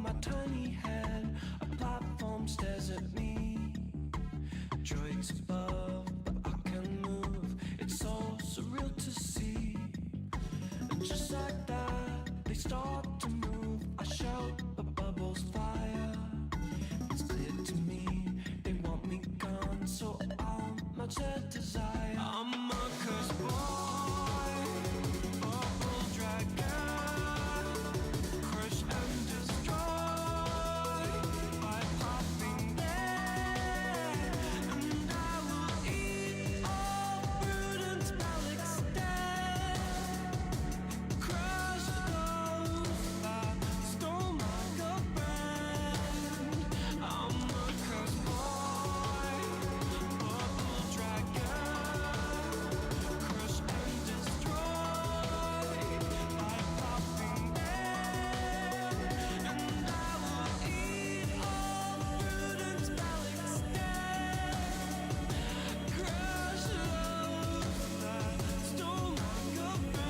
my tiny head. A platform stares at me. Droids above, but I can move. It's so surreal to see. And just like that, they start to move. I shout, but bubbles fire. It's clear to me, they want me gone, so I'll match their desire. I'm a cursed boy, bubble dragon, crush and destroy by popping there, and I will eat all prudence relics dead, crush those that stole my girlfriend. I'm a cursed boy, bubble dragon, crush and destroy by popping there, and I will eat all prudence relics dead, crush those that stole my girlfriend.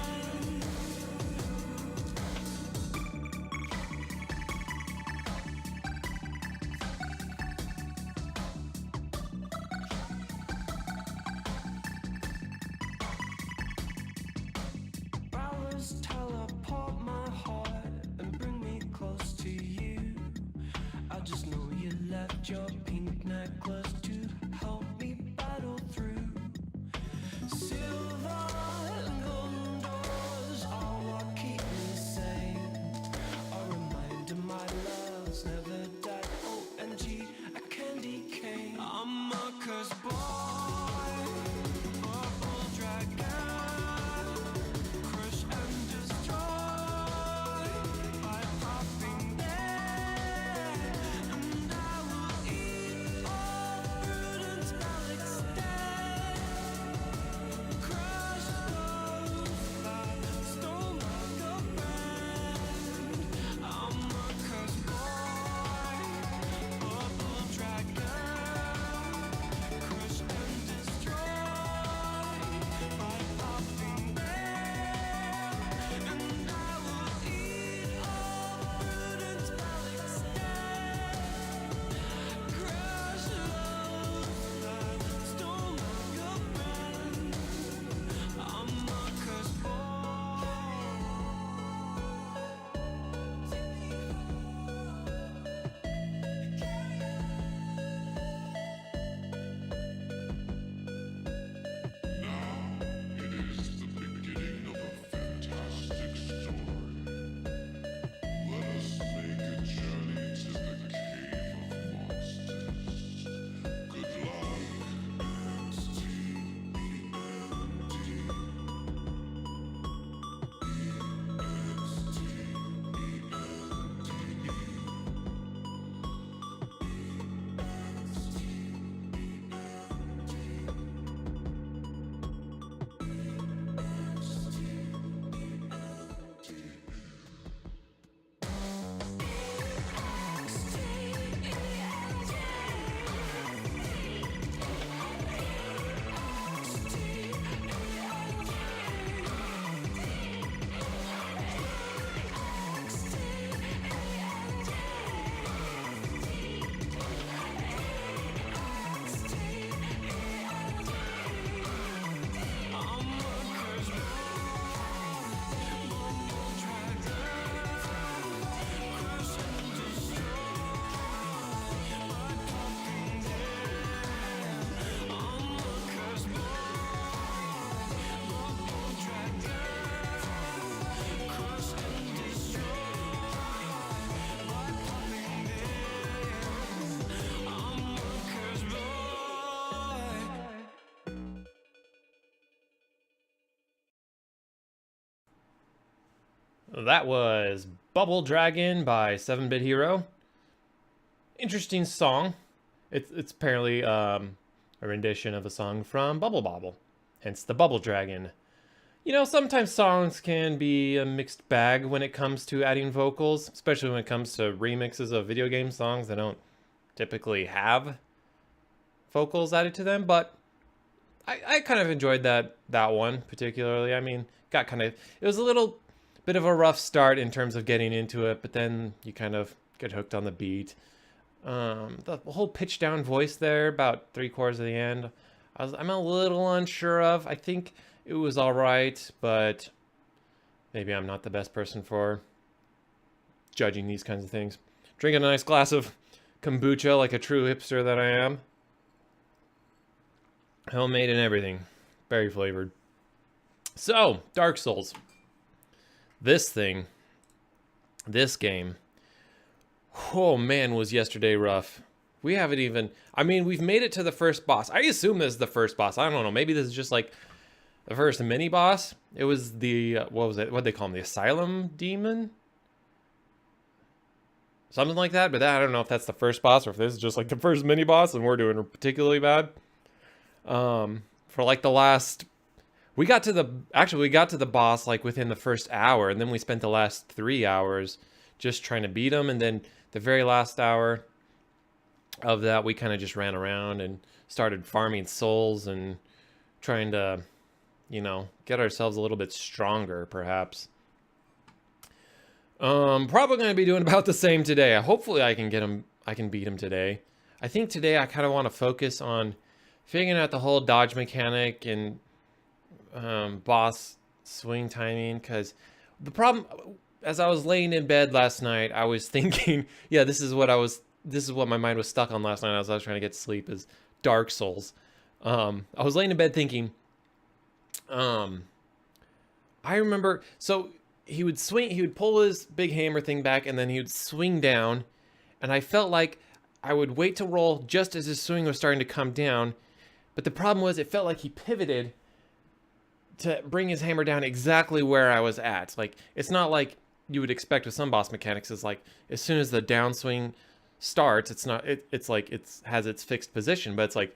Powers teleport my heart and bring me close to you. I just know you left your pink necklace to help me battle through. Silver and golden doors are what keep me sane. A reminder my love's never died. OMG, a candy cane. I'm a cursed boy, bubble dragon, crush and destroy by popping there, and I will eat all prudence relics dead, crush those that stole my girlfriend. I'm a cursed boy, bubble dragon, crush and destroy by popping there, and I will eat all prudence relics dead, crush those that stole my girlfriend. I'm a cursed boy. It is the beginning of a fantastic story. Let us make a journey to the cave of monsters. Good luck. That was Bubble Dragon by 7-Bit Hero. Interesting song. It's apparently a rendition of a song from Bubble Bobble, hence the Bubble Dragon. You know, sometimes songs can be a mixed bag when it comes to adding vocals, especially when it comes to remixes of video game songs that don't typically have vocals added to them, but I kind of enjoyed that one particularly. I mean, it was a little bit of a rough start in terms of getting into it, but then you kind of get hooked on the beat. The whole pitch down voice there, about 3/4 of the end, I'm a little unsure of. I think it was all right, but maybe I'm not the best person for judging these kinds of things. Drinking a nice glass of kombucha like a true hipster that I am. Homemade and everything. Very flavored. So, Dark Souls. This thing, this game, oh man, was yesterday rough. We haven't even, I mean, we've made it to the first boss. I assume this is the first boss. I don't know. Maybe this is just like the first mini boss. It was the, what was it? What did they call him? The Asylum Demon? Something like that. But I don't know if that's the first boss or if this is just like the first mini boss and we're doing particularly bad. For like the last, we got to the boss like within the first hour, and then we spent the last 3 hours just trying to beat him, and then the very last hour of that we kind of just ran around and started farming souls and trying to, you know, get ourselves a little bit stronger perhaps. Probably going to be doing about the same today. Hopefully I can beat him today. I think today I kind of want to focus on figuring out the whole dodge mechanic and boss swing timing, because the problem, as I was laying in bed last night, I was thinking, yeah, this is what my mind was stuck on last night as I was trying to get to sleep, is Dark Souls. I was laying in bed thinking, I remember, so he would pull his big hammer thing back, and then he would swing down, and I felt like I would wait to roll just as his swing was starting to come down, but the problem was it felt like he pivoted to bring his hammer down exactly where I was at. Like, it's not like you would expect with some boss mechanics. It's like as soon as the downswing starts, it's like it has its fixed position, but it's like,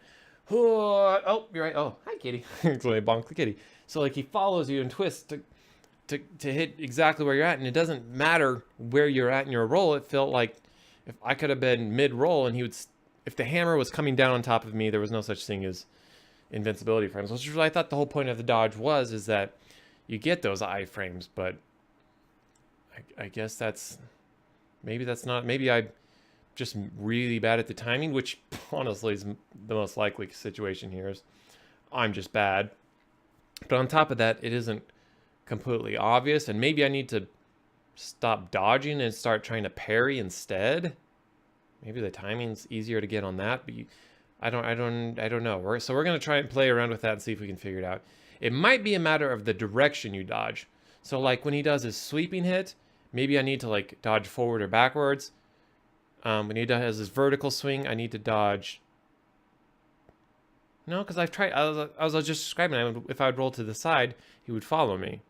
oh, you're right. Oh, hi kitty. It's like bonk the kitty. So like he follows you and twists to hit exactly where you're at, and it doesn't matter where you're at in your roll. It felt like if I could have been mid-roll and if the hammer was coming down on top of me, there was no such thing as invincibility frames, which is what I thought the whole point of the dodge was, is that you get those iframes, but I guess maybe I'm just really bad at the timing, which honestly is the most likely situation here, is I'm just bad. But on top of that, it isn't completely obvious, and maybe I need to stop dodging and start trying to parry instead. Maybe the timing's easier to get on that, but I don't know. So we're gonna try and play around with that and see if we can figure it out. It might be a matter of the direction you dodge. So like when he does his sweeping hit, maybe I need to like dodge forward or backwards. When he does his vertical swing, I need to dodge. No, because I've tried. I was just describing. If I would roll to the side, he would follow me.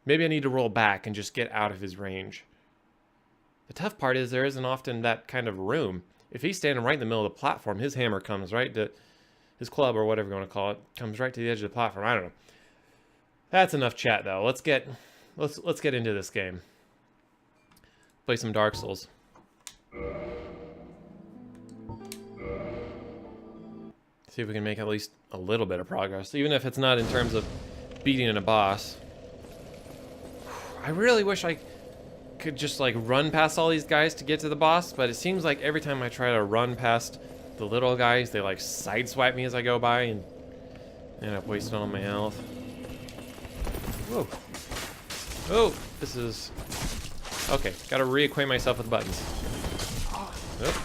Maybe I need to roll back and just get out of his range. The tough part is there isn't often that kind of room. If he's standing right in the middle of the platform, his hammer comes right to his club, or whatever you want to call it, comes right to the edge of the platform. I don't know. That's enough chat though. Let's get into this game. Play some Dark Souls. See if we can make at least a little bit of progress, even if it's not in terms of beating a boss. I really wish I could just like run past all these guys to get to the boss, but it seems like every time I try to run past the little guys, they like sideswipe me as I go by and end up wasting all my health. Whoa. Oh, this is... Okay, gotta reacquaint myself with buttons. Oh.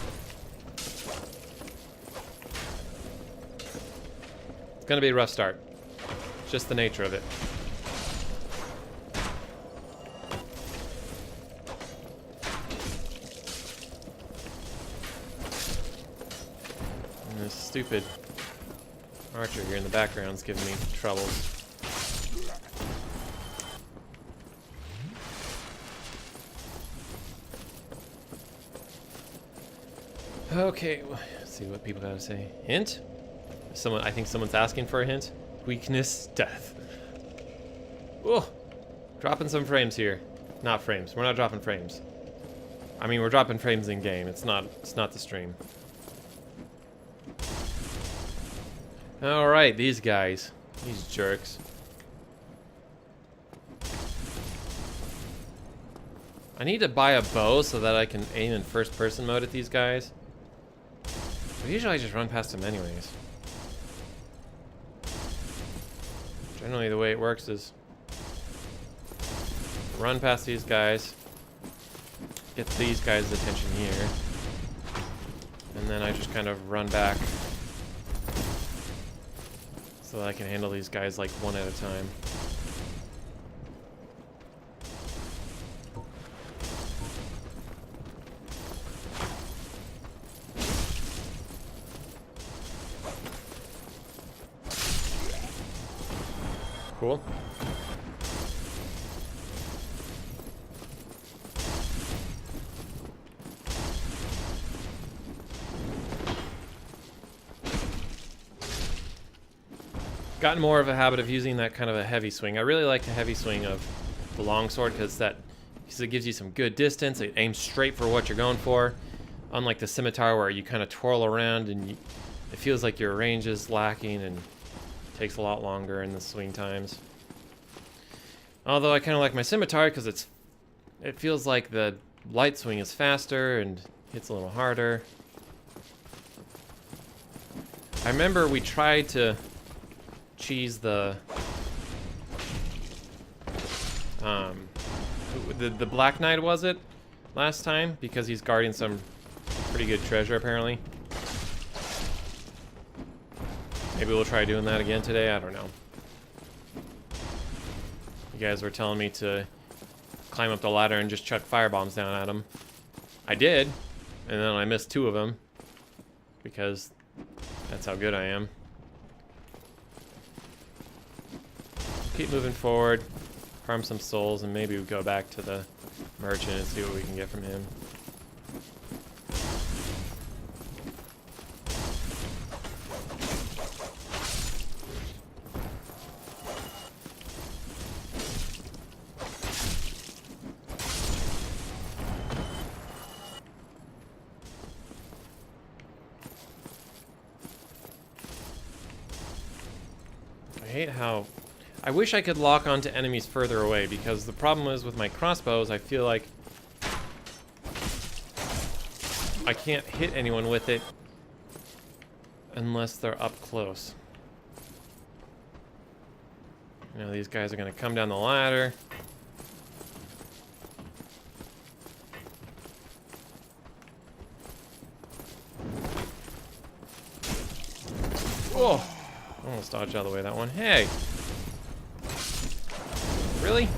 It's gonna be a rough start. Just the nature of it. And this stupid archer here in the background is giving me troubles. Okay, let's see what people gotta say. Hint? I think someone's asking for a hint. Weakness, death. Oh, dropping some frames here. Not frames. We're not dropping frames. I mean, we're dropping frames in game. It's not the stream. All right, these guys, these jerks. I need to buy a bow so that I can aim in first person mode at these guys. But usually I just run past them anyways. Generally the way it works is run past these guys, get these guys' attention here, and then I just kind of run back so that I can handle these guys like one at a time. Cool. Gotten more of a habit of using that kind of a heavy swing. I really like the heavy swing of the longsword because it gives you some good distance. It aims straight for what you're going for. Unlike the scimitar where you kind of twirl around and it feels like your range is lacking and takes a lot longer in the swing times. Although I kind of like my scimitar because it feels like the light swing is faster and hits a little harder. I remember we tried to cheese the Black Knight, was it, last time, because he's guarding some pretty good treasure apparently. Maybe we'll try doing that again today, I don't know. You guys were telling me to climb up the ladder and just chuck firebombs down at him. I did, and then I missed 2 of them because that's how good I am. Keep moving forward, farm some souls, and maybe we go back to the merchant and see what we can get from him. I hate how... I wish I could lock onto enemies further away, because the problem is with my crossbows, I feel like I can't hit anyone with it unless they're up close. You know, these guys are going to come down the ladder. Oh! Almost dodged out of the way of that one. Hey! Really? You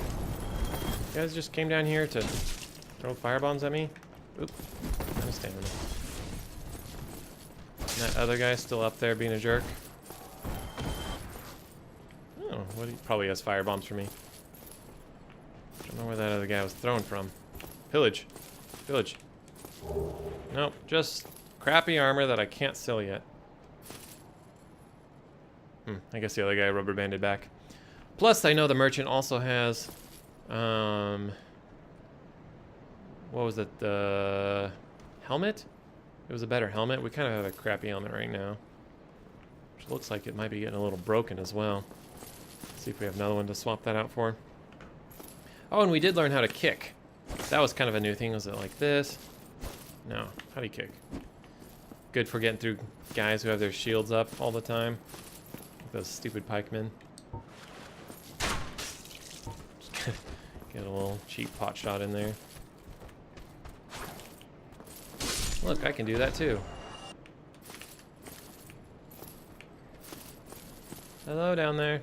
guys just came down here to throw firebombs at me? Oop. I'm stamina. And that other guy's still up there being a jerk. Oh, what? He probably has firebombs for me. Don't know where that other guy was thrown from. Pillage. Pillage. Nope, just crappy armor that I can't sell yet. I guess the other guy rubber banded back. Plus, I know the merchant also has, what was it, the helmet? It was a better helmet. We kind of have a crappy helmet right now, which looks like it might be getting a little broken as well. Let's see if we have another one to swap that out for. Oh, and we did learn how to kick. That was kind of a new thing. Was it like this? No. How do you kick? Good for getting through guys who have their shields up all the time. Those stupid pikemen. Get a little cheap pot shot in there. Look, I can do that too. Hello down there.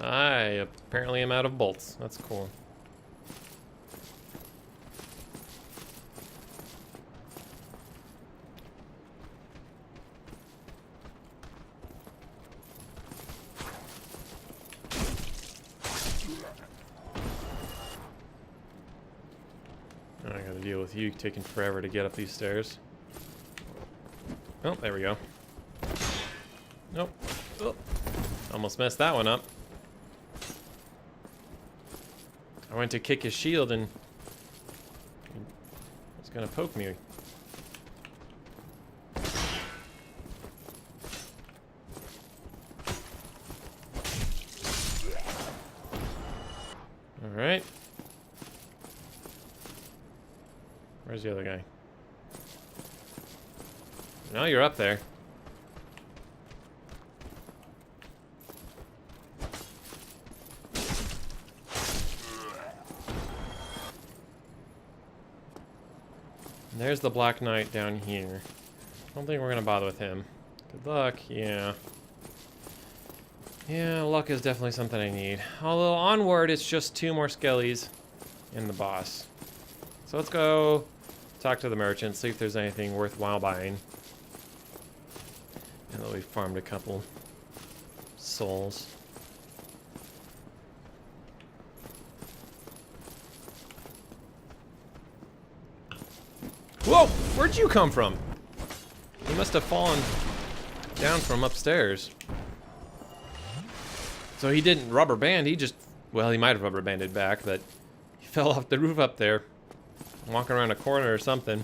I apparently am out of bolts. That's cool. I gotta deal with you taking forever to get up these stairs. Oh, there we go. Nope. Oh, almost messed that one up. I went to kick his shield and he was gonna poke me. Where's the other guy? No, you're up there. And there's the Black Knight down here. I don't think we're gonna bother with him. Good luck, yeah. Yeah, luck is definitely something I need. Although onward, it's just 2 more skellies and the boss. So let's go talk to the merchant, see if there's anything worthwhile buying. And then we farmed a couple souls. Whoa! Where'd you come from? You must have fallen down from upstairs. So he didn't rubber band, he just... Well, he might have rubber banded back, but he fell off the roof up there. Walking around a corner or something.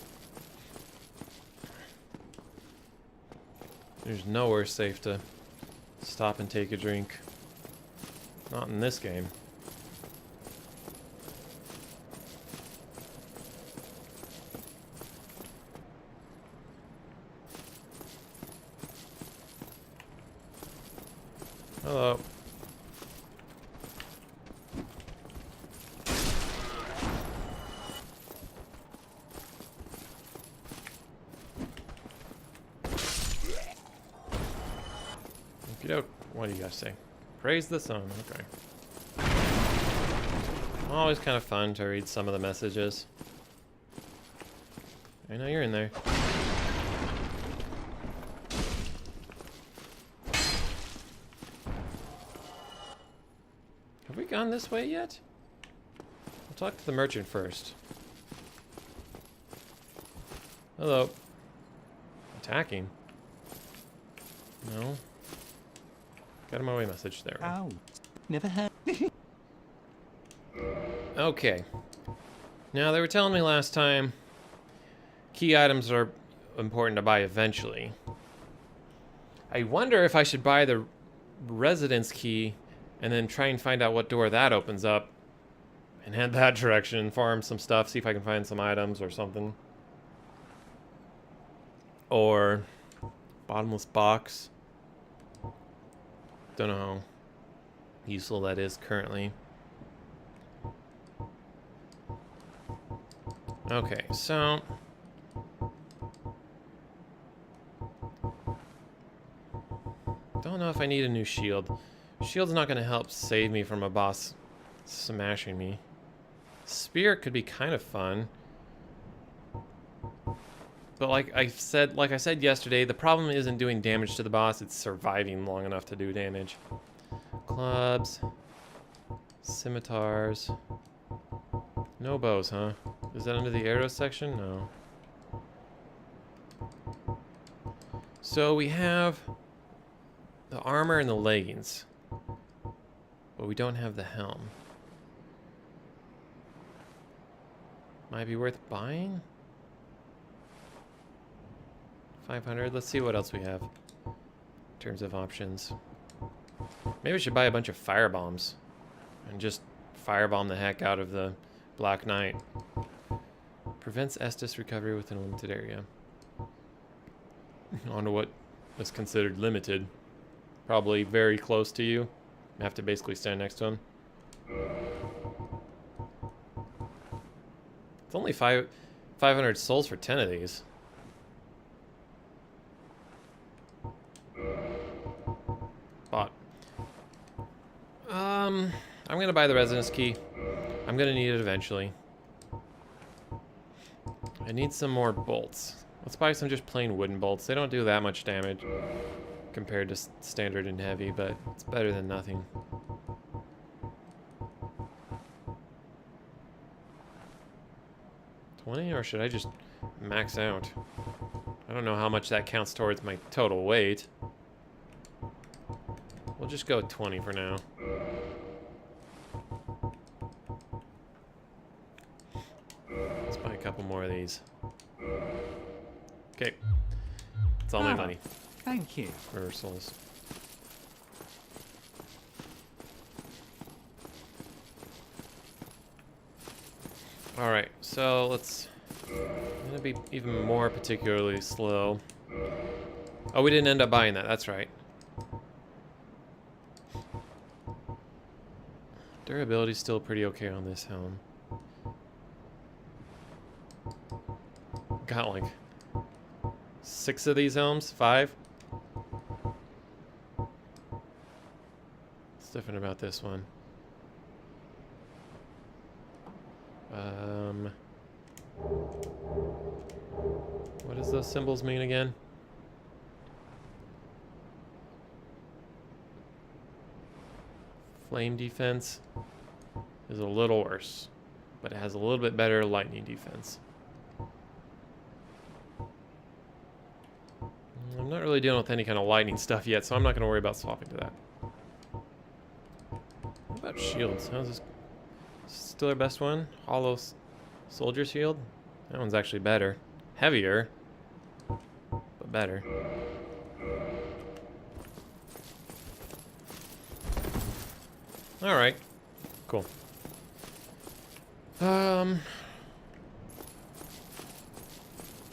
There's nowhere safe to stop and take a drink. Not in this game. Hello. What do you guys say? Praise the sun. Okay. Always kind of fun to read some of the messages. I know you're in there. Have we gone this way yet? We'll talk to the merchant first. Hello. Attacking? No. Got him away message there. Ow. Never had. Okay. Now, they were telling me last time key items are important to buy eventually. I wonder if I should buy the residence key and then try and find out what door that opens up and head that direction, farm some stuff, see if I can find some items or something. Or bottomless box. Don't know how useful that is currently. Okay, so don't know if I need a new shield. Shield's not going to help save me from a boss smashing me. Spear could be kind of fun. But like I said yesterday, the problem isn't doing damage to the boss, it's surviving long enough to do damage. Clubs. Scimitars. No bows, huh? Is that under the arrow section? No. So we have the armor and the leggings. But we don't have the helm. Might be worth buying? 500. Let's see what else we have in terms of options. Maybe we should buy a bunch of fire bombs and just firebomb the heck out of the Black Knight. Prevents Estus recovery within a limited area. On to what is considered limited. Probably very close to you. You have to basically stand next to him. It's only 500 souls for 10 of these. Bought. I'm gonna buy the residence key. I'm gonna need it eventually. I need some more bolts. Let's buy some just plain wooden bolts. They don't do that much damage compared to standard and heavy, but it's better than nothing. $20, or should I just max out? I don't know how much that counts towards my total weight. We'll just go with 20 for now. Let's buy a couple more of these. Okay. That's all my money. Thank you. For souls. Alright, so let's Gonna be even more particularly slow. Oh, we didn't end up buying that. That's right. Durability's still pretty okay on this helm. Got like 6 of these helms? 5? What's different about this one? What does those symbols mean again? Flame defense is a little worse, but it has a little bit better lightning defense. I'm not really dealing with any kind of lightning stuff yet, so I'm not going to worry about swapping to that. What about shields? How's this? Still our best one? Hollow soldier shield? That one's actually better. Heavier, but better. Alright. Cool.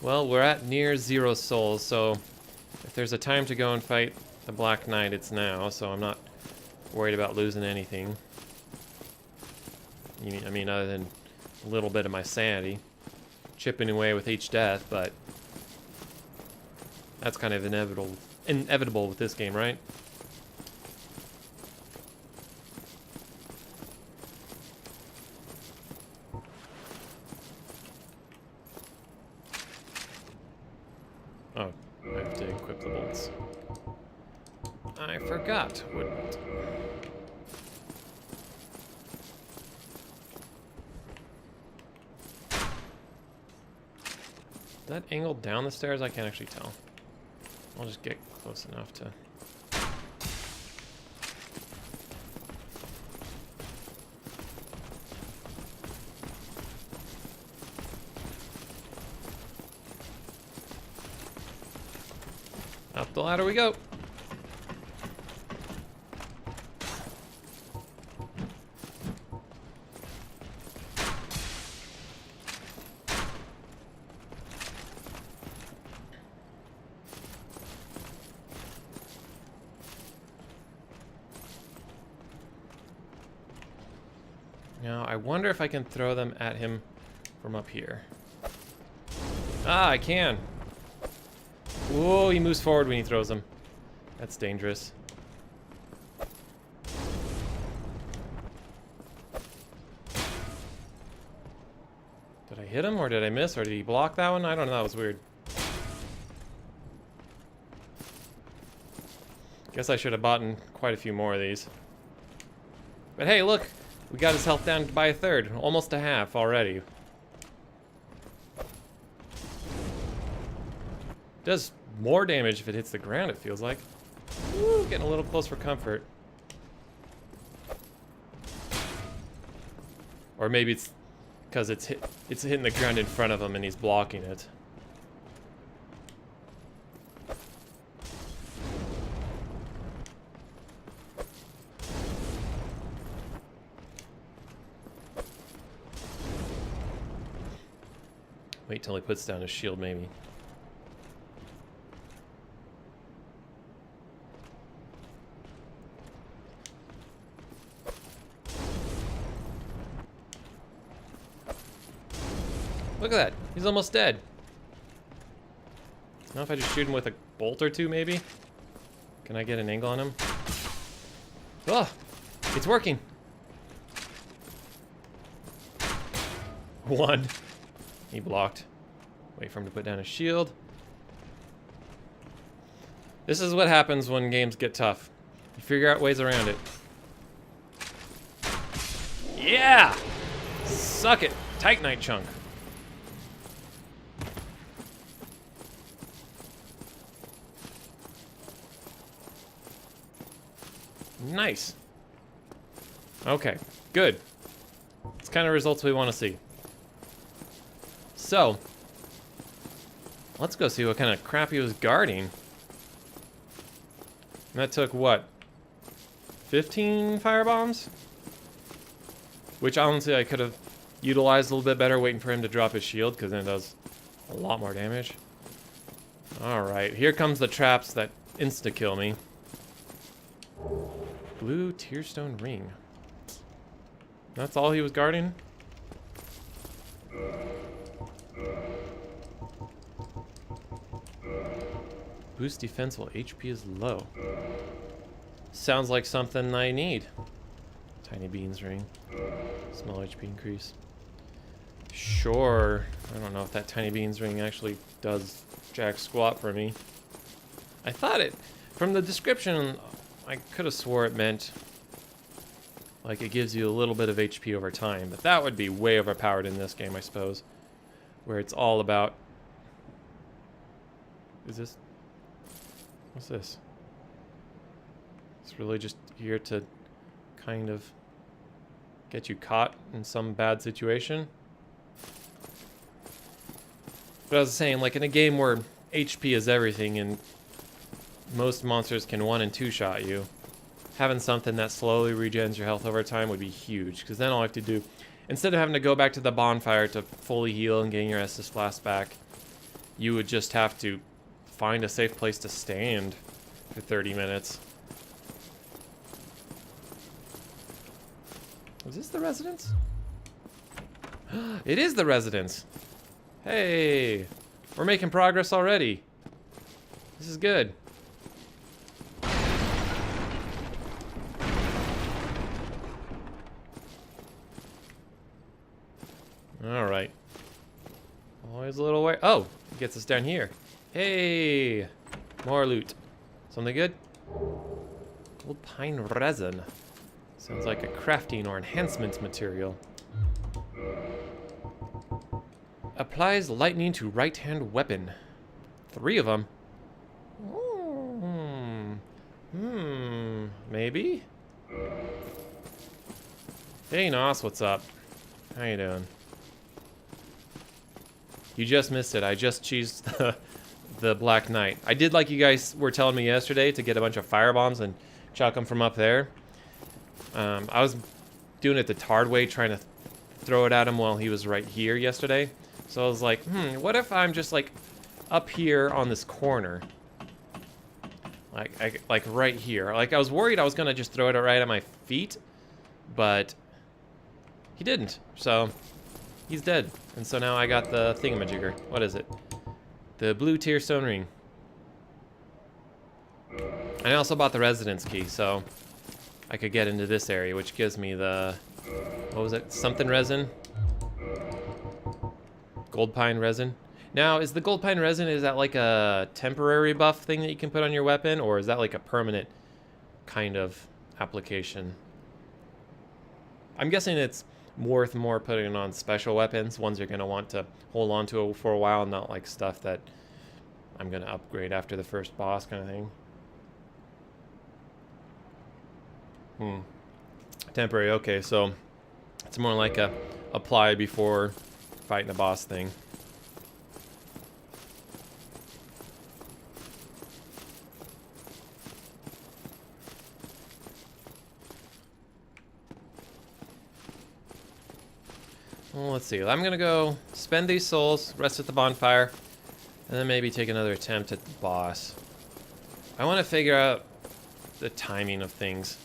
Well, we're at near 0 souls, so if there's a time to go and fight the Black Knight, it's now, so I'm not worried about losing anything. I mean, other than a little bit of my sanity. Chipping away with each death, but that's kind of inevitable with this game, right? Oh, I have to equip the bolts. I forgot. Wouldn't. That angled down the stairs? I can't actually tell. I'll just get close enough to... Up the ladder we go! Now, I wonder if I can throw them at him from up here. Ah, I can. Whoa, he moves forward when he throws them. That's dangerous. Did I hit him, or did I miss, or did he block that one? I don't know, that was weird. Guess I should have bought quite a few more of these. But hey, look! We got his health down by a third, almost a half already. Does more damage if it hits the ground, it feels like. Woo, getting a little close for comfort. Or maybe it's because it's hitting the ground in front of him and he's blocking it. Wait till he puts down his shield, maybe. Look at that. He's almost dead. Now if I just shoot him with a bolt or two, maybe? Can I get an angle on him? Oh! It's working! 1. He blocked. Wait for him to put down his shield. This is what happens when games get tough. You figure out ways around it. Yeah! Suck it, Titanite chunk. Nice. Okay, good. It's the kind of results we want to see. So, let's go see what kind of crap he was guarding. And that took, what, 15 firebombs? Which, honestly, I could have utilized a little bit better, waiting for him to drop his shield, because then it does a lot more damage. Alright, here comes the traps that insta-kill me. Blue Tearstone Ring. That's all he was guarding? Boost defense while HP is low. Sounds like something I need. Tiny Beans Ring. Small HP increase. Sure. I don't know if that Tiny Beans Ring actually does jack squat for me. I thought it... From the description, I could have swore it meant... like it gives you a little bit of HP over time. But that would be way overpowered in this game, I suppose. Where it's all about... Is this... What's this? It's really just here to kind of get you caught in some bad situation. But I was saying, like in a game where HP is everything and most monsters can 1- and 2-shot you, having something that slowly regens your health over time would be huge. Because then all I have to do, instead of having to go back to the bonfire to fully heal and gain your Estus Flask back, you would just have to find a safe place to stand for 30 minutes. Is this the residence? It is the residence. Hey, we're making progress already. This is good. All right. Always a little way. Oh, it gets us down here. Hey, more loot. Something good? Gold pine resin. Sounds like a crafting or enhancement material. Applies lightning to right-hand weapon. 3 of them. Maybe? Hey, Nos, what's up? How you doing? You just missed it. I just cheesed the Black Knight. I did like you guys were telling me yesterday to get a bunch of fire bombs and chuck them from up there. I was doing it the Tard way, trying to throw it at him while he was right here yesterday. So I was like, what if I'm just like up here on this corner? Like right here. Like I was worried I was gonna just throw it right at my feet, but he didn't. So he's dead. And so now I got the thingamajigger. What is it? The blue Tearstone Ring. I also bought the residence key, so I could get into this area, which gives me the... What was it? Something resin? Gold pine resin. Now, is the gold pine resin, is that like a temporary buff thing that you can put on your weapon? Or is that like a permanent kind of application? I'm guessing it's worth more putting it on special weapons, ones you're going to want to hold on to for a while, not like stuff that I'm going to upgrade after the first boss kind of thing. Temporary, okay, so it's more like a apply before fighting a boss thing. Well, let's see. I'm gonna go spend these souls, rest at the bonfire, and then maybe take another attempt at the boss. I want to figure out the timing of things.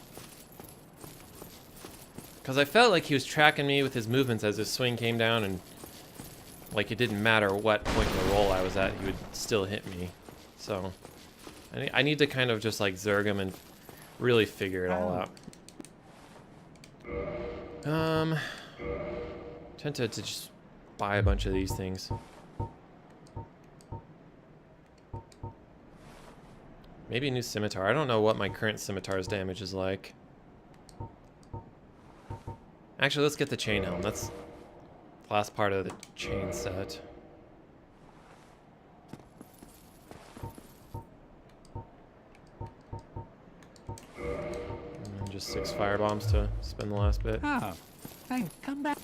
Because I felt like he was tracking me with his movements as his swing came down, and like it didn't matter what point in the roll I was at, he would still hit me. So I need to kind of just like zerg him and really figure it all out. Tempted to just buy a bunch of these things. Maybe a new scimitar. I don't know what my current scimitar's damage is like. Actually, let's get the chain helm. That's the last part of the chain set. And just 6 fire bombs to spend the last bit. Oh, thank. Come back.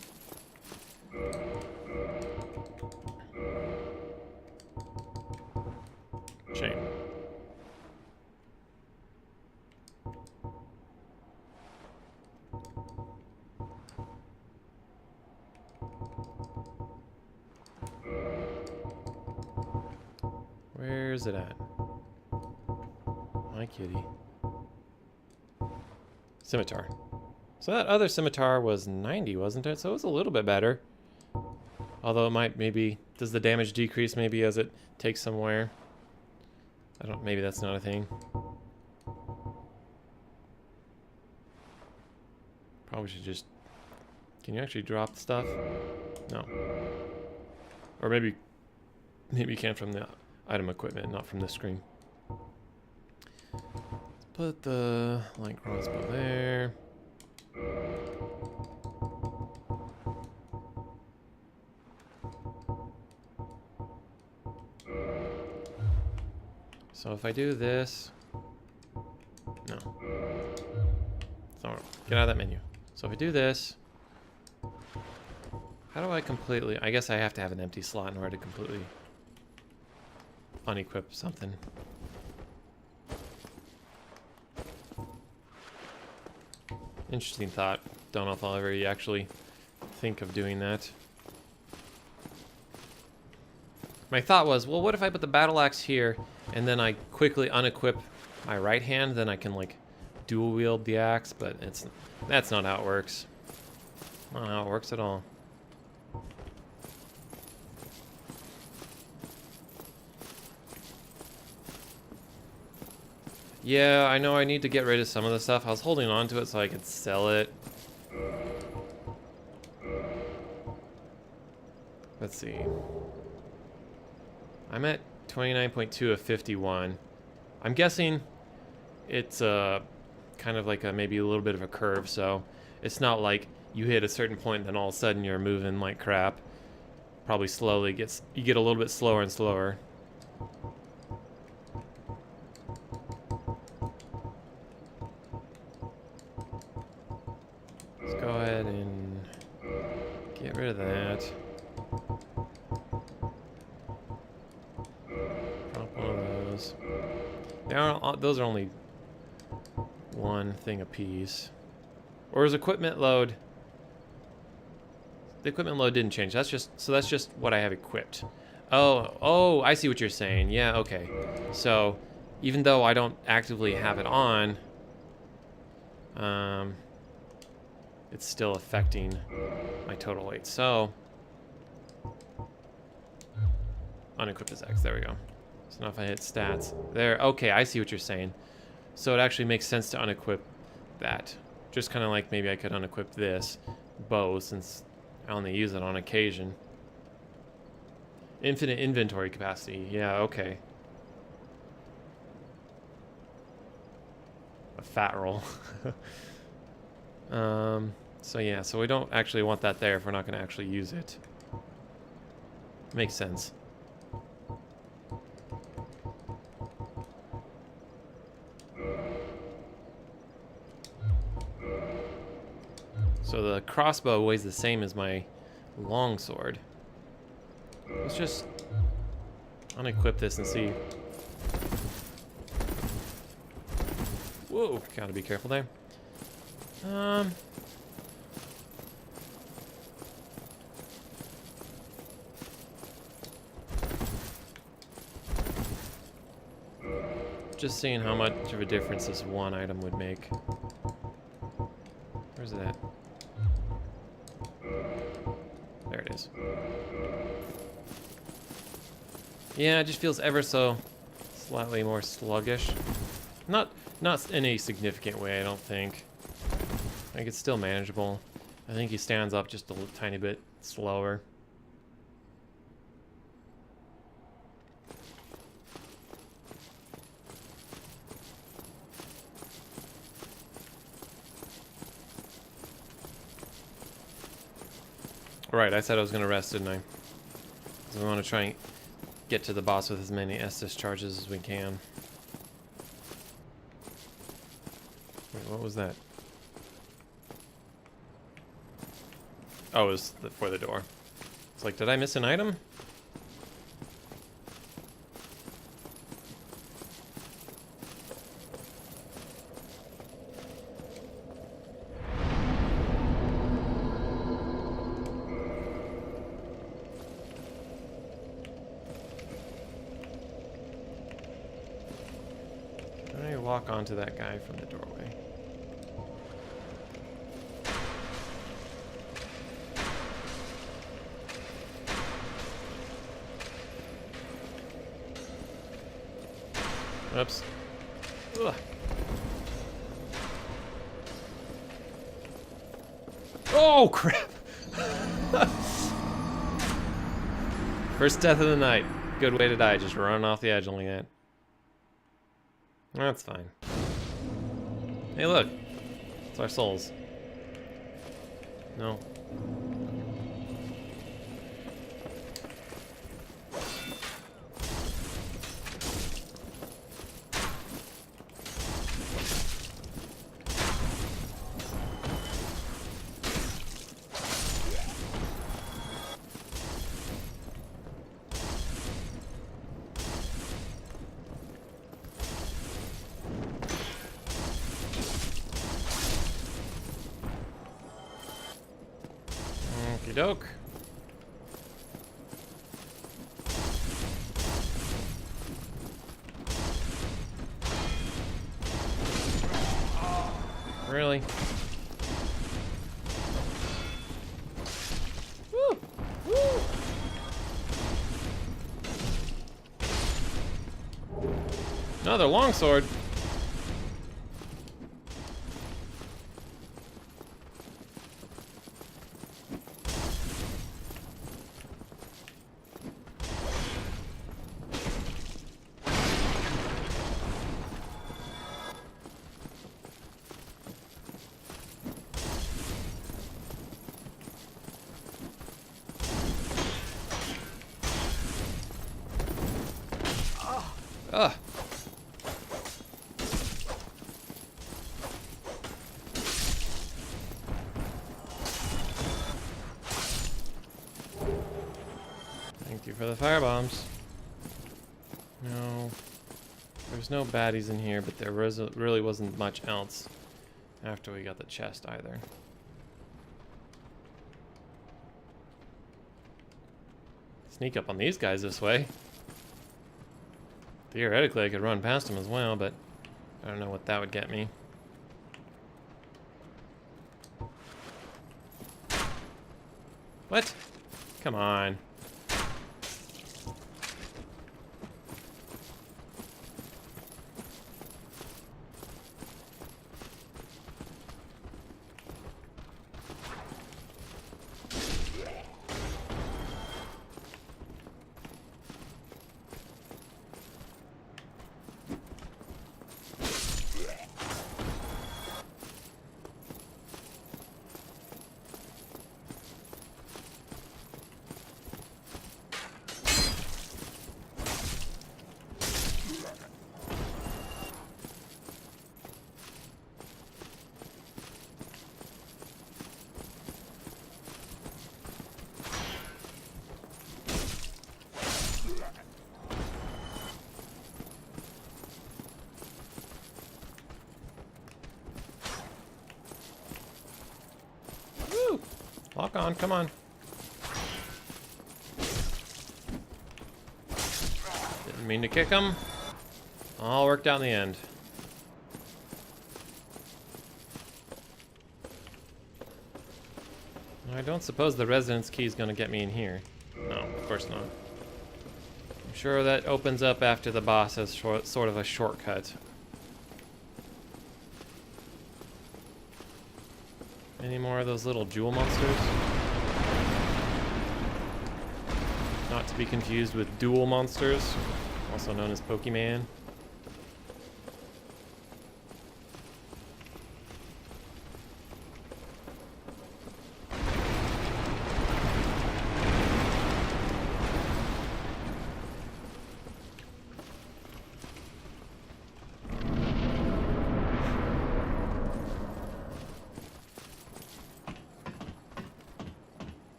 Chain. Where's it at? My kitty. Scimitar. So that other scimitar was 90, wasn't it? So it was a little bit better. Although it might maybe... Does the damage decrease maybe as it takes some wear? I don't... Maybe that's not a thing. Probably should just... Can you actually drop stuff? No. Or maybe you can from the item equipment, not from the screen. Let's put the light crossbow there. So if I do this... No. So get out of that menu. So if I do this... How do I completely... I guess I have to have an empty slot in order to completely unequip something. Interesting thought. Don't know if I'll ever actually think of doing that. My thought was, well, what if I put the battle axe here and then I quickly unequip my right hand, then I can like dual wield the axe, but that's not how it works. Not how it works at all. Yeah, I know I need to get rid of some of the stuff. I was holding on to it so I could sell it. Let's see. I'm at 29.2 of 51. I'm guessing it's kind of like maybe a little bit of a curve, so it's not like you hit a certain point and then all of a sudden you're moving like crap. Probably slowly you get a little bit slower and slower. Let's go ahead and get rid of that. Drop one of those. Those are only one thing apiece. Or is equipment load? The equipment load didn't change. That's just what I have equipped. Oh, I see what you're saying. Yeah, okay. So even though I don't actively have it on, it's still affecting my total weight. So unequip this X. There we go. So now if I hit stats there, okay, I see what you're saying. So it actually makes sense to unequip that. Just kind of like maybe I could unequip this bow since I only use it on occasion. Infinite inventory capacity. Yeah, okay. A fat roll. So yeah, so we don't actually want that there if we're not going to actually use it. Makes sense. So the crossbow weighs the same as my longsword. Let's just unequip this and see. Whoa, gotta be careful there. Just seeing how much of a difference this one item would make. Where's it at? There it is. Yeah, it just feels ever so slightly more sluggish. Not in a significant way, I don't think. I think it's still manageable. I think he stands up just a tiny bit slower. Right, I said I was going to rest, didn't I? Because we want to try and get to the boss with as many Estus charges as we can. Wait, what was that? Oh, it was for the door. It's like, did I miss an item? walk onto that guy from the doorway. Oops. Ugh. Oh, crap! First death of the night. Good way to die, just running off the edge like that. That's fine. Hey, look. It's our souls. No. Okie doke. Really? Woo! Woo! Another longsword. Ugh. Thank you for the fire bombs. No. There's no baddies in here, but there really wasn't much else after we got the chest either. Sneak up on these guys this way. Theoretically, I could run past them as well, but I don't know what that would get me. What? Come on. Lock on, come on. Didn't mean to kick him. All worked out in the end. I don't suppose the residence key is going to get me in here. No, of course not. I'm sure that opens up after the boss as sort of a shortcut. Any more of those little jewel monsters? Not to be confused with dual monsters, also known as Pokemon.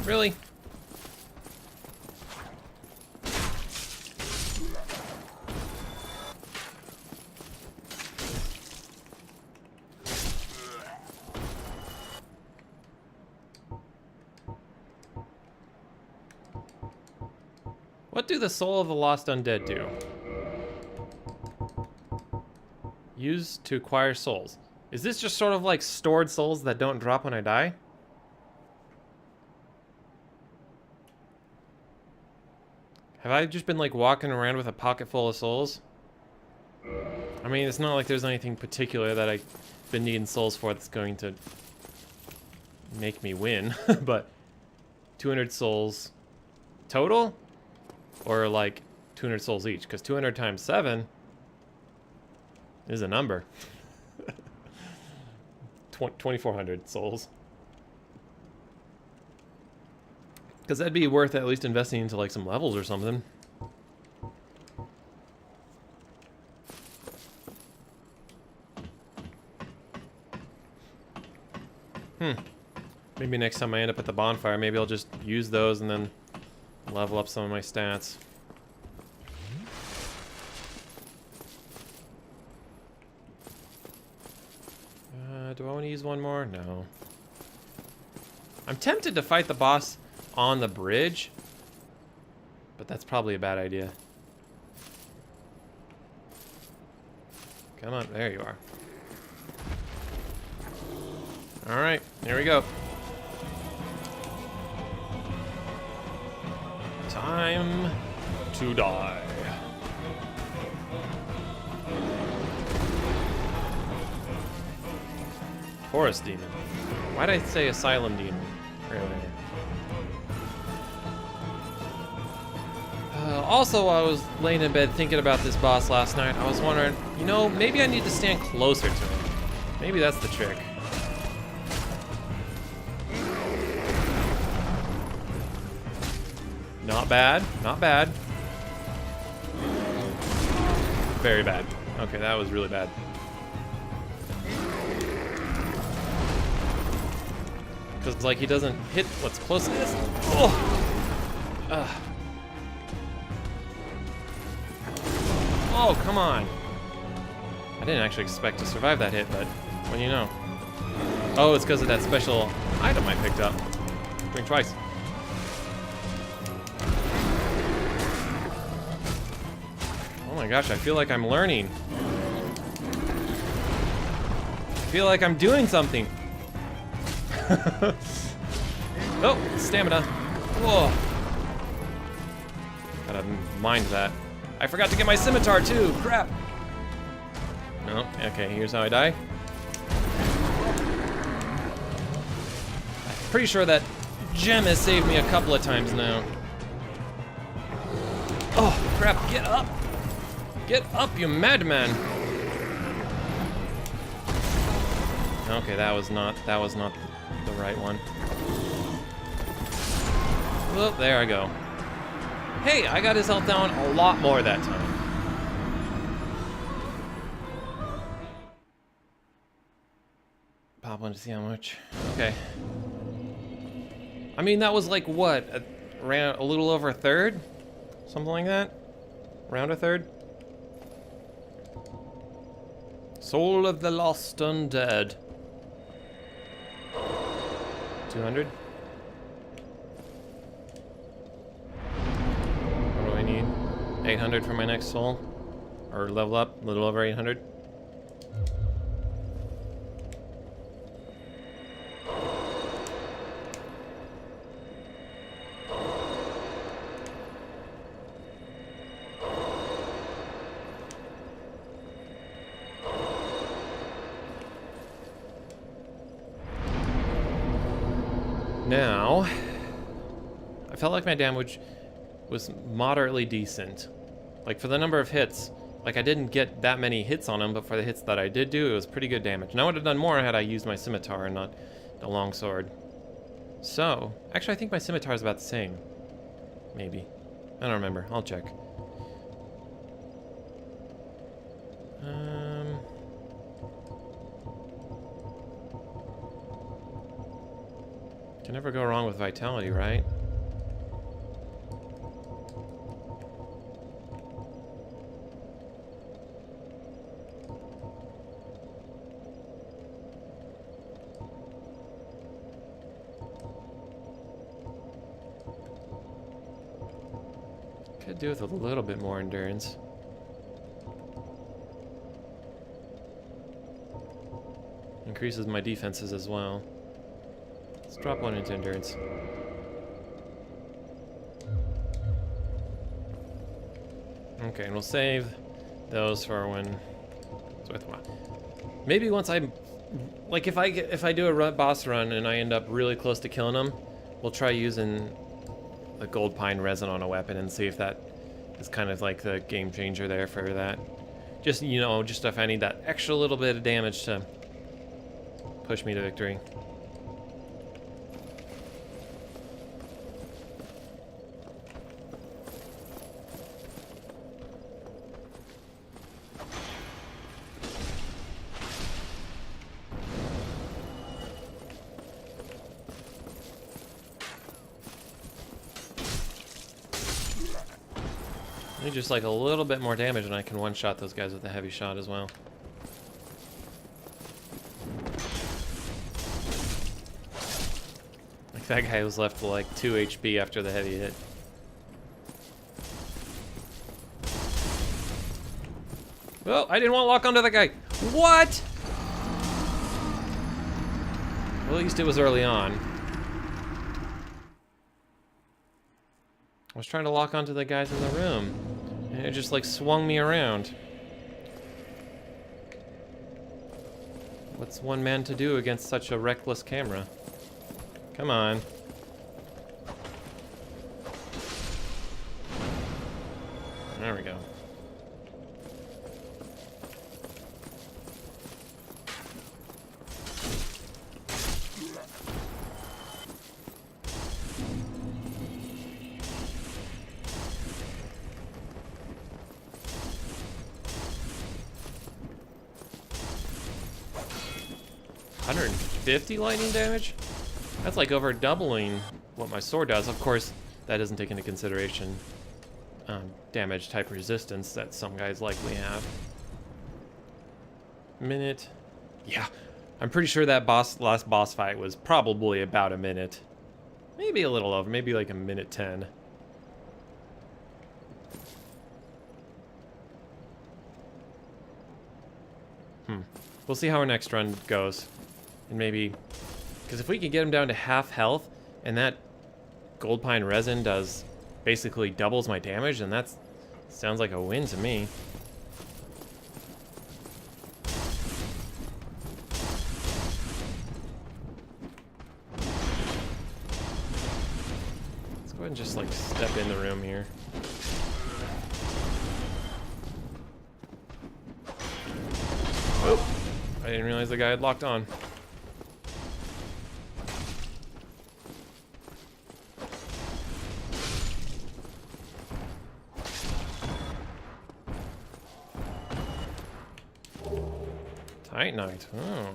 Really? What do the soul of the lost undead do? Used to acquire souls. Is this just sort of like stored souls that don't drop when I die? Have I just been like walking around with a pocket full of souls? I mean, it's not like there's anything particular that I've been needing souls for that's going to make me win, but 200 souls total? Or like 200 souls each? Because 200 times 7 is a number. 2,400 souls. Because that'd be worth at least investing into like some levels or something. Maybe next time I end up at the bonfire, maybe I'll just use those and then level up some of my stats. Do I want to use one more? No. I'm tempted to fight the boss on the bridge, but that's probably a bad idea. Come on, there you are. Alright, here we go. Time to die. Forest demon. Why'd I say asylum demon earlier? Also, while I was laying in bed thinking about this boss last night, I was wondering, you know, maybe I need to stand closer to him. Maybe that's the trick. Not bad, not bad. Very bad. Okay, that was really bad. Because, like, he doesn't hit what's close to this. Oh! Oh, come on. I didn't actually expect to survive that hit, but when you know. Oh, it's because of that special item I picked up. Drink twice. Oh my gosh, I feel like I'm learning. I feel like I'm doing something. Oh, stamina. Whoa. Gotta mind that. I forgot to get my scimitar too. Crap. No, okay, here's how I die. I'm pretty sure that gem has saved me a couple of times now. Oh, crap, get up. Get up, you madman. Okay, that was not the right one. Well, there I go. Hey, I got his health down a lot more that time. Pop one to see how much. Okay. I mean, that was like what? Around a little over a third? Something like that? Around a third? Soul of the Lost Undead. 200? What do I need? 800 for my next soul? Or level up, a little over 800? Now, I felt like my damage was moderately decent. Like, for the number of hits, like, I didn't get that many hits on him, but for the hits that I did do, it was pretty good damage. And I would have done more had I used my scimitar and not the longsword. So, actually, I think my scimitar is about the same. Maybe. I don't remember. I'll check. Can never go wrong with vitality, right? Could do with a little bit more endurance. Increases my defenses as well. Let's drop one into endurance. Okay, and we'll save those for when it's worthwhile. Maybe once I'm like if I do a boss run and I end up really close to killing him, we'll try using the gold pine resin on a weapon and see if that is kind of like the game changer there for that. Just, you know, just if I need that extra little bit of damage to push me to victory. I need just like a little bit more damage and I can one-shot those guys with a heavy shot as well. Like that guy was left with like 2 HP after the heavy hit. Oh, I didn't want to lock onto that guy. What? Well, at least it was early on. I was trying to lock onto the guys in the room, and it just like swung me around. What's one man to do against such a reckless camera? Come on. There we go. $150 lightning damage? That's like over doubling what my sword does. Of course, that doesn't take into consideration damage type resistance that some guys likely have. Minute. Yeah, I'm pretty sure that last boss fight was probably about a minute. Maybe a little over, maybe like a minute 10. We'll see how our next run goes. And maybe, because if we can get him down to half health, and that gold pine resin does basically doubles my damage, then that sounds like a win to me. Let's go ahead and just like step in the room here. Oh, I didn't realize the guy had locked on. Titanite. Oh.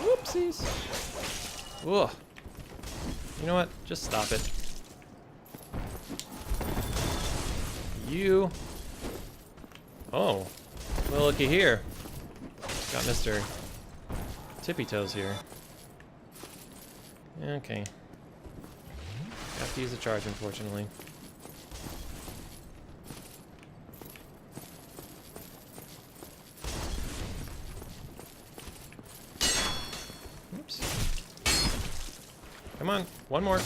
Whoopsies. Ugh. You know what? Just stop it. You. Oh. Well, looky here. Got Mr. Tippy Toes here. Okay. Have to use a charge, unfortunately. Come on, one more.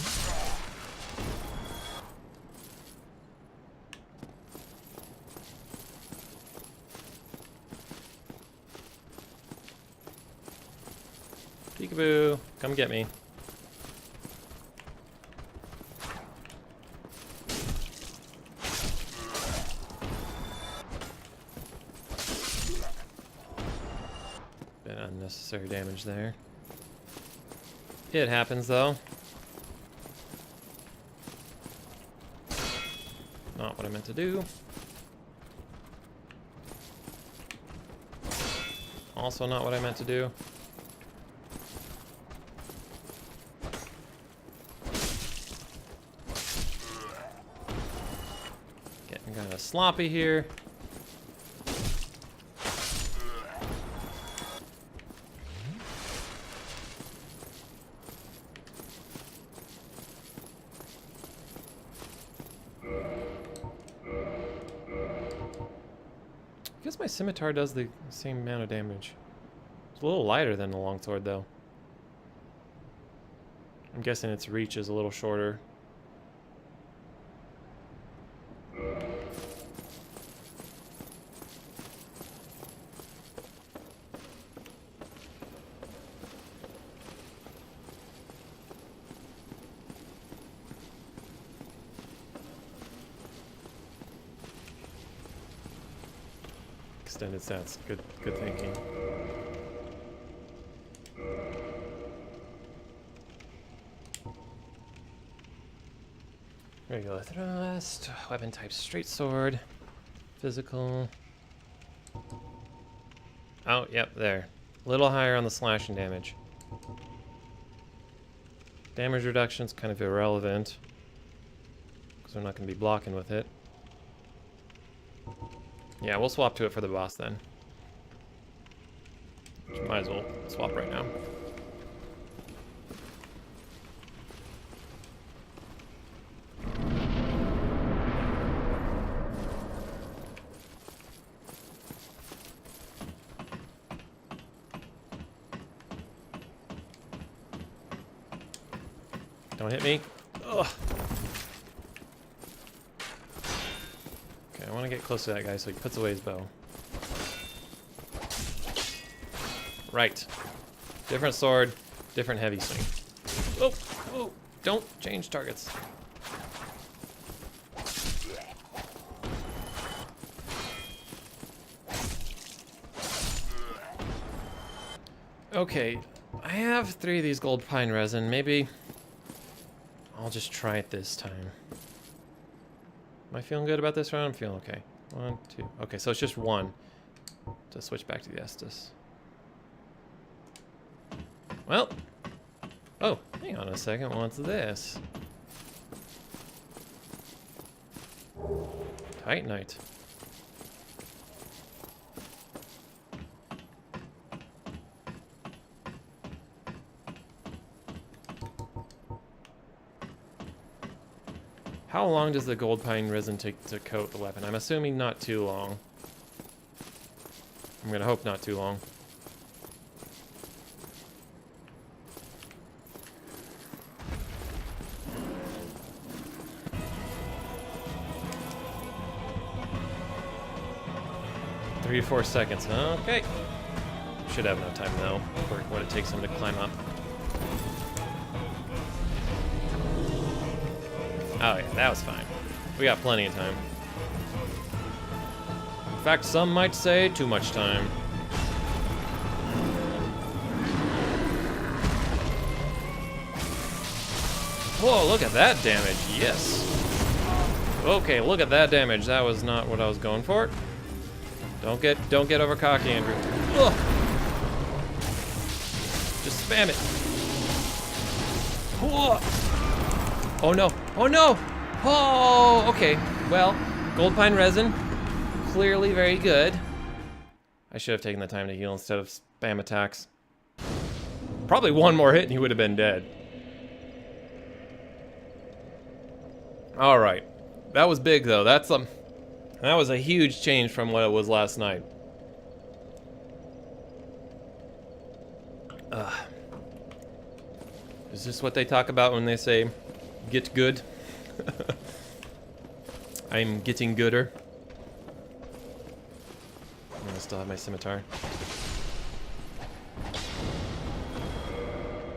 Peekaboo, come get me. Bit unnecessary damage there. It happens though. not what I meant to do. Also not what I meant to do. Getting kind of sloppy here. I guess my scimitar does the same amount of damage. It's a little lighter than the longsword, though. I'm guessing its reach is a little shorter. Extended stats. Good thinking. Regular thrust. Weapon type straight sword. Physical. Oh, yep, there. A little higher on the slashing damage. Damage reduction's kind of irrelevant, because we're not going to be blocking with it. Yeah, we'll swap to it for the boss then. Might as well swap right now. Don't hit me. Ugh. Okay, I want to get close to that guy so he puts away his bow. Right. Different sword, different heavy swing. Oh, oh, don't change targets. Okay, I have 3 of these gold pine resin. Maybe I'll just try it this time. Am I feeling good about this round? I'm feeling okay. 1, 2. Okay, so it's just 1 to switch back to the Estus. Well, oh, hang on a second. What's this? Titanite. How long does the gold pine resin take to coat the weapon? I'm assuming not too long. I'm gonna hope not too long. Three to 4 seconds. Okay. Should have enough time though for what it takes him to climb up. Oh yeah, that was fine. We got plenty of time. In fact, some might say too much time. Whoa, look at that damage. Yes. Okay, look at that damage. That was not what I was going for. Don't get over cocky, Andrew. Ugh. Just spam it. Whoa. Oh no! Oh no! Oh, okay. Well, gold pine resin, clearly very good. I should have taken the time to heal instead of spam attacks. Probably one more hit and he would have been dead. All right, that was big though. That was a huge change from what it was last night. Is this what they talk about when they say, get good? I'm getting gooder. I still have my scimitar.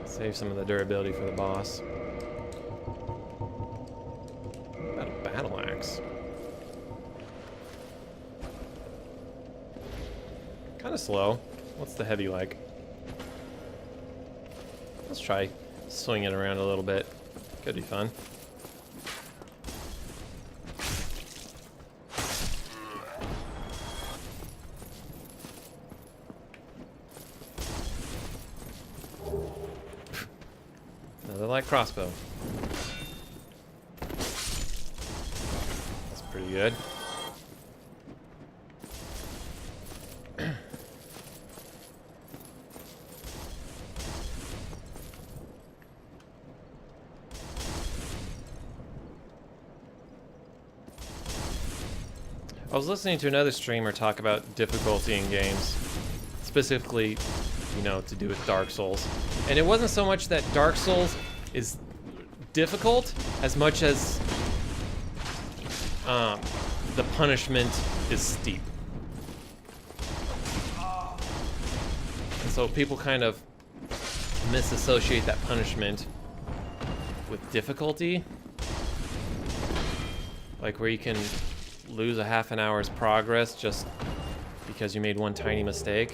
Save some of the durability for the boss. What about a battle axe? Kind of slow. What's the heavy like? Let's try swinging it around a little bit. Could be fun. like crossbow. That's pretty good. I was listening to another streamer talk about difficulty in games, specifically, you know, to do with Dark Souls. And it wasn't so much that Dark Souls is difficult as much as the punishment is steep. And so people kind of misassociate that punishment with difficulty. Like where you can lose a half an hour's progress just because you made one tiny mistake.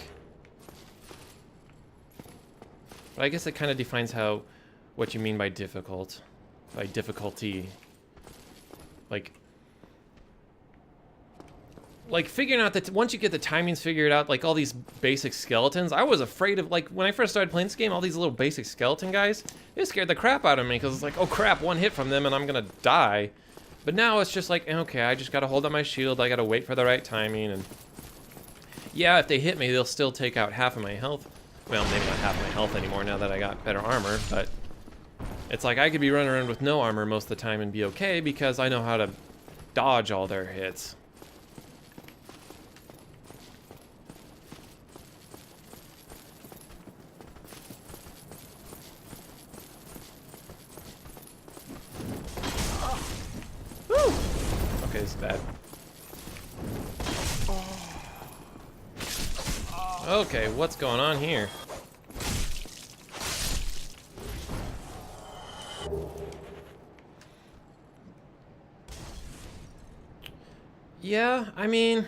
But I guess it kind of defines what you mean by difficulty. Like figuring out that once you get the timings figured out, like all these basic skeletons, I was afraid of, like when I first started playing this game, all these little basic skeleton guys, they scared the crap out of me because it's like, oh crap, one hit from them and I'm gonna die. But now it's just like, okay, I just gotta hold up my shield, I gotta wait for the right timing, and yeah, if they hit me, they'll still take out half of my health. Well, maybe not half of my health anymore now that I got better armor, but it's like I could be running around with no armor most of the time and be okay because I know how to dodge all their hits. Woo! Okay, this is bad. Okay, what's going on here? Yeah, I mean,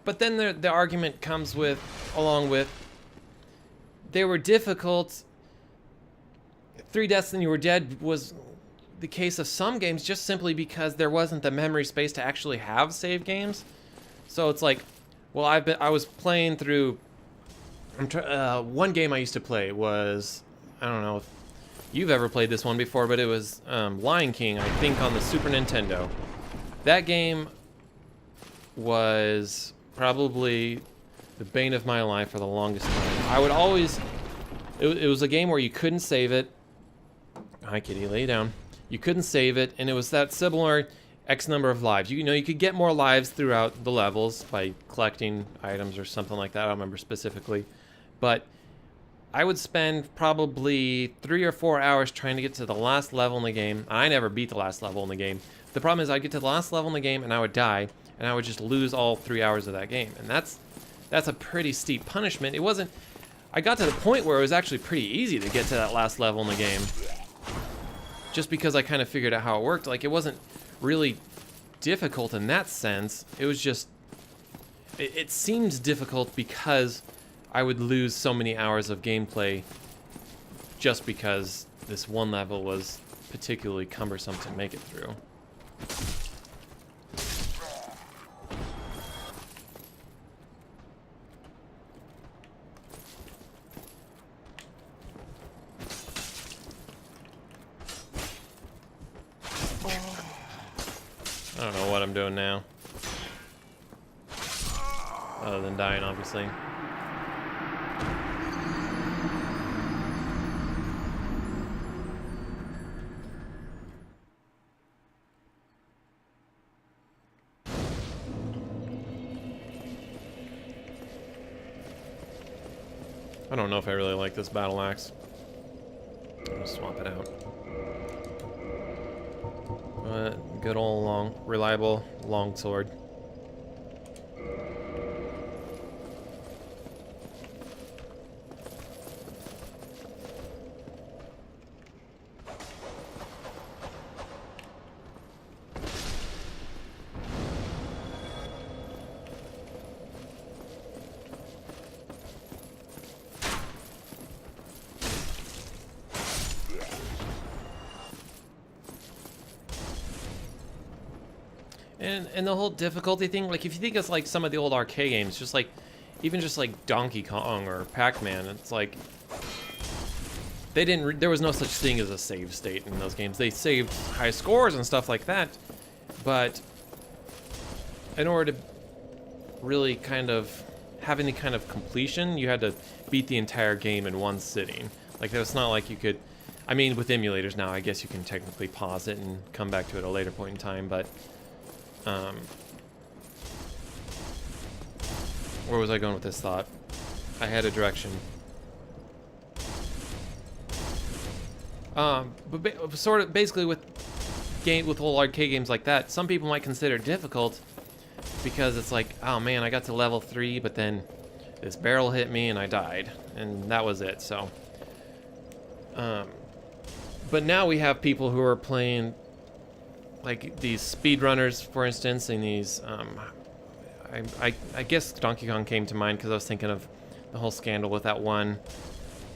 but then the argument comes along with, they were difficult. 3 deaths and you were dead was the case of some games just simply because there wasn't the memory space to actually have save games. So it's like, well, I was playing through. One game I used to play was, I don't know if you've ever played this one before, but it was Lion King, I think, on the Super Nintendo. That game was probably the bane of my life for the longest time. I would always, it was a game where you couldn't save it. Hi, kitty, lay down. You couldn't save it, and it was that similar X number of lives. You know, you could get more lives throughout the levels by collecting items or something like that. I don't remember specifically. But I would spend probably 3 or 4 hours trying to get to the last level in the game. I never beat the last level in the game. The problem is I'd get to the last level in the game and I would die, and I would just lose all 3 hours of that game. And that's a pretty steep punishment. It wasn't... I got to the point where it was actually pretty easy to get to that last level in the game. Just because I kind of figured out how it worked. Like, it wasn't really difficult in that sense. It was just... It seemed difficult because I would lose so many hours of gameplay just because this one level was particularly cumbersome to make it through. I don't know what I'm doing now. Other than dying, obviously. I don't know if I really like this battle axe. I'm gonna swap it out. Good old reliable long sword. And the whole difficulty thing, like if you think of like some of the old arcade games, just like even just like Donkey Kong or Pac-Man, it's like they didn't. There was no such thing as a save state in those games. They saved high scores and stuff like that, but in order to really kind of have any kind of completion, you had to beat the entire game in one sitting. Like, it's not like you could. I mean, with emulators now, I guess you can technically pause it and come back to it at a later point in time, but where was I going with this thought? I had a direction. But sort of basically with old arcade games like that, some people might consider difficult because it's like, oh man, I got to level 3, but then this barrel hit me and I died, and that was it. So, but now we have people who are playing like these speedrunners, for instance, and these. I guess Donkey Kong came to mind because I was thinking of the whole scandal with that one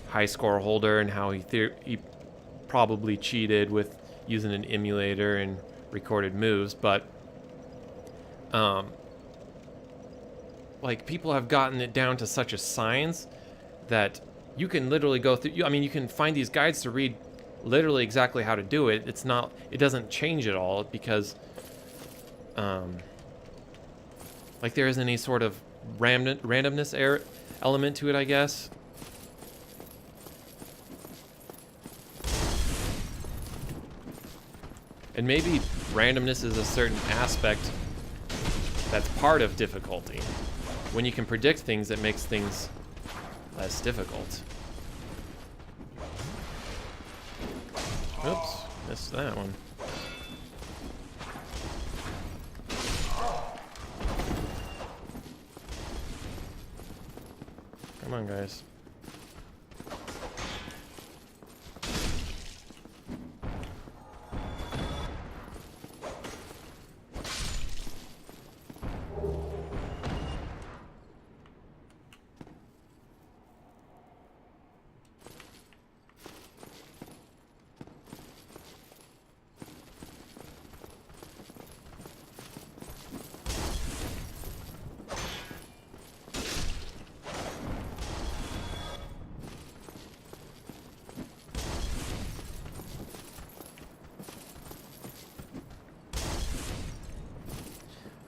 high score holder and how he probably cheated with using an emulator and recorded moves, but like people have gotten it down to such a science that you can literally go through. I mean, you can find these guides to read literally exactly how to do it. It's not. It doesn't change at all because like there isn't any sort of randomness element to it, I guess. And maybe randomness is a certain aspect that's part of difficulty. When you can predict things, it makes things less difficult. Oops, missed that one. Come on, guys.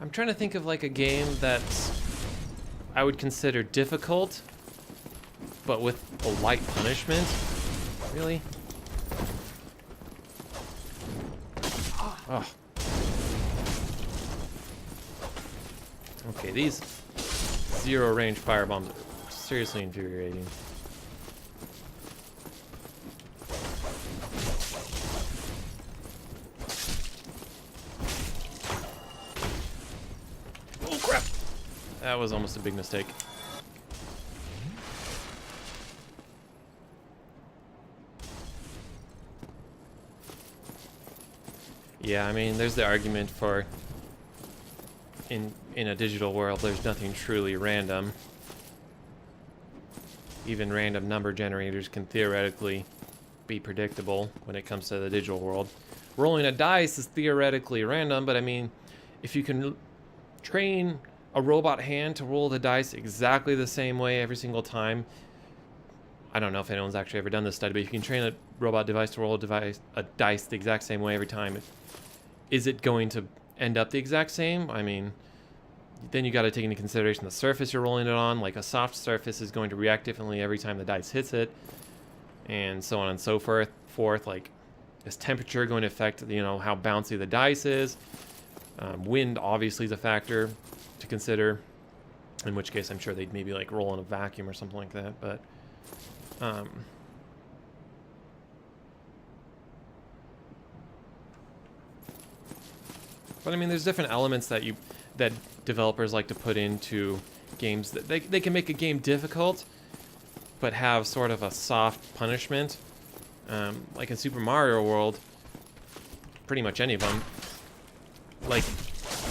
I'm trying to think of like a game that I would consider difficult, but with a light punishment. Really? Oh. Okay, these zero range firebombs are seriously infuriating. That was almost a big mistake. Yeah, I mean, there's the argument for in a digital world, there's nothing truly random. Even random number generators can theoretically be predictable when it comes to the digital world. Rolling a dice is theoretically random, but I mean, if you can train a robot hand to roll the dice exactly the same way every single time. I don't know if anyone's actually ever done this study, but if you can train a robot device to roll a dice the exact same way every time, is it going to end up the exact same? I mean, then you got to take into consideration the surface you're rolling it on. Like a soft surface is going to react differently every time the dice hits it, and so on and so forth. Like, is temperature going to affect, you know, how bouncy the dice is? Wind obviously is a factor to consider, in which case I'm sure they'd maybe like roll in a vacuum or something like that, but I mean, there's different elements that developers like to put into games that they can make a game difficult but have sort of a soft punishment, like in Super Mario World, pretty much any of them. Like,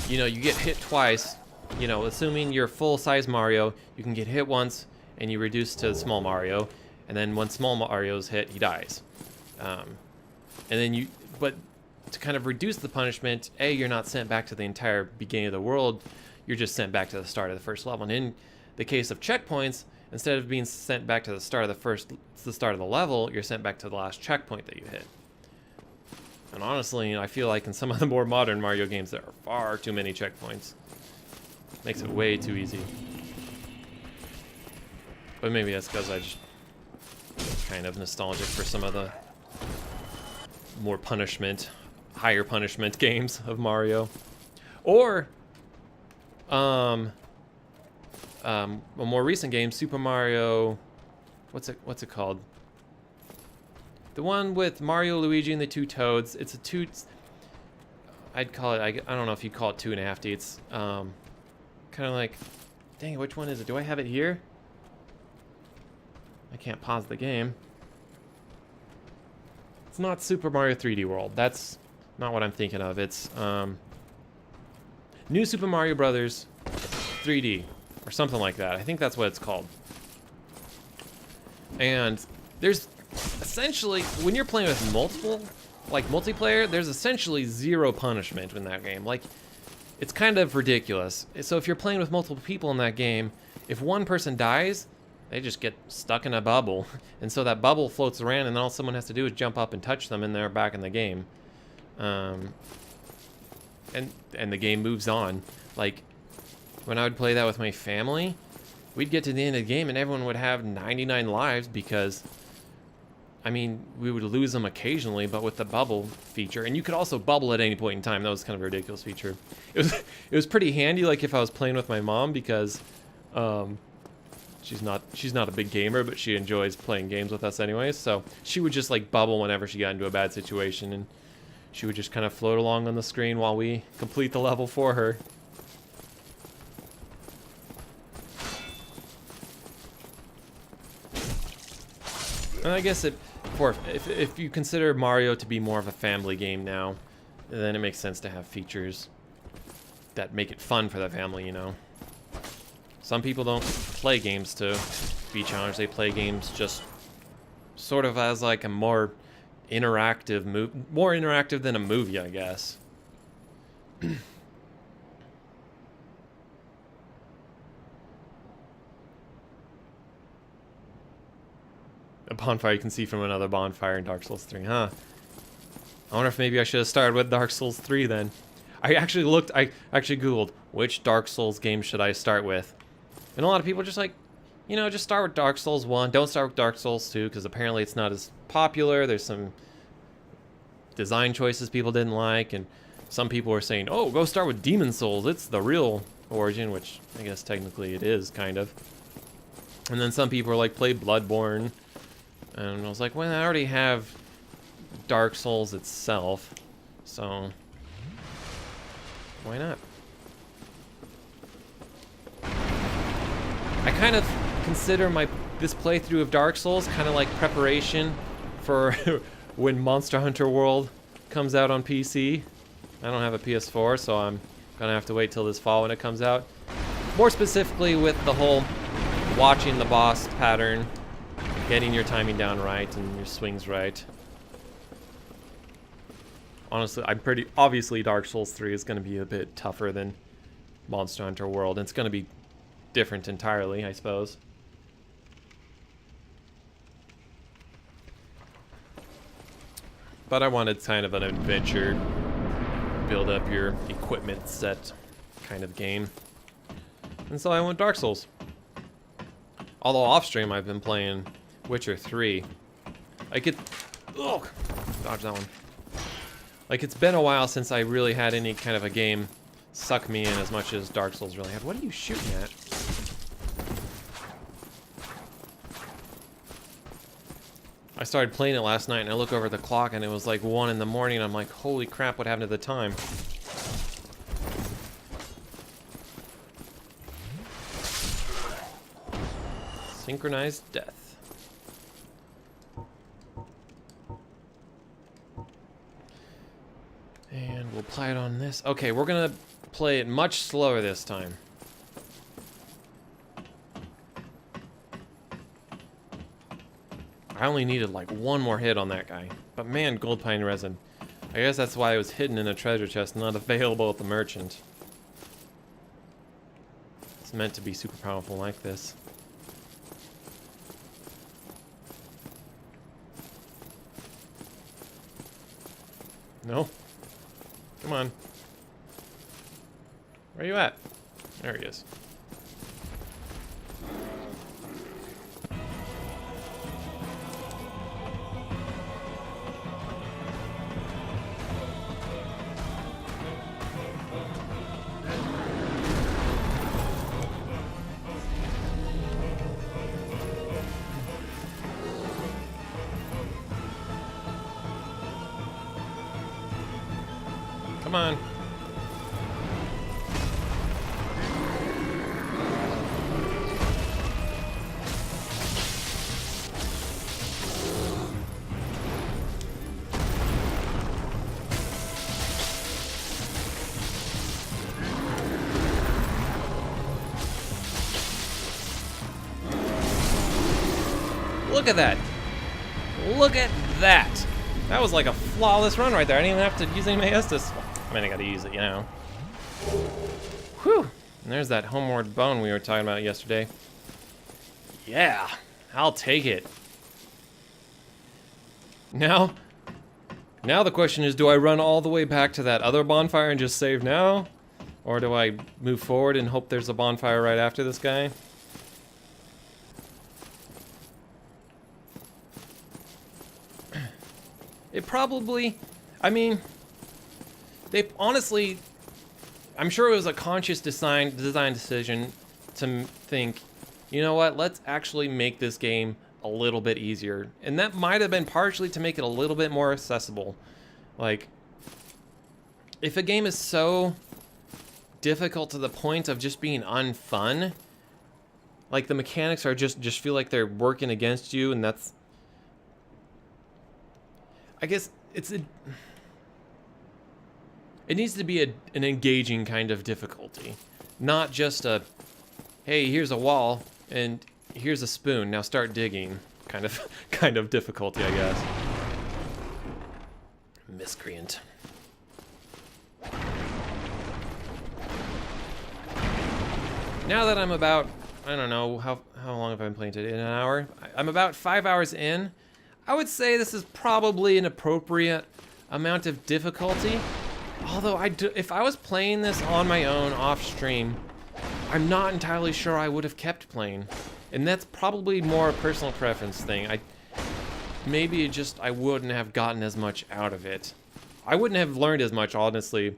you know, you get hit twice. You know, assuming you're full-size Mario, you can get hit once, and you reduce to small Mario, and then when small Mario's hit, he dies. And then but to kind of reduce the punishment, you're not sent back to the entire beginning of the world, you're just sent back to the start of the first level. And in the case of checkpoints, instead of being sent back to the start of the start of the level, you're sent back to the last checkpoint that you hit. And honestly, I feel like in some of the more modern Mario games, there are far too many checkpoints. Makes it way too easy. But maybe that's because I just kind of nostalgic for some of the more higher punishment games of Mario. Or a more recent game, Super Mario, what's it called? The one with Mario, Luigi, and the two Toads. It's I'd call it, I don't know if you'd call it 2.5D. It's kind of like, dang it, which one is it? Do I have it here? I can't pause the game. It's not Super Mario 3D World. That's not what I'm thinking of. It's New Super Mario Brothers 3D or something like that. I think that's what it's called. And there's essentially, when you're playing with multiplayer, there's essentially zero punishment in that game. Like, it's kind of ridiculous. So if you're playing with multiple people in that game, if one person dies, they just get stuck in a bubble. And so that bubble floats around, and all someone has to do is jump up and touch them, and they're back in the game. And the game moves on. Like, when I would play that with my family, we'd get to the end of the game, and everyone would have 99 lives because, I mean, we would lose them occasionally, but with the bubble feature, and you could also bubble at any point in time. That was kind of a ridiculous feature. It was pretty handy, like if I was playing with my mom, because she's not a big gamer, but she enjoys playing games with us anyways. So she would just like bubble whenever she got into a bad situation, and she would just kind of float along on the screen while we complete the level for her. And I guess if you consider Mario to be more of a family game now, then it makes sense to have features that make it fun for the family, you know. Some people don't play games to be challenged. They play games just sort of as like a more interactive more interactive than a movie, I guess. A bonfire you can see from another bonfire in Dark Souls 3, huh? I wonder if maybe I should have started with Dark Souls 3 then. I actually Googled, which Dark Souls game should I start with? And a lot of people are just like, you know, just start with Dark Souls 1. Don't start with Dark Souls 2, because apparently it's not as popular. There's some design choices people didn't like, and some people are saying, oh, go start with Demon Souls. It's the real origin, which I guess technically it is, kind of. And then some people are like, play Bloodborne. And I was like, well, I already have Dark Souls itself, so why not? I kind of consider this playthrough of Dark Souls kind of like preparation for when Monster Hunter World comes out on PC. I don't have a PS4, so I'm gonna have to wait till this fall when it comes out. More specifically with the whole watching the boss pattern, getting your timing down right and your swings right. Honestly, obviously Dark Souls 3 is going to be a bit tougher than Monster Hunter World. And it's going to be different entirely, I suppose. But I wanted kind of an adventure, build up your equipment set kind of game. And so I went Dark Souls. Although off stream I've been playing Witcher 3. Like dodge that one. Like, it's been a while since I really had any kind of a game suck me in as much as Dark Souls really had. What are you shooting at? I started playing it last night and I look over at the clock and it was like 1 in the morning and I'm like, holy crap, what happened to the time? Synchronized death. And we'll play it on this. Okay, we're gonna play it much slower this time. I only needed like 1 more hit on that guy. But man, gold pine resin. I guess that's why it was hidden in a treasure chest, not available at the merchant. Let's It's meant to be super powerful like this. No? Come on. Where are you at? There he is. Come on. Look at that. Look at that. That was like a flawless run right there. I didn't even have to use any of my Estus. I mean, I gotta use it, you know. Whew. And there's that homeward bone we were talking about yesterday. Yeah, I'll take it. Now the question is, do I run all the way back to that other bonfire and just save now? Or do I move forward and hope there's a bonfire right after this guy? It probably, I mean, they honestly, I'm sure it was a conscious design decision to think, you know what, let's actually make this game a little bit easier. And that might have been partially to make it a little bit more accessible. Like, if a game is so difficult to the point of just being unfun, like the mechanics are just feel like they're working against you, and that's, I guess it needs to be an engaging kind of difficulty, not just a, hey, here's a wall and here's a spoon, now start digging kind of difficulty, I guess. Miscreant. Now that I'm about, I don't know, how long have I been playing today? An hour? I'm about 5 hours in. I would say this is probably an appropriate amount of difficulty. Although, if I was playing this on my own off stream, I'm not entirely sure I would have kept playing. And that's probably more a personal preference thing. Maybe I wouldn't have gotten as much out of it. I wouldn't have learned as much, honestly,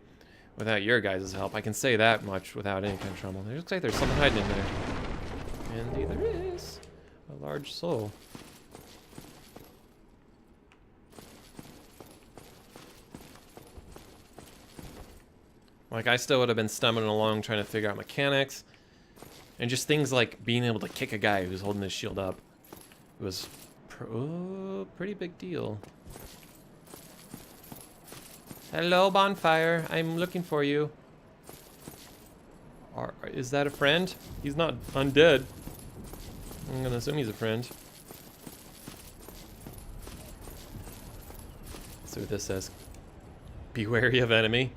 without your guys' help. I can say that much without any kind of trouble. It looks like there's something hiding in there. And there is a large soul. Like, I still would have been stumbling along trying to figure out mechanics. And just things like being able to kick a guy who's holding his shield up. It was pretty big deal. Hello, bonfire. I'm looking for you. Is that a friend? He's not undead. I'm gonna assume he's a friend. Let's see what this says. Be wary of enemy.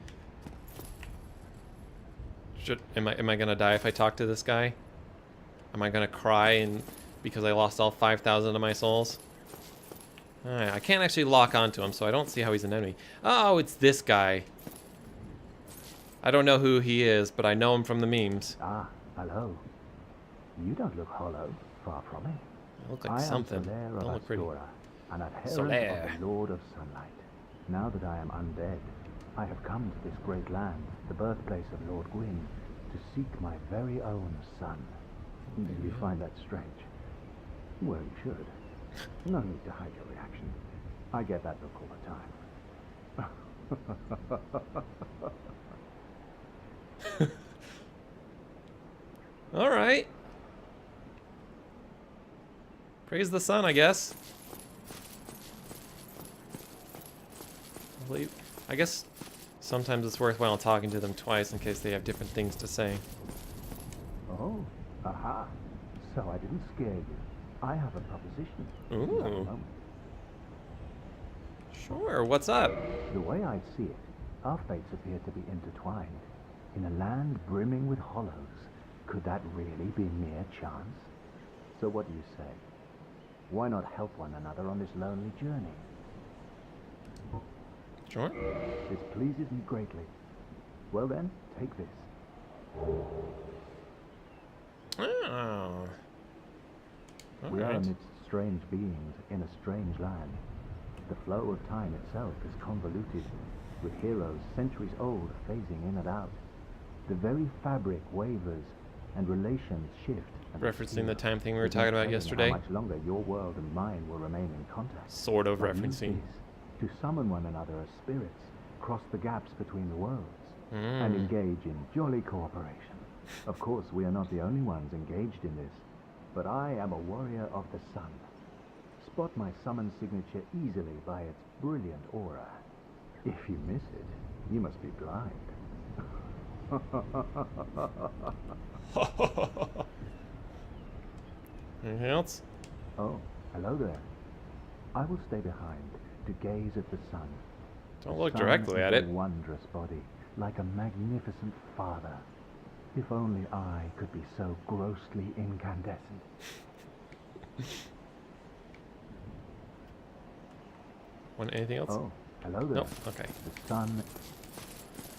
Am I gonna die if I talk to this guy? Am I gonna cry because I lost all 5,000 of my souls? Alright, I can't actually lock onto him, so I don't see how he's an enemy. Oh, it's this guy. I don't know who he is, but I know him from the memes. Ah, hello. You don't look hollow, far from it. I look like something. Don't look pretty. An adherent Solaire. of the Lord of Sunlight. Now that I am undead, I have come to this great land, the birthplace of Lord Gwyn, to seek my very own son. Do you find that strange? Well, you should. No need to hide your reaction. I get that look all the time. All right. Praise the sun, I guess. I guess sometimes it's worthwhile talking to them twice in case they have different things to say. Oh, aha. So I didn't scare you. I have a proposition. Ooh. Sure, what's up? The way I see it, our fates appear to be intertwined. In a land brimming with hollows, Could that really be mere chance? So what do you say? Why not help one another on this lonely journey? Sure. This pleases me greatly. Well then, take this. Oh. We are Alright. amidst strange beings in a strange land. The flow of time itself is convoluted, with heroes centuries old phasing in and out. The very fabric wavers, and relations shift. and Referencing the obscure. time thing we were There's no talking about telling yesterday. How much longer your world and mine will remain in contact. Sort of But use referencing. this to summon one another as spirits, cross the gaps between the worlds, and engage in jolly cooperation. Of course, we are not the only ones engaged in this, but I am a warrior of the sun. Spot my summon signature easily by its brilliant aura. If you miss it, you must be blind. Anything else? Oh, hello there. I will stay behind to gaze at the sun. Don't look Sun directly is at a it. wondrous body, like a magnificent father. If only I could be so grossly incandescent. Want anything else? Oh, hello there. Nope. Okay. The sun.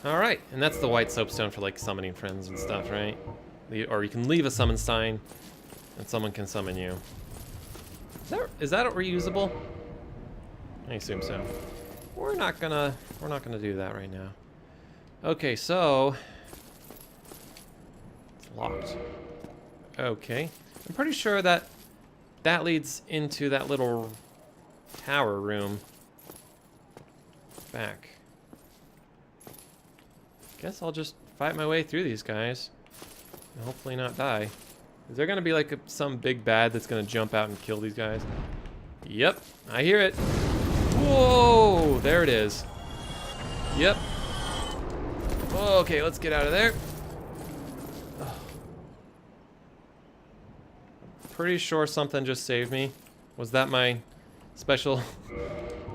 Alright, and that's the white soapstone for like summoning friends and stuff, right? Or you can leave a summon sign and someone can summon you. Is that reusable? I assume so. We're not gonna do that right now. Okay, so it's locked. Okay. I'm pretty sure that leads into that little tower room back. Guess I'll just fight my way through these guys and hopefully not die. Is there gonna be like some big bad that's gonna jump out and kill these guys? Yep, I hear it. Whoa, there it is. Yep. Okay, let's get out of there. Pretty sure something just saved me. Was that my special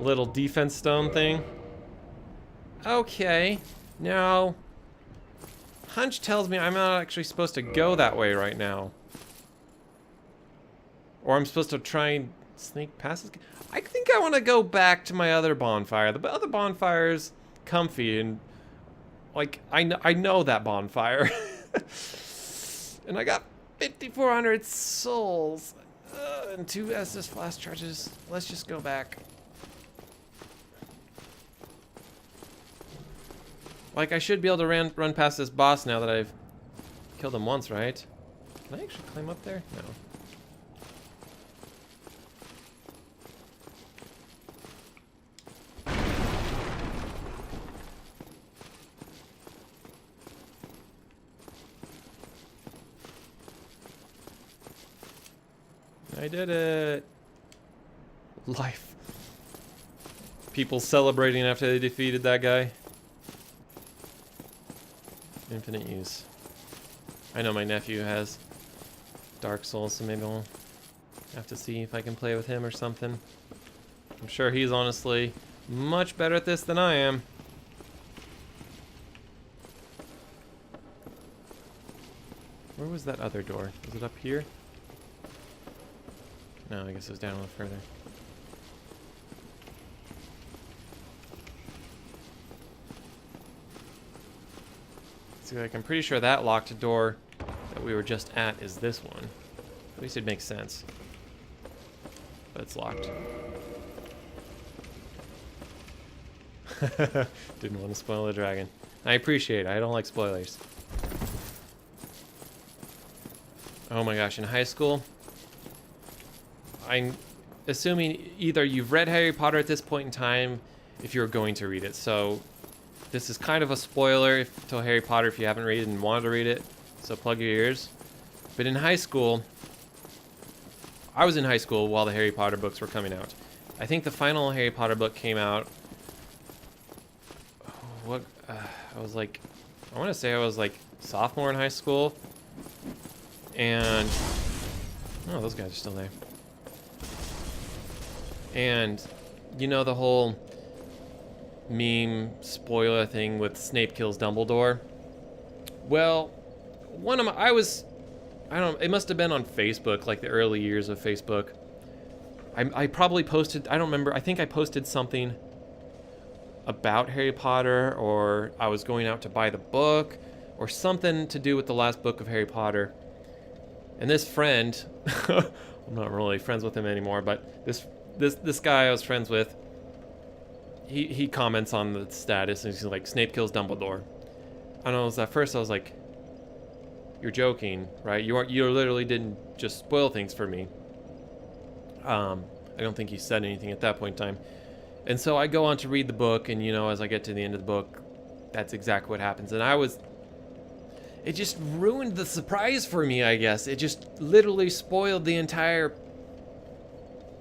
little defense stone thing? Okay. Now, hunch tells me I'm not actually supposed to go that way right now. Or I'm supposed to try and sneak past this. I think I want to go back to my other bonfire. The other bonfire's comfy and like I know that bonfire. And I got 5,400 souls and 2 Estus flash charges. Let's just go back. Like, I should be able to run past this boss now that I've killed him once, right? Can I actually climb up there? No. I did it. Life. People celebrating after they defeated that guy. Infinite use. I know my nephew has Dark Souls, so maybe I'll have to see if I can play with him or something. I'm sure he's honestly much better at this than I am. Where was that other door? Was it up here? No, I guess it was down a little further. See, like, I'm pretty sure that locked door that we were just at is this one. At least it makes sense. But it's locked. Didn't want to spoil the dragon. I appreciate it. I don't like spoilers. Oh my gosh, in high school, I'm assuming either you've read Harry Potter at this point in time, if you're going to read it. So this is kind of a spoiler to Harry Potter if you haven't read it and wanted to read it. So plug your ears. But in high school, I was in high school while the Harry Potter books were coming out. I think the final Harry Potter book came out. I was like, I want to say I was like sophomore in high school. And oh, those guys are still there. And you know the whole meme spoiler thing with Snape kills Dumbledore? Well, I don't know, it must have been on Facebook, like the early years of Facebook. I probably posted, I don't remember, I think I posted something about Harry Potter, or I was going out to buy the book, or something to do with the last book of Harry Potter. And this friend, I'm not really friends with him anymore, but this guy I was friends with, he comments on the status, and he's like, Snape kills Dumbledore. And at first I was like, you're joking, right? You literally didn't just spoil things for me. I don't think he said anything at that point in time. And so I go on to read the book, and as I get to the end of the book, that's exactly what happens. And it just ruined the surprise for me, I guess. It just literally spoiled the entire,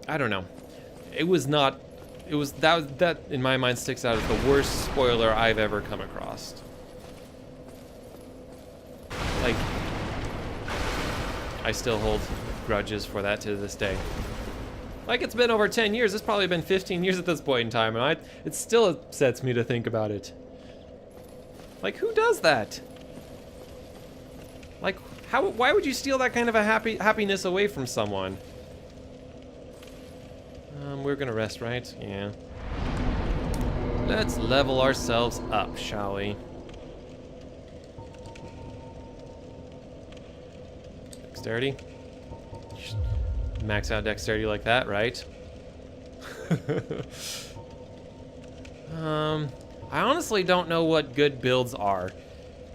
I don't know. That in my mind sticks out as the worst spoiler I've ever come across. Like, I still hold grudges for that to this day. Like, it's been over 10 years. It's probably been 15 years at this point in time, and it still upsets me to think about it. Like, who does that? Like, why would you steal that kind of a happiness away from someone? We're gonna rest, right? Yeah. Let's level ourselves up, shall we? Dexterity. Just max out dexterity like that, right? I honestly don't know what good builds are.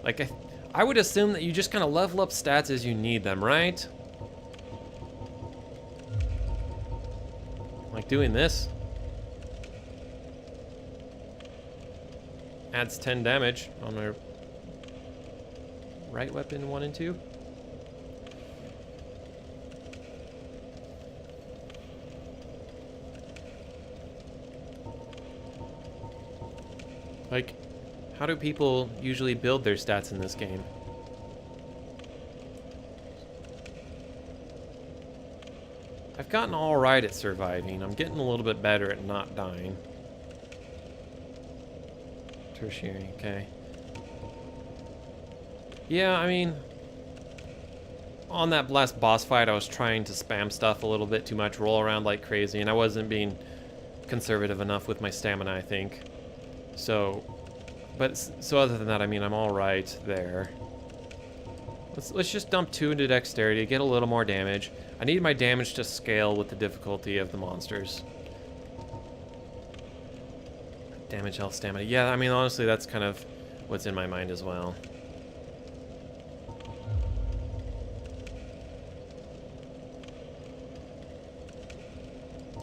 Like, I would assume that you just kind of level up stats as you need them, right? Like doing this. Adds 10 damage on my right weapon 1 and 2. Like, how do people usually build their stats in this game? I've gotten alright at surviving. I'm getting a little bit better at not dying. Tertiary, okay. Yeah, I mean, on that last boss fight, I was trying to spam stuff a little bit too much, roll around like crazy, and I wasn't being conservative enough with my stamina, I think. So other than that, I mean, I'm all right there. Let's just dump 2 into dexterity, get a little more damage. I need my damage to scale with the difficulty of the monsters. Damage, health, stamina. Yeah, I mean, honestly, that's kind of what's in my mind as well.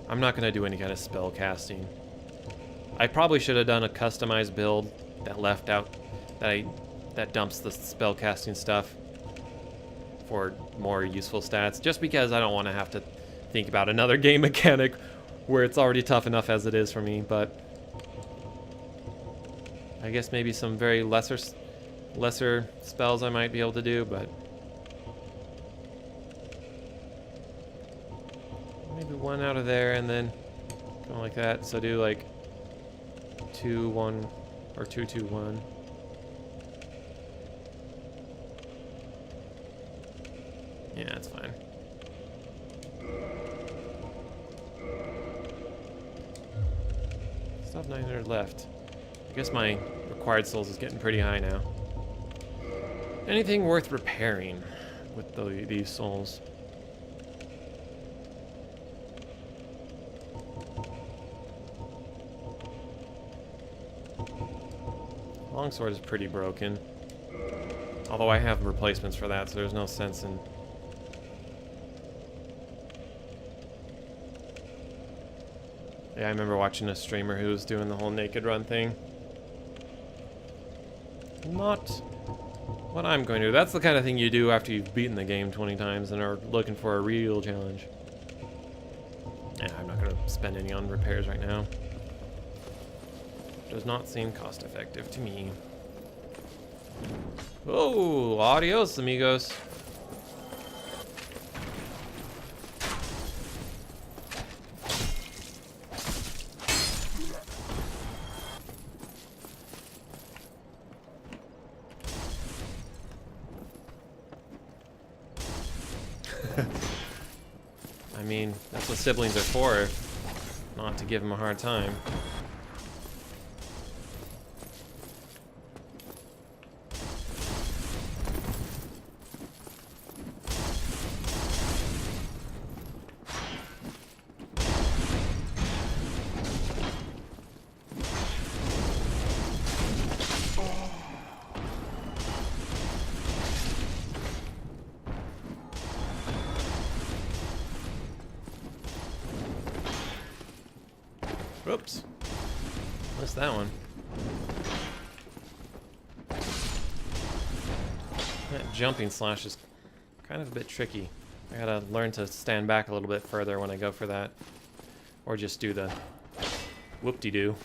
I'm not going to do any kind of spell casting. I probably should have done a customized build that left out, that dumps the spell casting stuff for more useful stats, just because I don't want to have to think about another game mechanic where it's already tough enough as it is for me. But I guess maybe some very lesser spells I might be able to do, but maybe 1 out of there and then go like that. So do like 2, 1, or 2, 2, 1. Yeah, that's fine. Still have 900 left. I guess my required souls is getting pretty high now. Anything worth repairing with these souls? Longsword is pretty broken. Although I have replacements for that, so there's no sense in... Yeah, I remember watching a streamer who was doing the whole naked run thing. Not what I'm going to do. That's the kind of thing you do after you've beaten the game 20 times and are looking for a real challenge. Yeah, I'm not going to spend any on repairs right now. Does not seem cost effective to me. Oh, adios, amigos. mean, that's what siblings are for, not to give them a hard time. Whoops. Missed that one. That jumping slash is kind of a bit tricky. I gotta learn to stand back a little bit further when I go for that. Or just do the whoop-de-doo.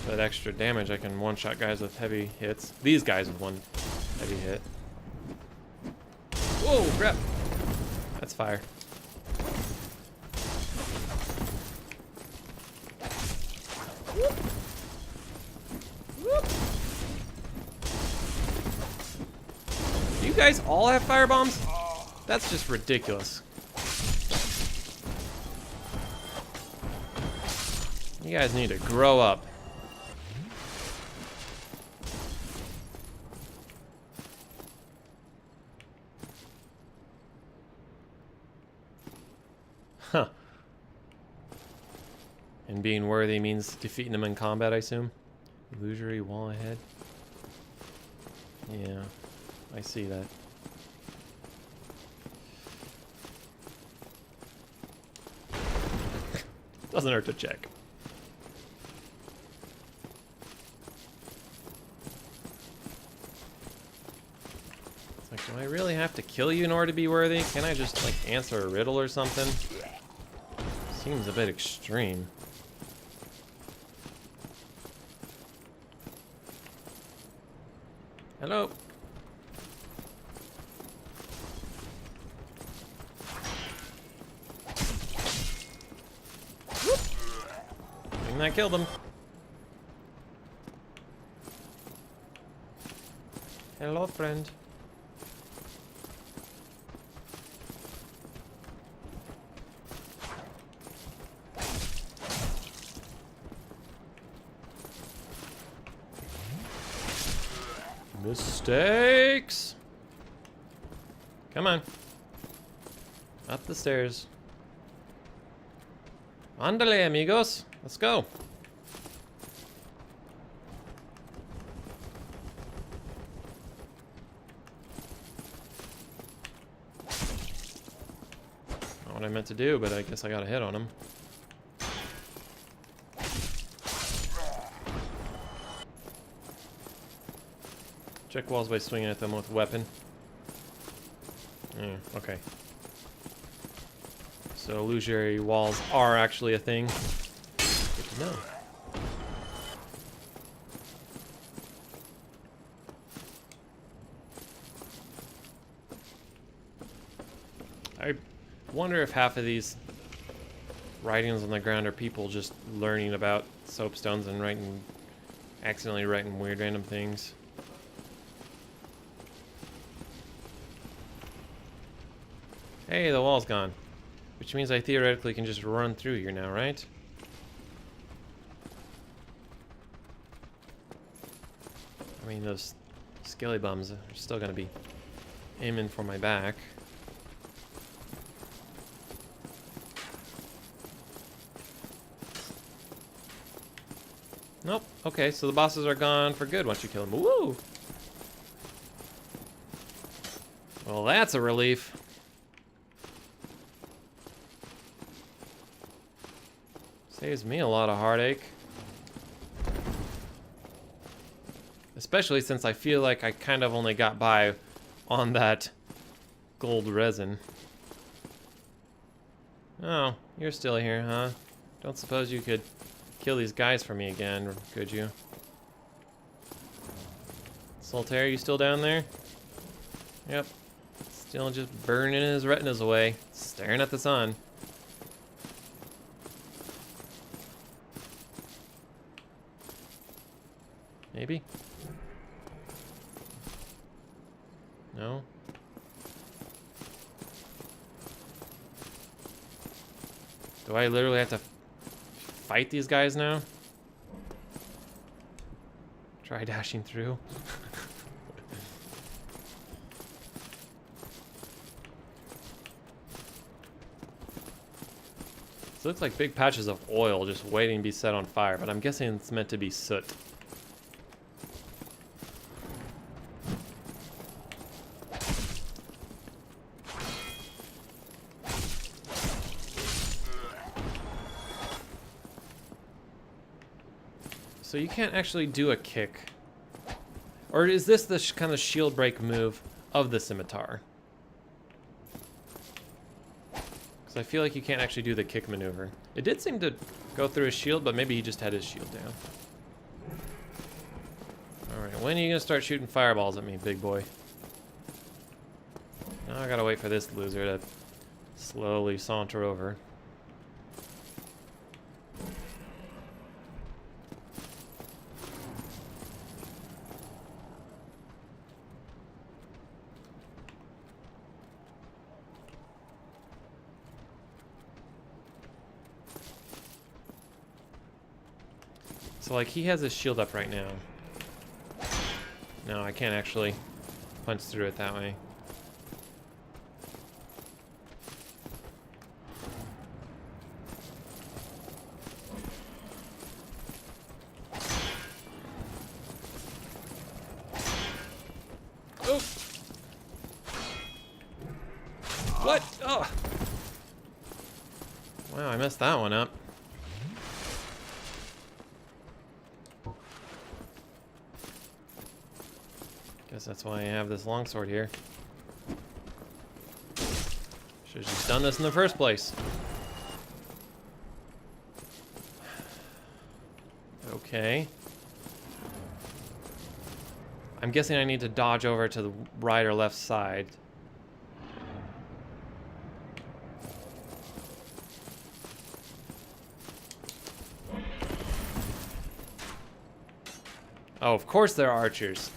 That extra damage, I can one-shot guys with heavy hits. These guys with one heavy hit. Whoa, crap! That's fire. Whoop. Whoop. You guys all have fire bombs? That's just ridiculous. You guys need to grow up. Huh. And being worthy means defeating them in combat, I assume? Illusory wall ahead? Yeah, I see that. Doesn't hurt to check. It's like, do I really have to kill you in order to be worthy? Can I just, like, answer a riddle or something? Seems a bit extreme. Hello. Whoop. I think that killed him. Hello, friend. Mistakes. Come on. Up the stairs. Andale, amigos. Let's go. Not what I meant to do, but I guess I got a hit on him. Check walls by swinging at them with a weapon. Okay. So illusory walls are actually a thing. Good to know. I wonder if half of these writings on the ground are people just learning about soapstones and accidentally writing weird random things. Hey, the wall's gone. Which means I theoretically can just run through here now, right? I mean, those skelly bums are still gonna be aiming for my back. Nope. Okay, so the bosses are gone for good once you kill them. Woo! Well, that's a relief. Saves me a lot of heartache. Especially since I feel like I kind of only got by on that gold resin. Oh, you're still here, huh? Don't suppose you could kill these guys for me again, could you? Solitaire, you still down there? Yep. Still just burning his retinas away, staring at the sun. Maybe? No? Do I literally have to fight these guys now? Try dashing through. This looks like big patches of oil just waiting to be set on fire, but I'm guessing it's meant to be soot. So you can't actually do a kick. Or is this the kind of shield break move of the scimitar? Because I feel like you can't actually do the kick maneuver. It did seem to go through his shield, but maybe he just had his shield down. Alright, when are you going to start shooting fireballs at me, big boy? Now I gotta wait for this loser to slowly saunter over. So, like, he has his shield up right now. No, I can't actually punch through it that way. Oh! What? Oh! Wow, I messed that one up. Guess that's why I have this longsword here. Should've just done this in the first place. Okay. I'm guessing I need to dodge over to the right or left side. Oh, of course they're archers.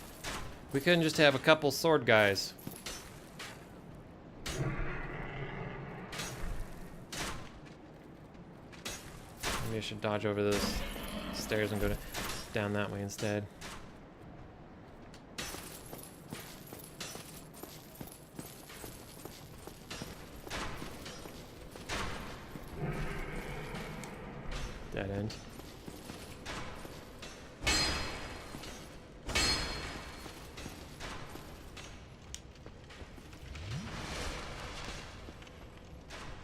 We couldn't just have a couple sword guys. Maybe I should dodge over those stairs and go down that way instead. Dead end.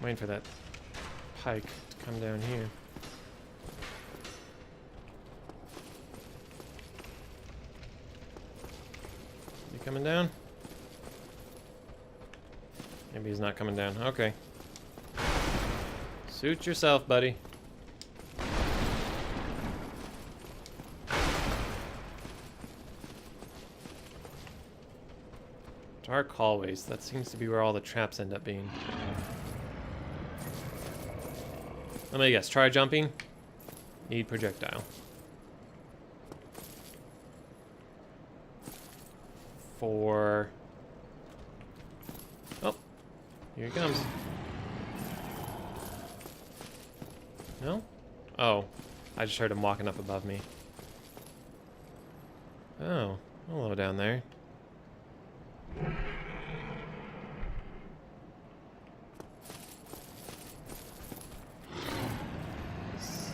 Waiting for that pike to come down here. Is he coming down? Maybe he's not coming down. Okay. Suit yourself, buddy. Dark hallways. That seems to be where all the traps end up being. Let me guess. Try jumping. Need projectile. For... Oh. Here he comes. No? Oh. I just heard him walking up above me. Oh. Hello down there.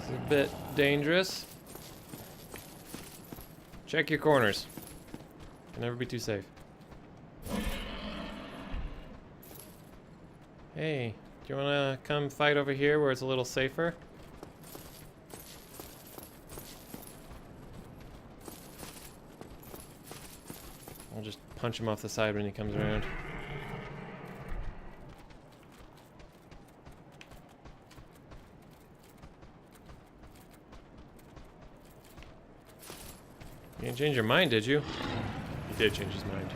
A bit dangerous. Check your corners. Can never be too safe. Hey, do you want to come fight over here where it's a little safer? I'll just punch him off the side when he comes around. You didn't change your mind, did you? You did change his mind.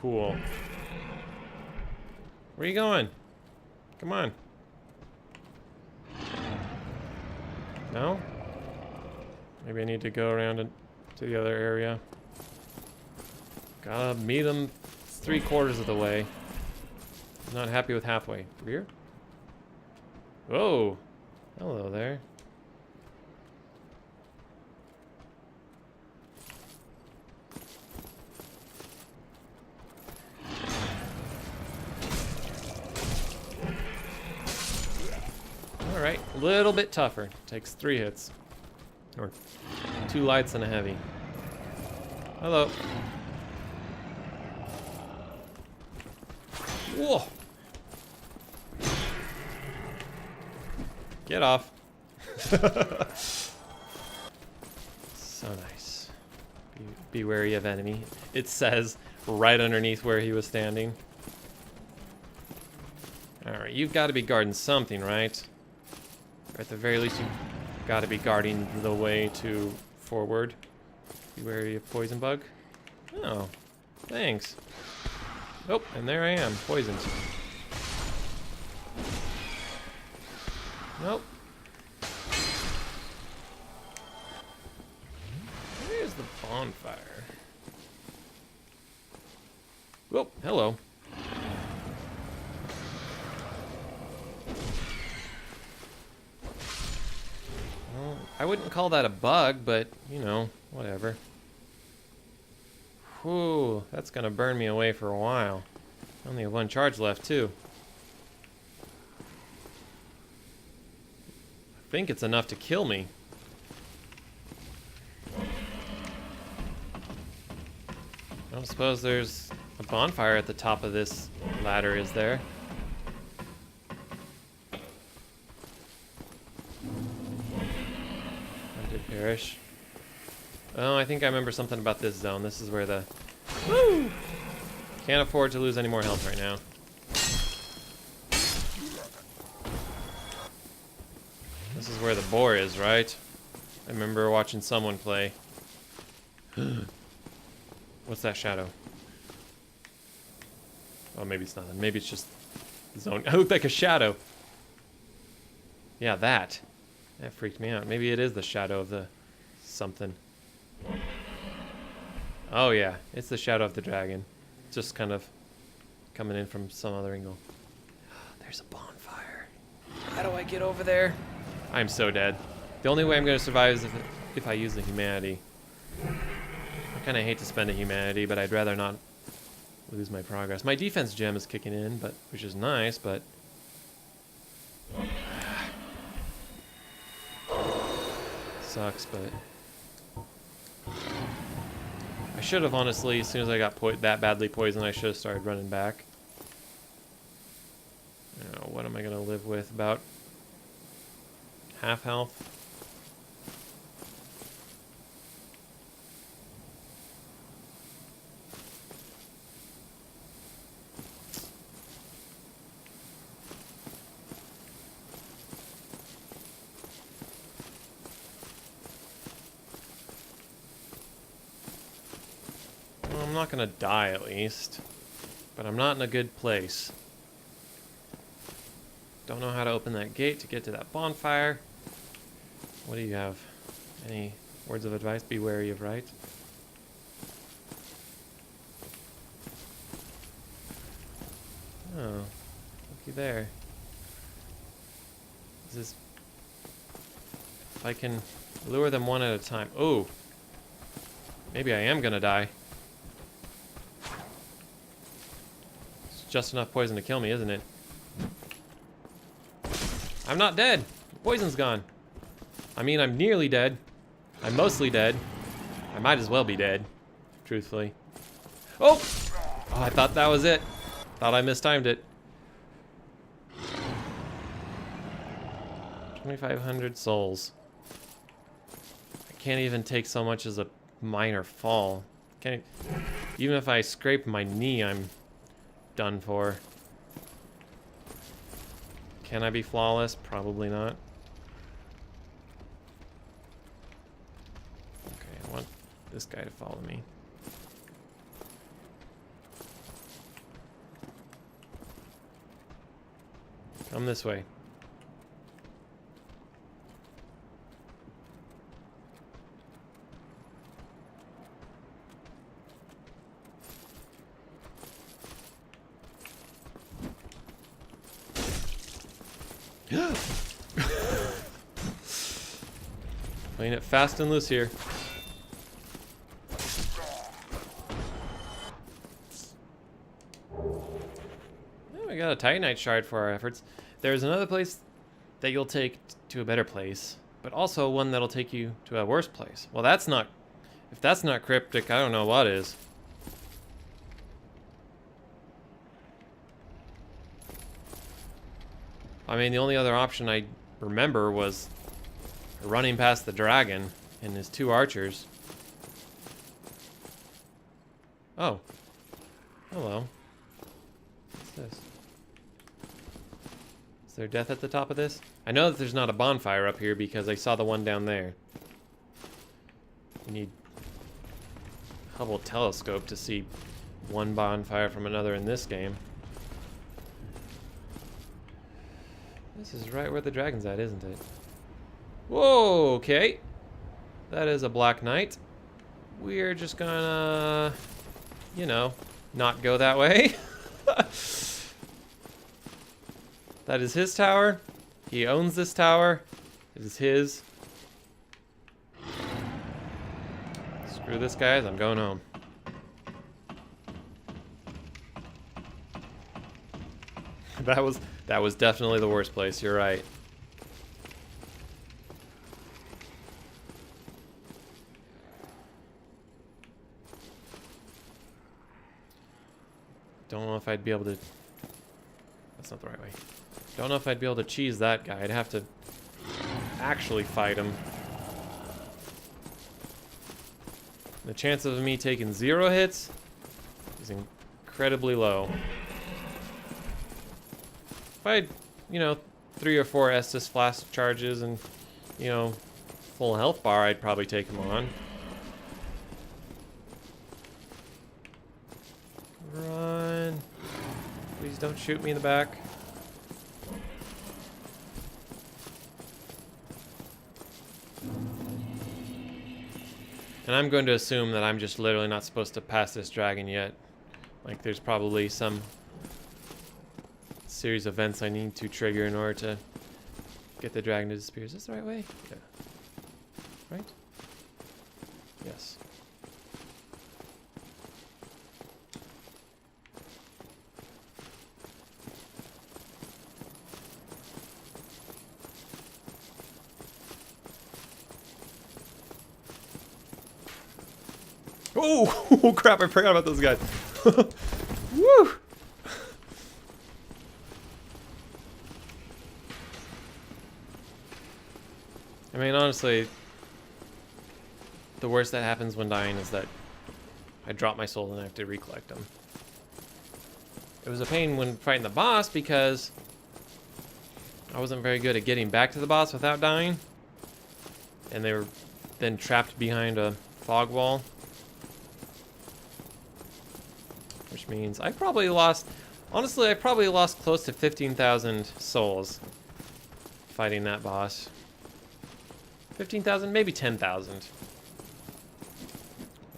Cool. Where are you going? Come on. No? Maybe I need to go around and to the other area. Gotta meet him 3/4 of the way. Not happy with halfway. Rear? Whoa! Hello there. Alright, a little bit tougher. Takes 3 hits. Or 2 lights and a heavy. Hello. Whoa! Get off. So nice. Be wary of enemy. It says right underneath where he was standing. Alright, you've got to be guarding something, right? Or at the very least, you've got to be guarding the way to forward. Be wary of poison bug. Oh, thanks. Oh, and there I am, poisoned. Nope. Where's the bonfire? Oh, hello. Well, I wouldn't call that a bug, but, you know, whatever. Whew, that's gonna burn me away for a while. I only have 1 charge left, too. I think it's enough to kill me. I don't suppose there's a bonfire at the top of this ladder, is there? I did perish. Oh, I think I remember something about this zone. This is where the... Woo! Can't afford to lose any more health right now. This is where the boar is, right? I remember watching someone play. What's that shadow? Oh, maybe it's nothing. Maybe it's just zone. It looked like a shadow. Yeah, that. That freaked me out. Maybe it is the shadow of the something. Oh yeah, it's the shadow of the dragon. Just kind of coming in from some other angle. There's a bonfire. How do I get over there? I'm so dead. The only way I'm going to survive is if I use the humanity. I kind of hate to spend a humanity, but I'd rather not lose my progress. My defense gem is kicking in, but which is nice, but... Sucks, but... I should have, honestly, as soon as I got that badly poisoned, I should have started running back. Now, what am I going to live with? About half health? I'm not gonna die at least, but I'm not in a good place. Don't know how to open that gate to get to that bonfire. What do you have? Any words of advice? Be wary of right. Oh, looky there. Is this... If I can lure them one at a time. Oh! Maybe I am gonna die. Just enough poison to kill me, isn't it? I'm not dead. Poison's gone. I mean, I'm nearly dead. I'm mostly dead. I might as well be dead, truthfully. Oh! Oh, I thought that was it. Thought I mistimed it. 2,500 souls. I can't even take so much as a minor fall. Can't even if I scrape my knee, I'm done for. Can I be flawless? Probably not. Okay, I want this guy to follow me. Come this way. Playing it fast and loose here. Oh, we got a Titanite shard for our efforts. There's another place that you'll take to a better place, but also one that'll take you to a worse place. Well, that's not... If that's not cryptic, I don't know what is. I mean, the only other option I remember was running past the dragon and his 2 archers. Oh. Hello. What's this? Is there death at the top of this? I know that there's not a bonfire up here because I saw the one down there. You need a Hubble telescope to see one bonfire from another in this game. This is right where the dragon's at, isn't it? Whoa, okay. That is a Black Knight. We're just gonna, you know, not go that way. That is his tower. He owns this tower. It is his. Screw this, guys. I'm going home. That was definitely the worst place. You're right. Don't know if I'd be able to... That's not the right way. Don't know if I'd be able to cheese that guy. I'd have to actually fight him. The chance of me taking 0 hits is incredibly low. If I had, you know, 3 or 4 Estus flask charges and, you know, full health bar, I'd probably take him on. Run. Please don't shoot me in the back. And I'm going to assume that I'm just literally not supposed to pass this dragon yet. Like, there's probably some series of events I need to trigger in order to get the dragon to disappear. Is this the right way? Yeah. Right? Yes. Oh, crap, I forgot about those guys. Woo! I mean, honestly, the worst that happens when dying is that I drop my soul and I have to recollect them. It was a pain when fighting the boss because I wasn't very good at getting back to the boss without dying. And they were then trapped behind a fog wall. Which means I probably lost... Honestly, I probably lost close to 15,000 souls fighting that boss. 15,000? Maybe 10,000.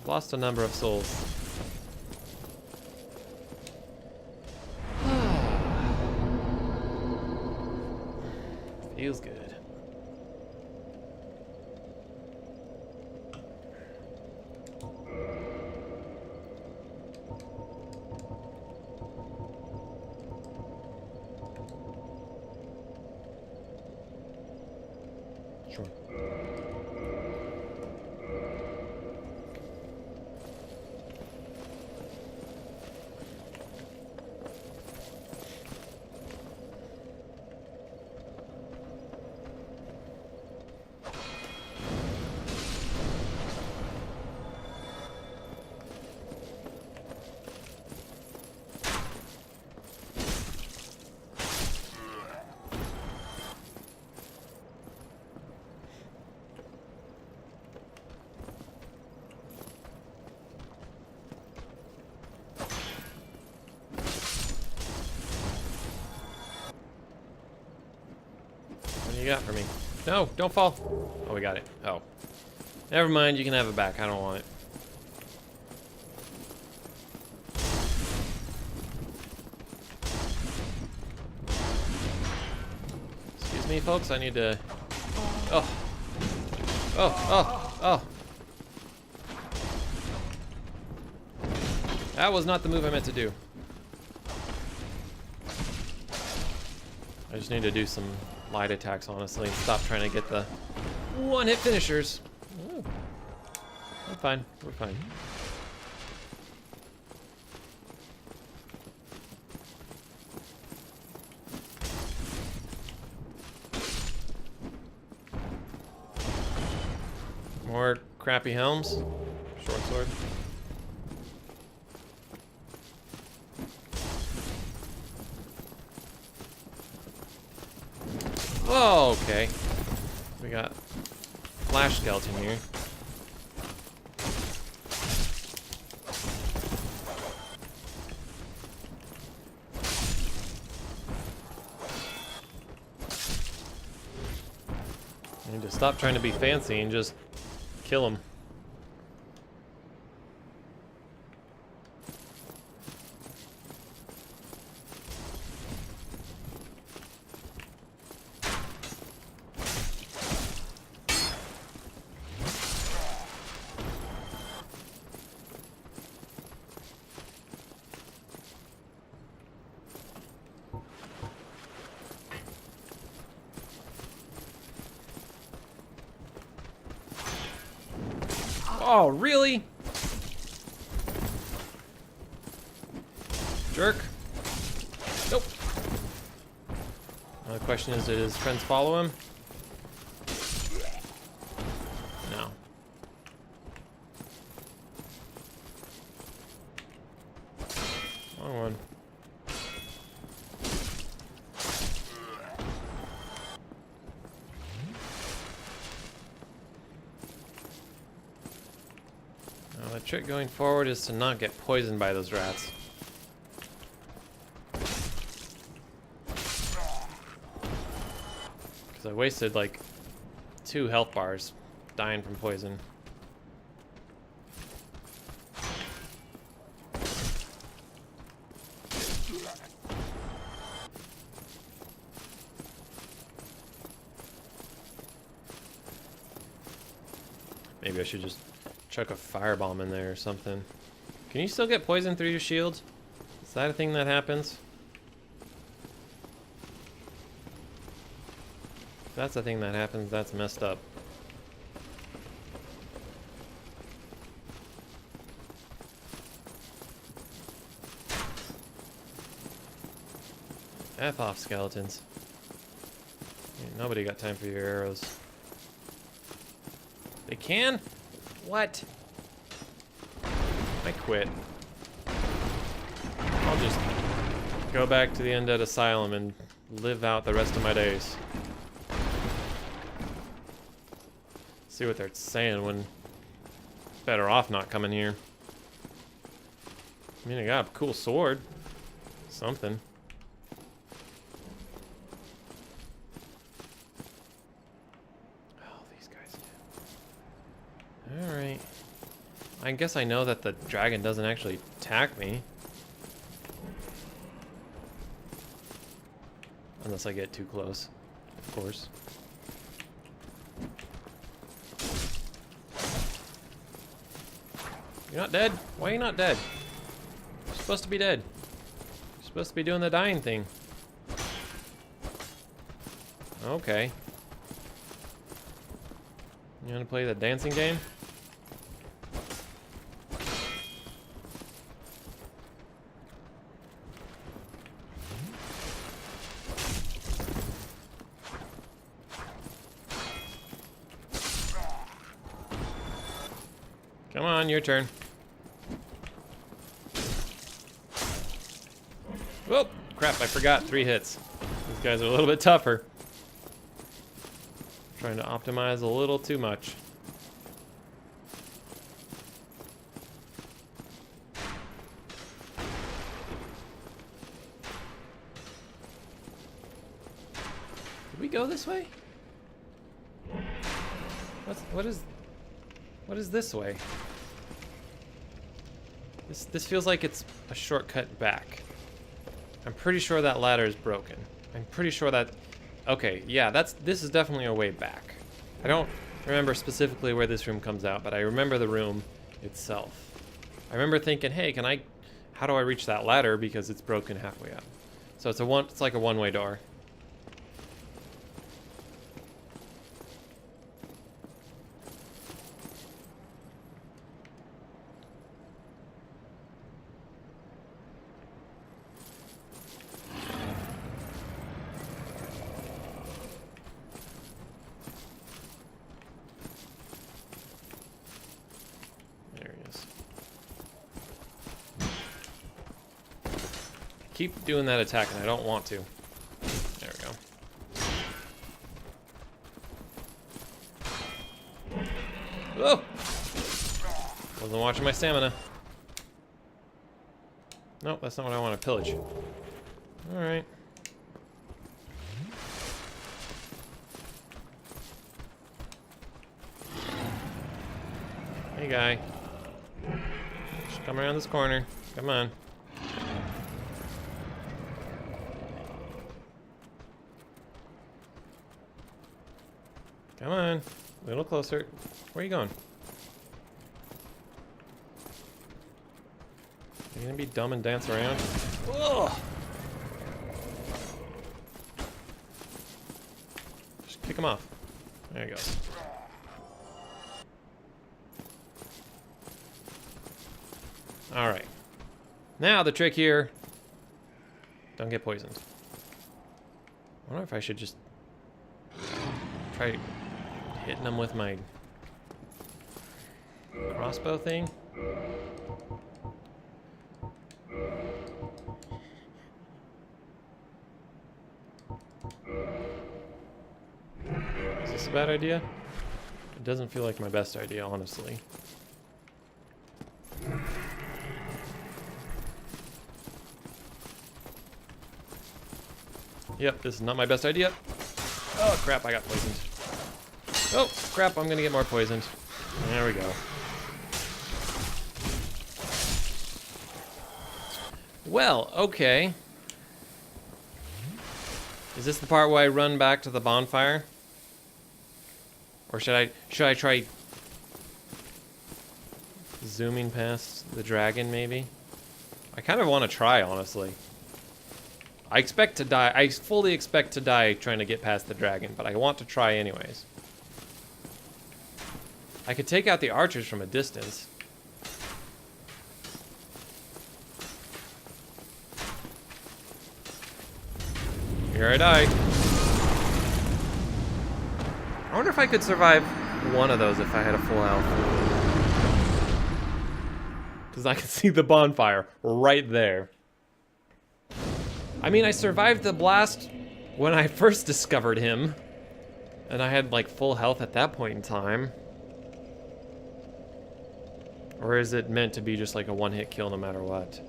Lost a number of souls. Feels good. Sure. What do you got for me? No, don't fall. Oh, we got it. Oh. Never mind, you can have it back. I don't want it. me, folks. I need to... Oh. Oh. That was not the move I meant to do. I just need to do some light attacks, honestly, and stop trying to get the one-hit finishers. Ooh. I'm fine. We're fine. More crappy helms. Short sword. Whoa, okay. We got flash skeleton here. I need to stop trying to be fancy and just kill him. Oh, really? Jerk. Nope. Now the question is, did his friends follow him? No. Wrong one. The trick going forward is to not get poisoned by those rats. Because I wasted like 2 health bars dying from poison. Maybe I should just chuck a firebomb in there or something. Can you still get poison through your shield? Is that a thing that happens? If that's a thing that happens, that's messed up. F off, skeletons. Ain't nobody got time for your arrows. They can? What? I quit. I'll just go back to the Undead Asylum and live out the rest of my days. See what they're saying when better off not coming here. I mean, I got a cool sword. Something. Alright. I guess I know that the dragon doesn't actually attack me. Unless I get too close, of course. You're not dead? Why are you not dead? You're supposed to be dead. You're supposed to be doing the dying thing. Okay. You wanna play the dancing game? Come on, your turn. Whoop! Crap, I forgot 3 hits. These guys are a little bit tougher. Trying to optimize a little too much. Did we go this way? What is this way? This feels like it's a shortcut back. I'm pretty sure that ladder is broken. I'm pretty sure that Okay, yeah, this is definitely a way back. I don't remember specifically where this room comes out, but I remember the room itself. I remember thinking, hey, how do I reach that ladder because it's broken halfway up? So it's like a one-way door. Keep doing that attack, and I don't want to. There we go. Oh! Wasn't watching my stamina. Nope, that's not what I want to pillage. Alright. Hey, guy. Just come around this corner. Come on. Come on, a little closer. Where are you going? Are you gonna be dumb and dance around? Ugh! Just kick him off. There he goes. Alright. Now the trick here. Don't get poisoned. I wonder if I should just try hitting them with my crossbow thing. Is this a bad idea? It doesn't feel like my best idea, honestly. Yep, this is not my best idea. Oh crap, I got poisoned. Oh, crap, I'm gonna get more poisoned. There we go. Well, okay. Is this the part where I run back to the bonfire? Or should I try zooming past the dragon, maybe? I kind of want to try, honestly. I expect to die. I fully expect to die trying to get past the dragon, but I want to try anyways. I could take out the archers from a distance. Here I die. I wonder if I could survive one of those if I had a full health. Because I can see the bonfire right there. I mean, I survived the blast when I first discovered him. And I had like full health at that point in time. Or is it meant to be just like a one-hit kill no matter what?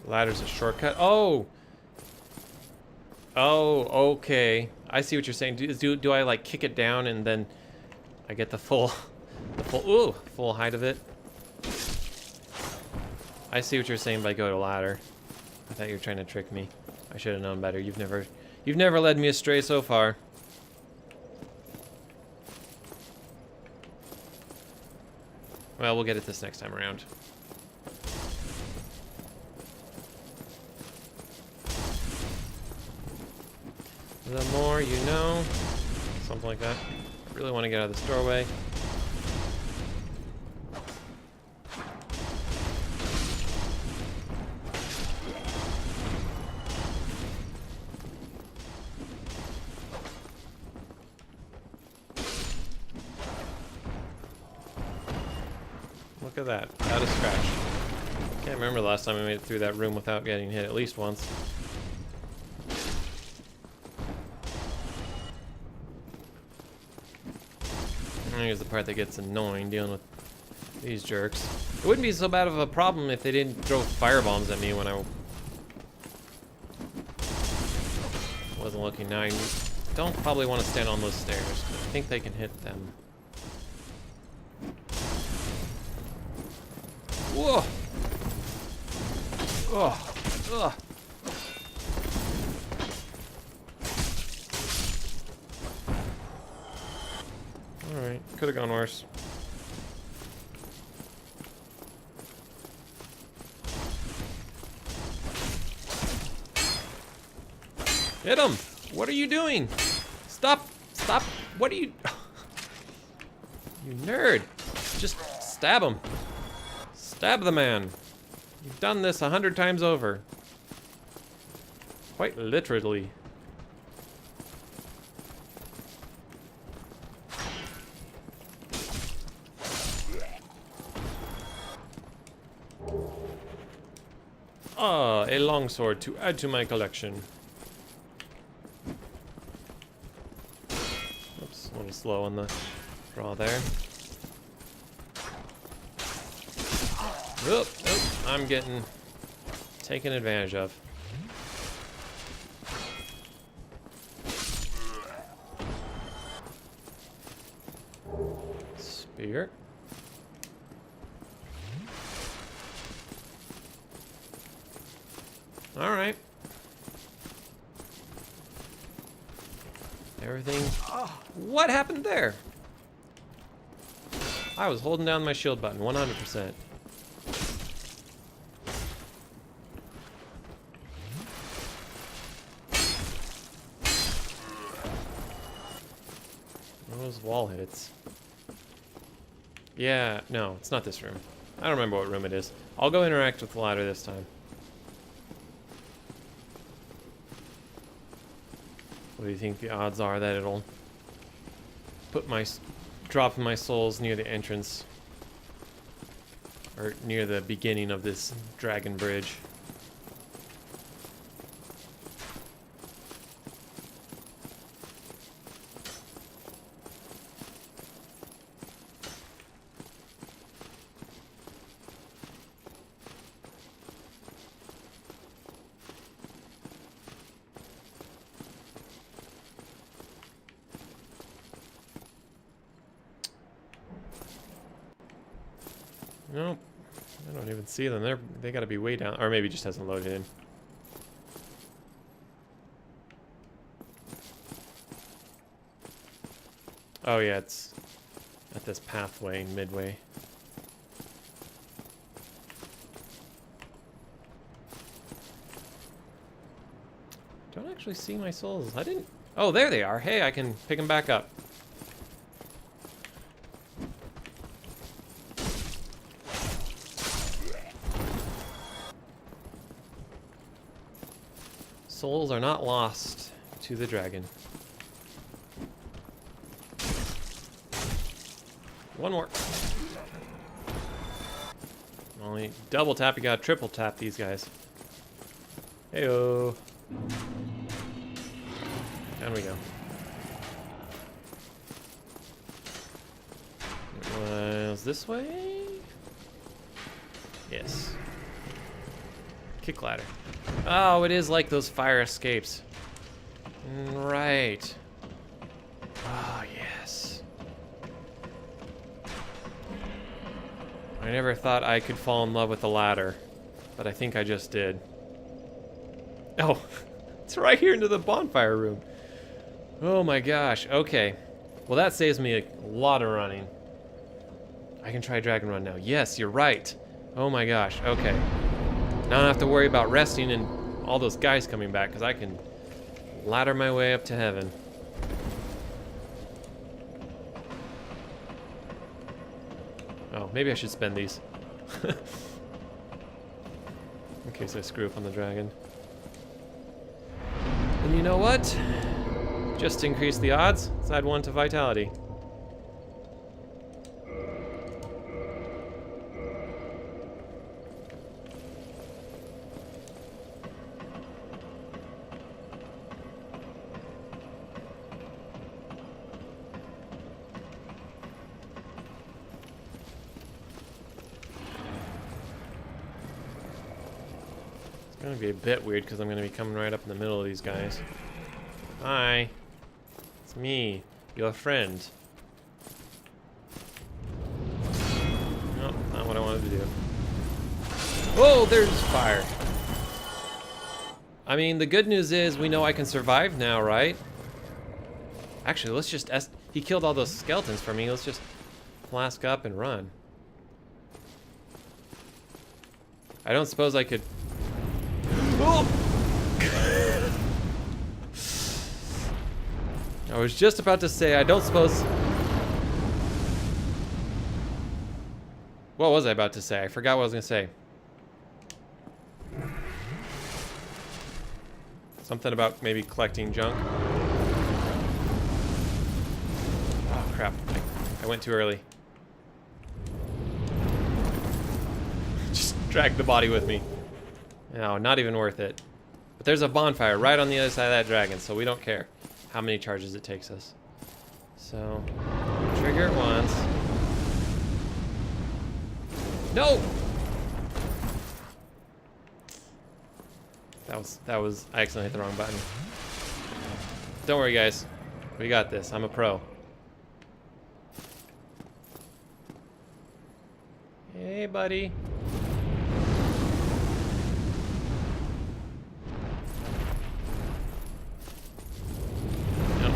Ladder's a shortcut. Oh! Oh, okay. I see what you're saying. Do I like kick it down and then I get the full height of it? I see what you're saying by go to ladder. I thought you were trying to trick me. I should have known better. You've never led me astray so far. Well, we'll get it this next time around. The more you know. Something like that. I really want to get out of this doorway. Look at that. Out of scratch. Can't remember the last time I made it through that room without getting hit at least once. Here's the part that gets annoying, dealing with These jerks. It wouldn't be so bad of a problem if they didn't throw firebombs at me when I wasn't looking. Now I don't probably want to stand on those stairs. I think they can hit them. Whoa! Oh! Ugh! Alright, could have gone worse. Hit him! What are you doing? Stop! Stop! What are you... You nerd! Just stab him. Stab the man. You've done this 100 times over. Quite literally. Ah, a longsword to add to my collection. Oops, a little slow on the draw there. Oop, oop, I'm getting taken advantage of. Spear. All right. Everything. Oh, what happened there? I was holding down my shield button 100%. Those wall hits. Yeah, no, it's not this room. I don't remember what room it is. I'll go interact with the ladder this time. What do you think the odds are that it'll put drop my souls near the entrance? Or near the beginning of this dragon bridge? Nope. I don't even see them. They gotta be way down. Or maybe it just hasn't loaded in. Oh yeah, it's at this pathway midway. Don't actually see my souls. I didn't... Oh, there they are. Hey, I can pick them back up. Souls are not lost to the dragon. One more. Only double tap, you gotta triple tap these guys. Heyo. Down we go. It was this way? Yes. Kick ladder. Oh, it is like those fire escapes. Right. Oh, yes. I never thought I could fall in love with the ladder, but I think I just did. Oh, it's right here into the bonfire room. Oh my gosh, okay. Well, that saves me a lot of running. I can try Dragon Run now. Yes, you're right. Oh my gosh, okay. Now I don't have to worry about resting and all those guys coming back, because I can ladder my way up to heaven. Oh, maybe I should spend these. In case I screw up on the dragon. And you know what? Just to increase the odds, let's add 1 to vitality. It's gonna be a bit weird because I'm gonna be coming right up in the middle of these guys. Hi. It's me, your friend. Nope, not what I wanted to do. Whoa, there's fire. I mean, the good news is we know I can survive now, right? Actually, let's just... He killed all those skeletons for me. Let's just flask up and run. I don't suppose I could... Oh! I was just about to say, I don't suppose... What was I about to say? I forgot what I was going to say. Something about maybe collecting junk. Oh, crap. I went too early. Just dragged the body with me. No, not even worth it. But there's a bonfire right on the other side of that dragon, so we don't care how many charges it takes us. So, trigger it once. No! That was, I accidentally hit the wrong button. Don't worry, guys. We got this. I'm a pro. Hey, buddy. No.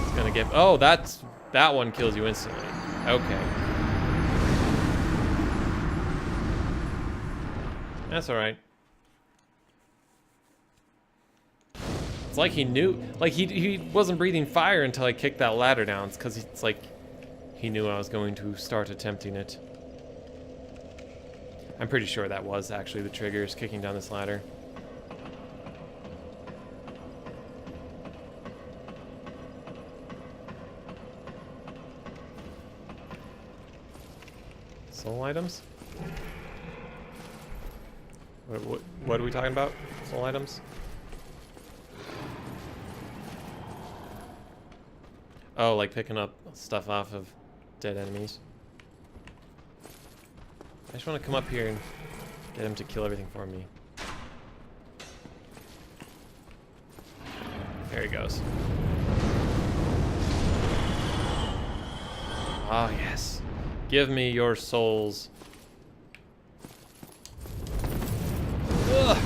It's gonna get, oh, that one kills you instantly. Okay. That's alright. It's like he knew, like he wasn't breathing fire until I kicked that ladder down. It's because it's like he knew I was going to start attempting it. I'm pretty sure that was actually the triggers kicking down this ladder. Soul items? What are we talking about? Soul items? Oh, like picking up stuff off of dead enemies. I just want to come up here and get him to kill everything for me. There he goes. Ah, yes. Give me your souls. Ugh.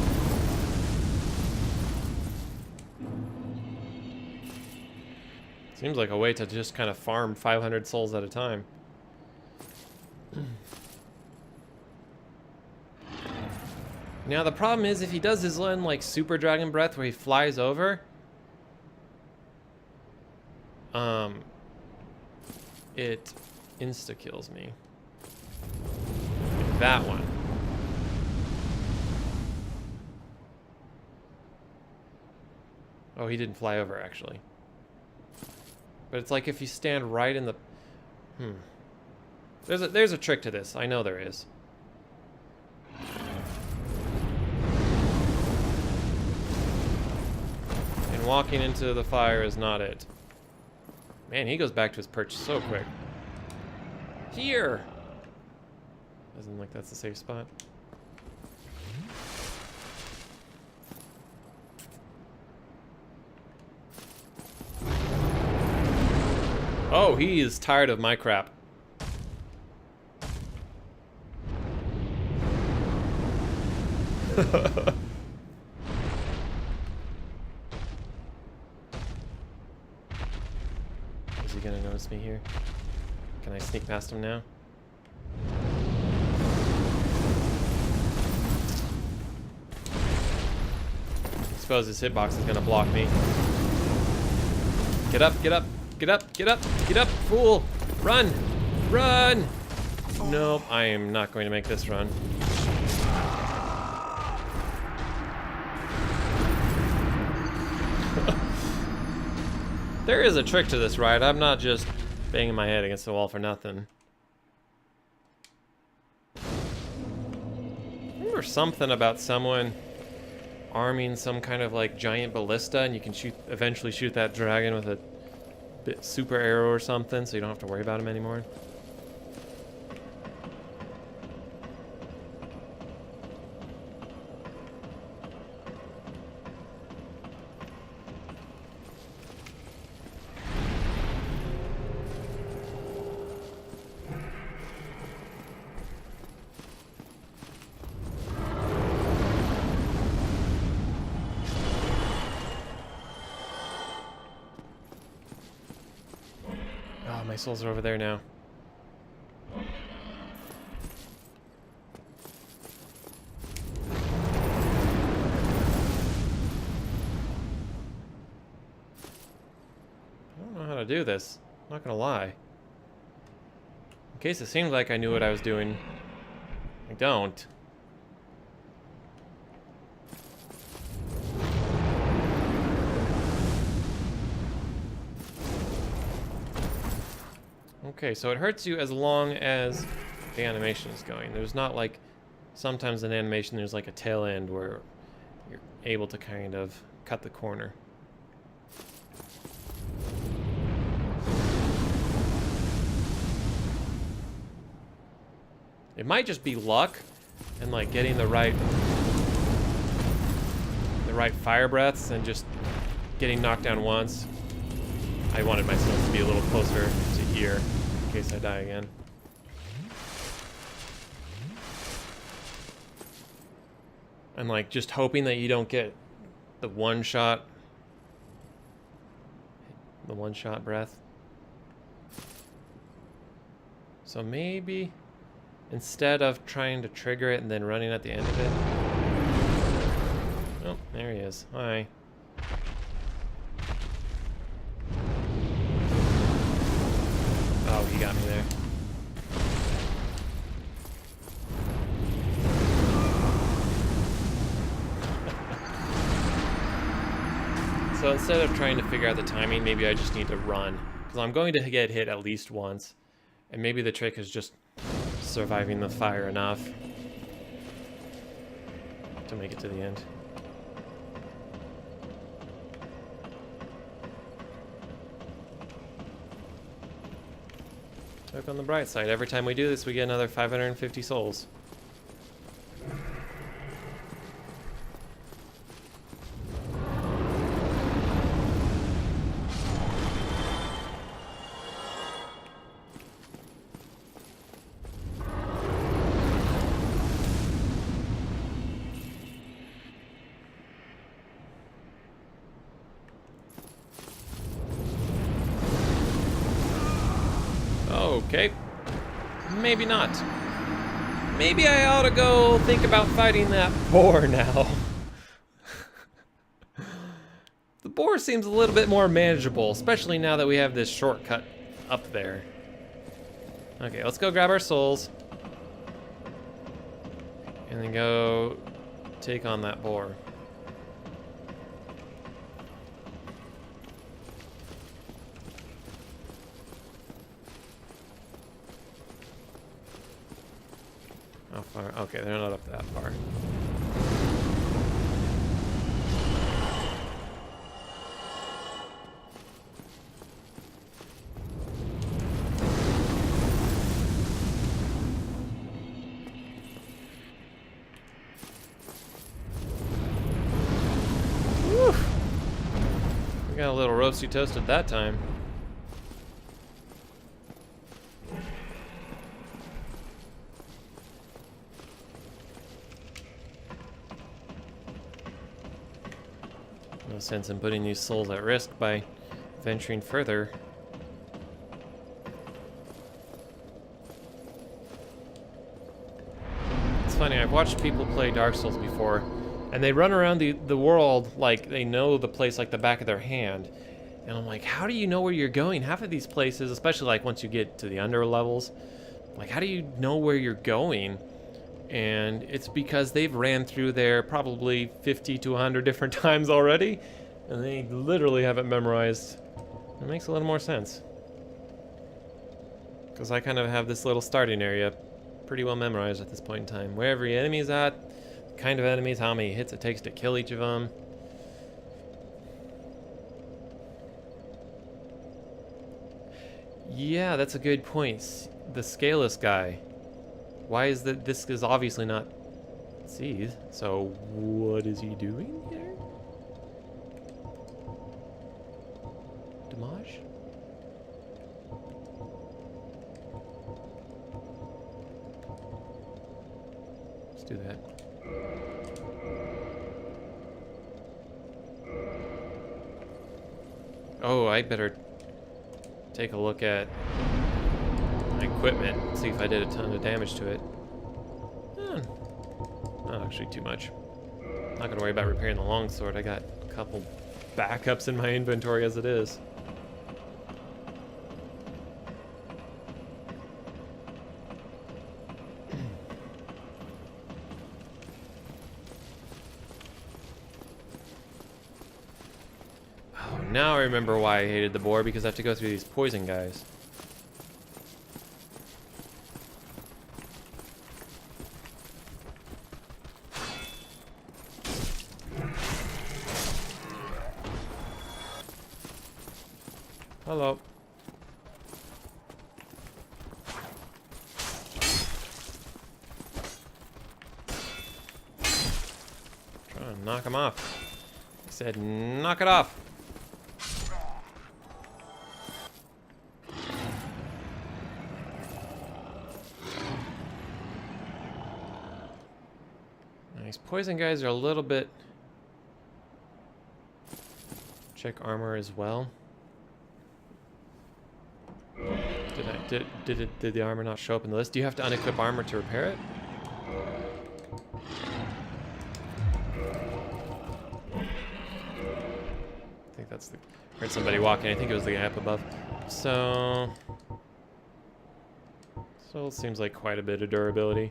Seems like a way to just kind of farm 500 souls at a time. Now the problem is if he does his one like super dragon breath where he flies over, it insta kills me. Like that one. Oh, he didn't fly over actually. But it's like if you stand right in the... There's a trick to this. I know there is. And walking into the fire is not it. Man, he goes back to his perch so quick. Here! Doesn't like that's a safe spot. Oh, he is tired of my crap. Is he gonna notice me here? Can I sneak past him now? I suppose his hitbox is gonna block me. Get up, get up. Get up, get up, get up, fool! Run! Run! Nope, I am not going to make this run. There is a trick to this ride. I'm not just banging my head against the wall for nothing. Remember something about someone arming some kind of like giant ballista and you can eventually shoot that dragon with a super arrow or something, so you don't have to worry about him anymore. my souls are over there now. I don't know how to do this. I'm not gonna lie. In case it seemed like I knew what I was doing, I don't. Okay, so it hurts you as long as the animation is going. There's not like, sometimes in animation there's like a tail end where you're able to kind of cut the corner. It might just be luck and like getting the right fire breaths and just getting knocked down once. I wanted myself to be a little closer to here in case I die again. And like just hoping that you don't get the one shot breath. So maybe instead of trying to trigger it and then running at the end of it. Oh, there he is. Hi. Oh, he got me there. So instead of trying to figure out the timing, maybe I just need to run. Because I'm going to get hit at least once. And maybe the trick is just surviving the fire enough to make it to the end. Look on the bright side. Every time we do this, we get another 550 souls. Okay. Maybe not. Maybe I ought to go think about fighting that boar now. The boar seems a little bit more manageable, especially now that we have this shortcut up there. Okay, let's go grab our souls. And then go take on that boar. How far? Okay, they're not up that far. Woo! We got a little roasty toasted that time. No sense in putting these souls at risk by venturing further. It's funny, I've watched people play Dark Souls before, and they run around the world like they know the place like the back of their hand. And I'm like, how do you know where you're going? Half of these places, especially like once you get to the under levels, like how do you know where you're going? And it's because they've ran through there probably 50 to 100 different times already, and they literally have it memorized. It makes a little more sense. Because I kind of have this little starting area pretty well memorized at this point in time. Where every enemy is at, the kind of enemies, how many hits it takes to kill each of them. Yeah, that's a good point. The scaleless guy. Why is that? This is obviously not seed. So what is he doing here? Damage? Let's do that. Oh, I better take a look at my equipment, see if I did a ton of damage to it. Not actually too much. Not gonna worry about repairing the longsword. I got a couple backups in my inventory as it is. Oh, now I remember why I hated the boar, because I have to go through these poison guys. Hello. Trying to knock him off. I said, knock it off. Now, these poison guys are a little bit. Check armor as well. Did the armor not show up in the list? Do you have to unequip armor to repair it? I think that's the... Heard somebody walking. I think it was the guy up above. So it seems like quite a bit of durability.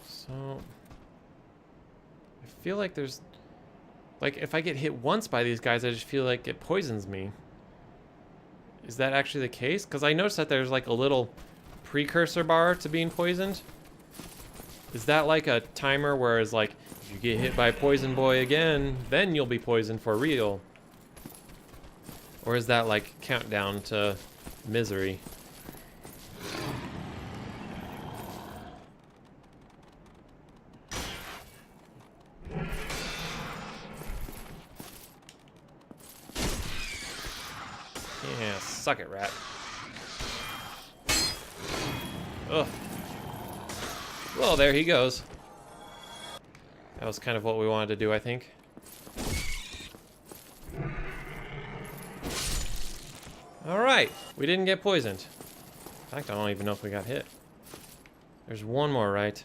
So I feel like there's, like, if I get hit once by these guys, I just feel like it poisons me. Is that actually the case? Because I noticed that there's like a little precursor bar to being poisoned. Is that like a timer where it's like, if you get hit by Poison Boy again, then you'll be poisoned for real? Or is that like countdown to misery? Yeah, suck it, rat. Ugh. Well, there he goes. That was kind of what we wanted to do, I think. Alright, we didn't get poisoned. In fact, I don't even know if we got hit. There's one more, right?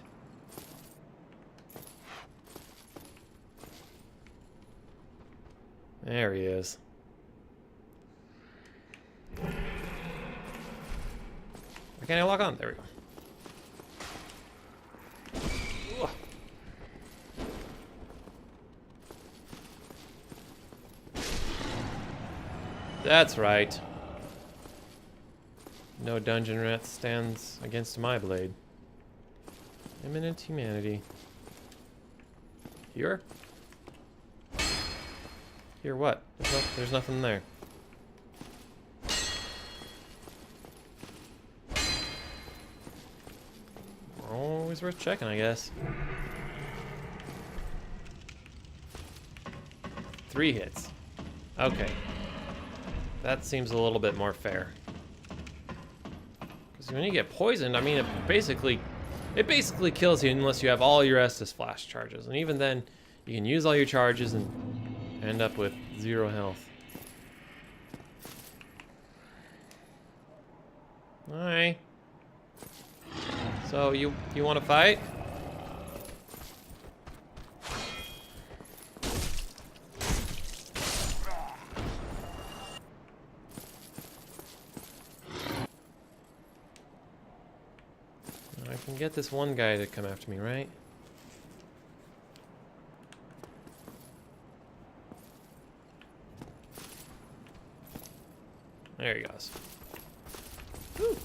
There he is. Why can't I lock on? There we go. Ugh. That's right. No dungeon rat stands against my blade. Imminent humanity. Here? Here what? There's nothing there. Always worth checking, I guess. 3 hits. Okay. That seems a little bit more fair. Because when you get poisoned, I mean, it basically kills you unless you have all your Estus flash charges. And even then, you can use all your charges and end up with 0 health. Alright. So, you want to fight? I can get this one guy to come after me, right? There he goes. Woo.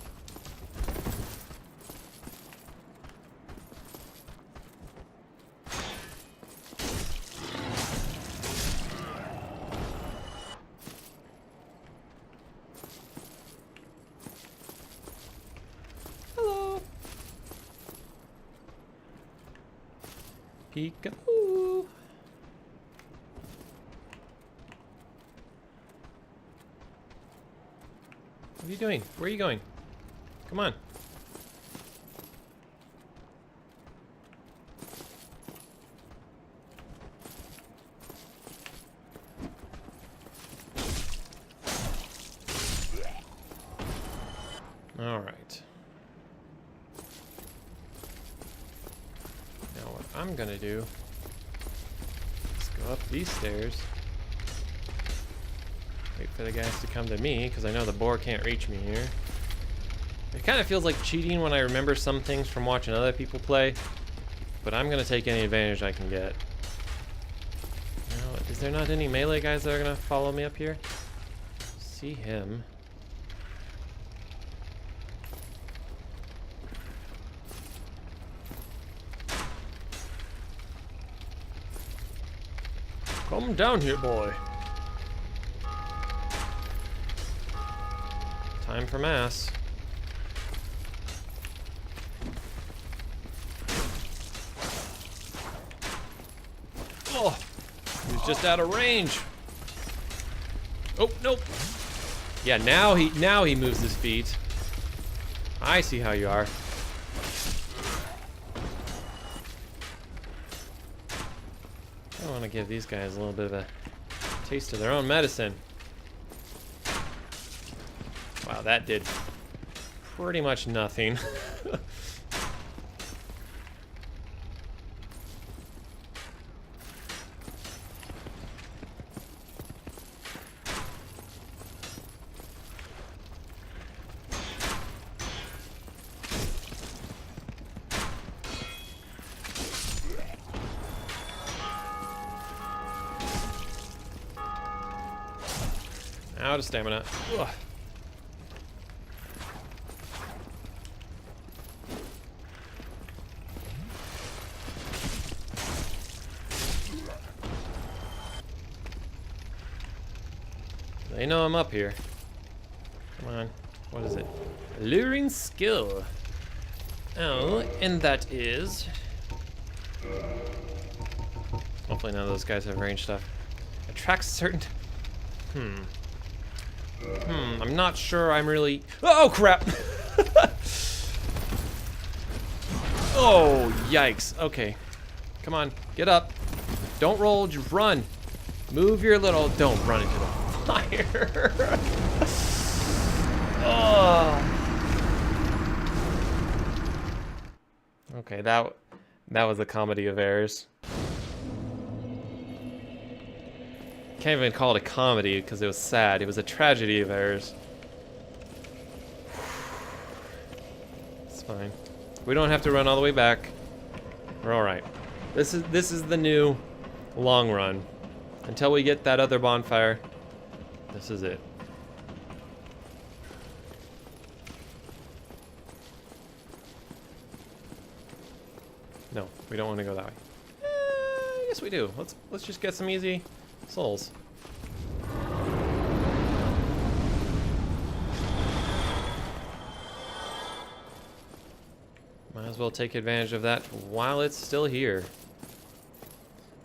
Hello. Peekaboo. What are you doing? Where are you going? Come on. All right. Now what I'm gonna do is go up these stairs. Wait for the guys to come to me, because I know the boar can't reach me here. It kind of feels like cheating when I remember some things from watching other people play, but I'm gonna take any advantage I can get. Now, is there not any melee guys that are gonna follow me up here? See him. Come down here, boy. Time for mass. Oh, he was just out of range. Oh, nope. Yeah, now he moves his feet. I see how you are. I want to give these guys a little bit of a taste of their own medicine. Wow, that did pretty much nothing. Out of stamina. Ugh. They know I'm up here. Come on. What is it? Alluring skill. Oh, and that is... Hopefully none of those guys have range stuff. Attracts certain... I'm not sure I'm really... Oh, crap! Oh, yikes. Okay. Come on, get up. Don't roll, just run. Move your little... Don't run into the fire. Oh. Okay, that was a comedy of errors. Can't even call it a comedy because it was sad. It was a tragedy of errors. It's fine. We don't have to run all the way back. We're all right. This is the new long run. Until we get that other bonfire, this is it. No, we don't want to go that way. Yes, we do. Let's just get some easy souls. Might as well take advantage of that while it's still here.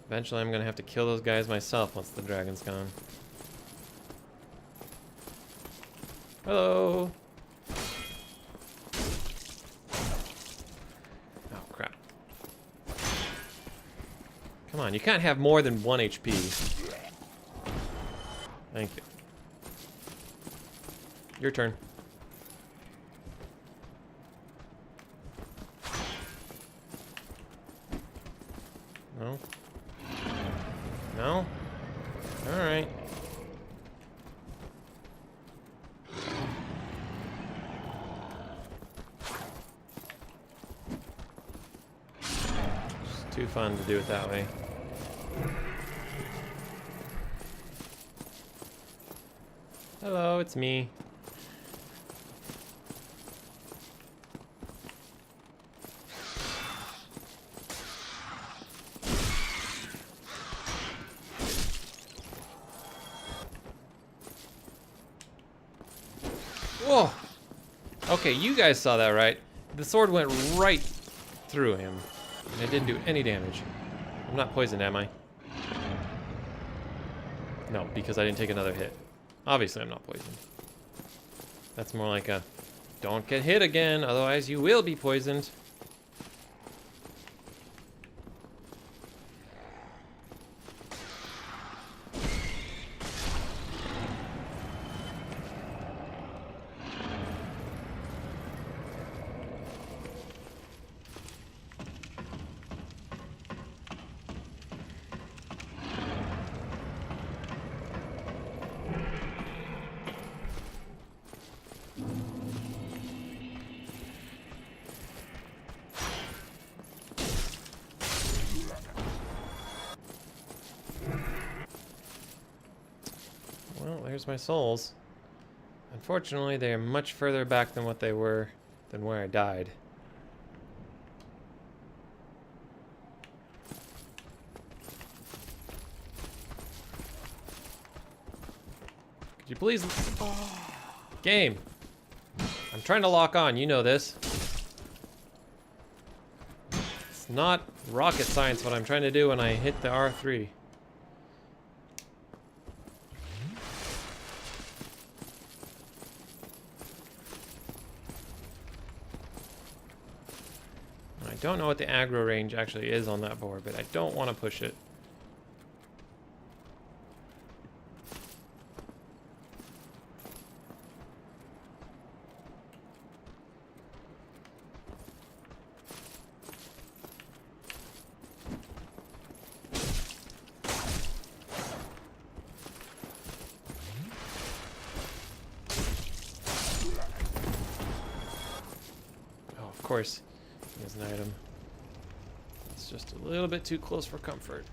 Eventually I'm gonna have to kill those guys myself once the dragon's gone. Hello! Oh crap. Come on, you can't have more than 1 HP. Thank you. Your turn. No? No? Alright. It's too fun to do it that way. Hello, it's me. Whoa! Okay, you guys saw that, right? The sword went right through him, and it didn't do any damage. I'm not poisoned, am I? No, because I didn't take another hit. Obviously, I'm not poisoned. That's more like a don't get hit again, otherwise you will be poisoned. Well, there's my souls. Unfortunately, they are much further back than what they were than where I died. Could you please... Game! I'm trying to lock on, you know this. It's not rocket science what I'm trying to do when I hit the R3. I don't know what the aggro range actually is on that board, but I don't want to push it. Oh, of course. As an item. It's just a little bit too close for comfort.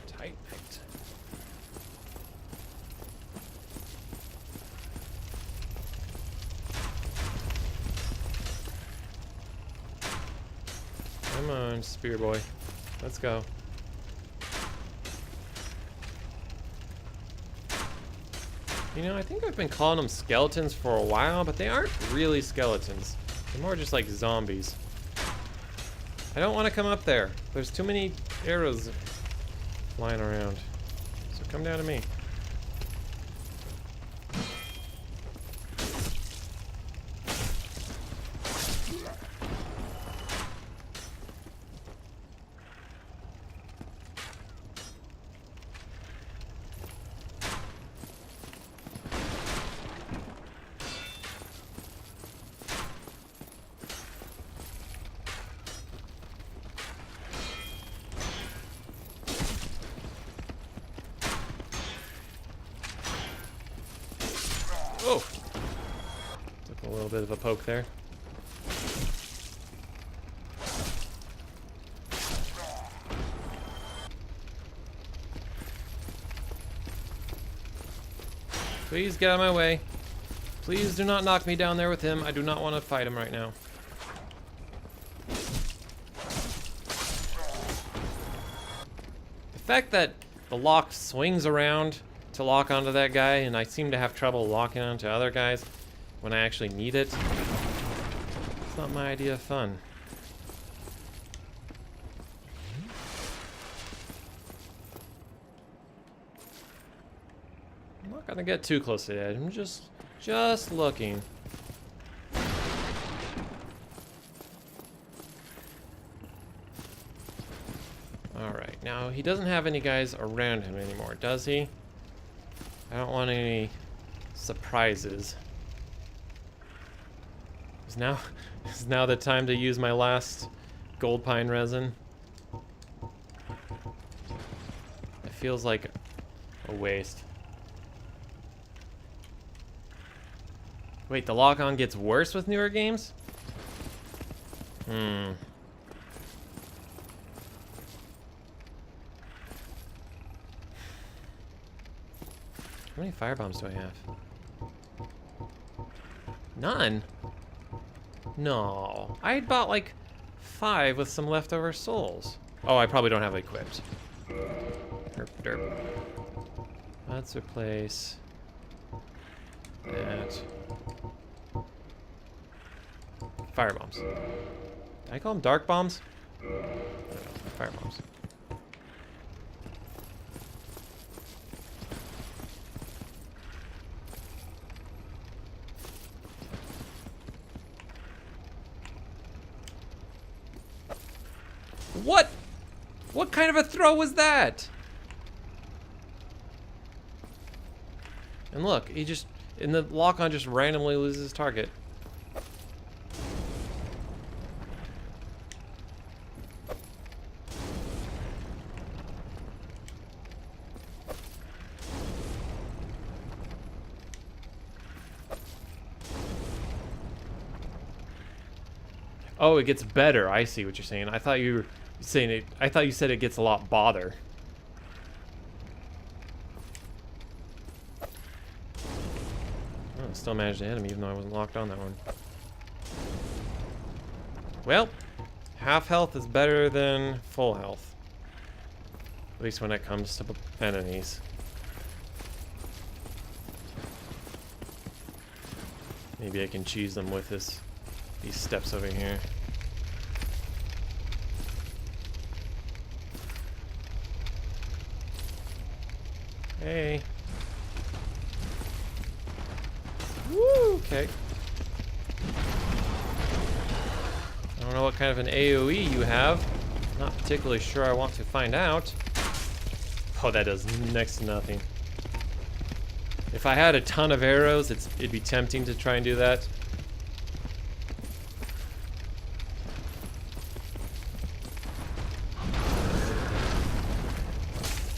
Tight. Come on, spear boy. Let's go. You know, I think I've been calling them skeletons for a while, but they aren't really skeletons. They're more just like zombies. I don't want to come up there. There's too many arrows flying around. So come down to me. Oh! Took a little bit of a poke there. Please get out of my way. Please do not knock me down there with him. I do not want to fight him right now. The fact that the lock swings around to lock onto that guy, and I seem to have trouble locking onto other guys when I actually need it. It's not my idea of fun. I'm not gonna get too close to the edge. I'm just looking. Alright, now he doesn't have any guys around him anymore, does he? I don't want any surprises. Is now the time to use my last gold pine resin? It feels like a waste. Wait, the lock-on gets worse with newer games? How many firebombs do I have? None? No. I had bought like 5 with some leftover souls. Oh, I probably don't have it equipped. Derp, derp. Let's replace that. Firebombs. Did I call them dark bombs? I don't know. Firebombs. What? What kind of a throw was that? And look, he just, and the lock-on just randomly loses target. Oh, it gets better. I see what you're saying. I thought you were saying it. I thought you said it gets a lot bother. Oh, still managed to hit him even though I wasn't locked on that one. Well, half health is better than full health. At least when it comes to enemies. Maybe I can cheese them with these steps over here. Hey. Woo, okay. I don't know what kind of an AoE you have. Not particularly sure I want to find out. Oh, that does next to nothing. If I had a ton of arrows, it'd be tempting to try and do that.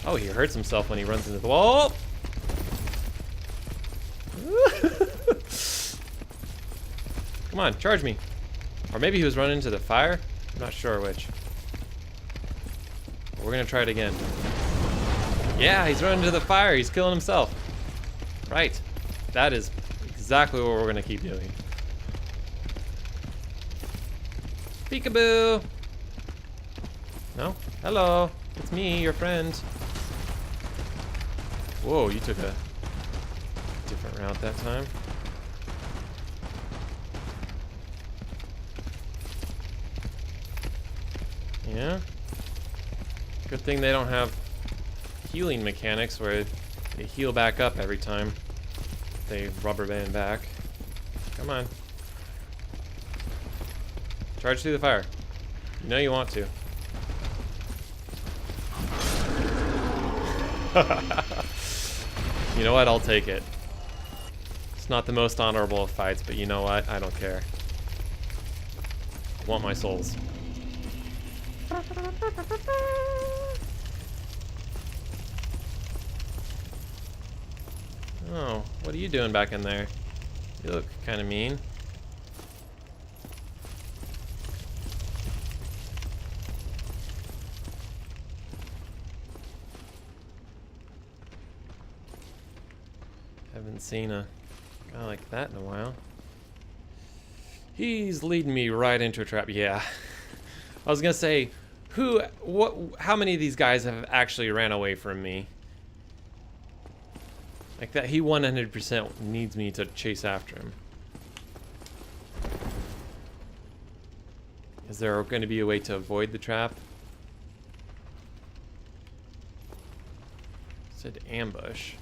Oh, he hurts himself when he runs into the wall. Come on, charge me. Or maybe he was running into the fire. I'm not sure which. We're gonna try it again. Yeah, he's running into the fire. He's killing himself. Right. That is exactly what we're gonna keep doing. Peekaboo. No? Hello. It's me, your friend. Whoa, you took a different route that time. Yeah. Good thing they don't have healing mechanics where they heal back up every time they rubber band back. Come on. Charge through the fire. You know you want to. You know what? I'll take it. It's not the most honorable of fights, but you know what? I don't care. I want my souls. Oh, what are you doing back in there? You look kind of mean. Haven't seen a guy like that in a while. He's leading me right into a trap. Yeah. I was gonna say, how many of these guys have actually ran away from me? Like that, he 100% needs me to chase after him. Is there going to be a way to avoid the trap? It said ambush.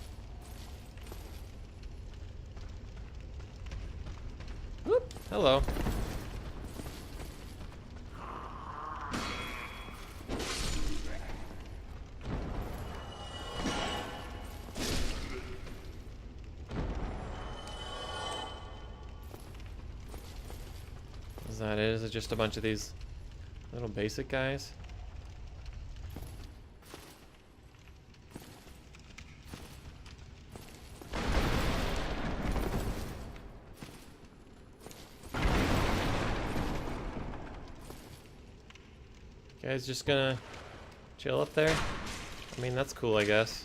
Whoop, hello. Is that it? Is it just a bunch of these little basic guys? Guys just gonna chill up there? I mean, that's cool, I guess.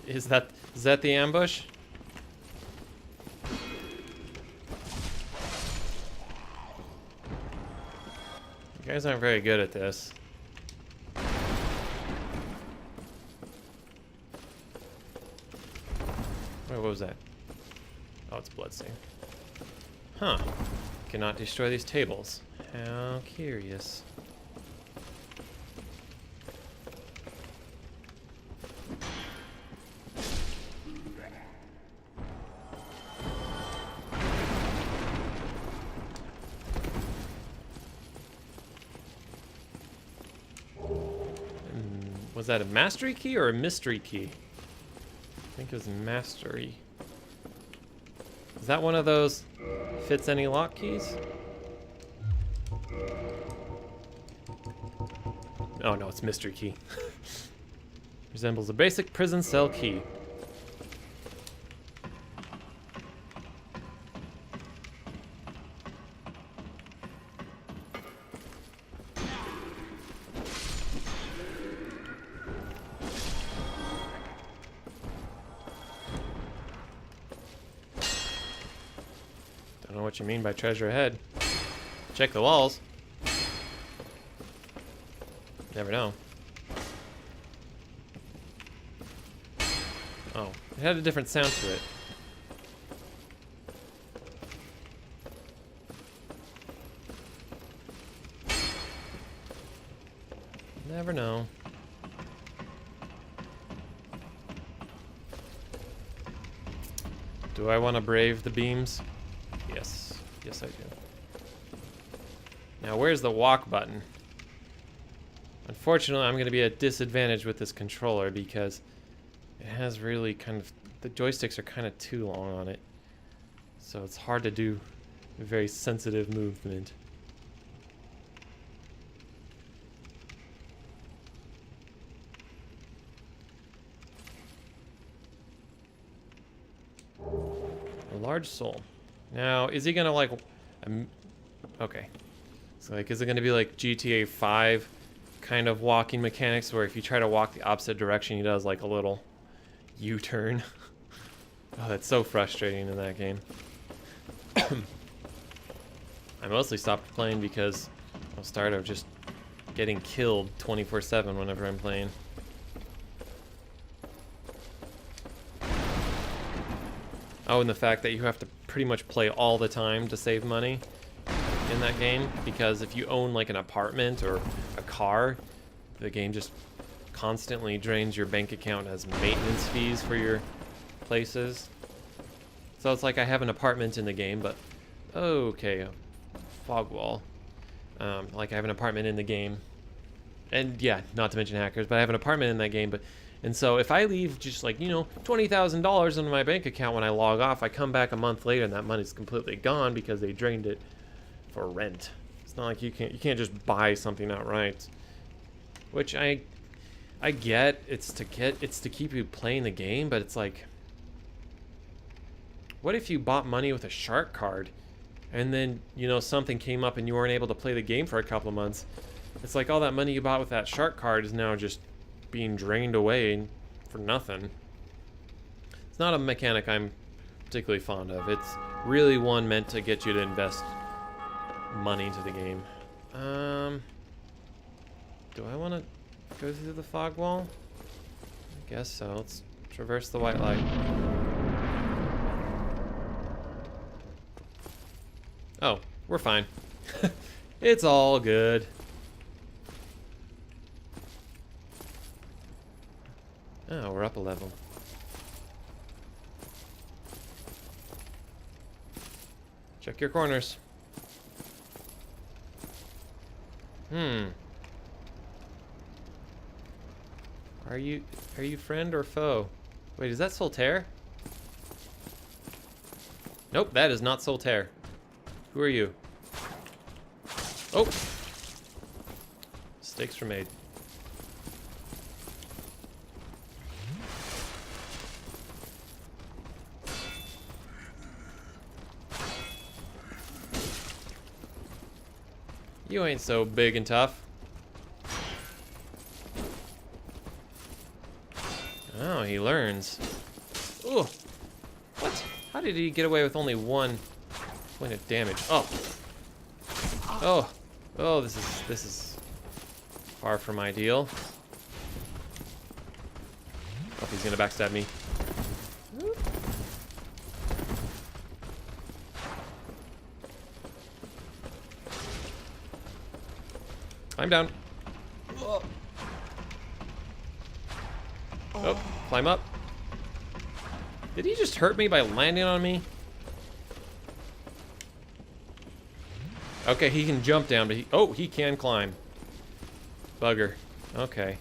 Is that the ambush? You guys aren't very good at this. Wait, what was that? Oh, it's bloodstain. Huh. Cannot destroy these tables. How curious. Was that a mastery key or a mystery key? I think it was mastery. Is that one of those fits any lock keys? Oh no, it's mystery key. Resembles a basic prison cell key. Don't know what you mean by treasure ahead. Check the walls. Never know. Oh, it had a different sound to it. Never know. Do I want to brave the beams? Yes. Yes, I do. Now, where's the walk button? Unfortunately, I'm going to be at a disadvantage with this controller because it has really kind of... the joysticks are kind of too long on it. So it's hard to do a very sensitive movement. A large soul. Now, is he going to like... okay. So like, is it going to be like GTA 5 kind of walking mechanics where if you try to walk the opposite direction, he does like a little U-turn? Oh, that's so frustrating in that game. I mostly stopped playing because I was tired of just getting killed 24/7 whenever I'm playing. Oh, and the fact that you have to pretty much play all the time to save money in that game, because if you own like an apartment or a car, the game just constantly drains your bank account as maintenance fees for your places. So it's like I have an apartment in the game, but okay, a fog wall. Like I have an apartment in the game, and yeah, not to mention hackers, but I have an apartment in that game, but and so if I leave just like, you know, $20,000 into my bank account when I log off, I come back a month later and that money's completely gone because they drained it for rent. It's not like you can't just buy something outright, which I get. It's to keep you playing the game, but it's like, what if you bought money with a shark card and then, you know, something came up and you weren't able to play the game for a couple of months? It's like all that money you bought with that shark card is now just being drained away for nothing. It's not a mechanic I'm particularly fond of. It's really one meant to get you to invest money into the game. Do I want to go through the fog wall? I guess so. Let's traverse the white light. Oh, we're fine. It's all good. Oh, we're up a level. Check your corners. Are you friend or foe? Wait, is that Solitaire? Nope, that is not Solitaire. Who are you? Oh! Mistakes were made. You ain't so big and tough. Oh, he learns. Ooh. What? How did he get away with only 1 point of damage? Oh. Oh. Oh, this is far from ideal. Oh, he's gonna backstab me. Climb down. Oh, climb up. Did he just hurt me by landing on me? Okay, he can jump down, but he can climb. Bugger. Okay.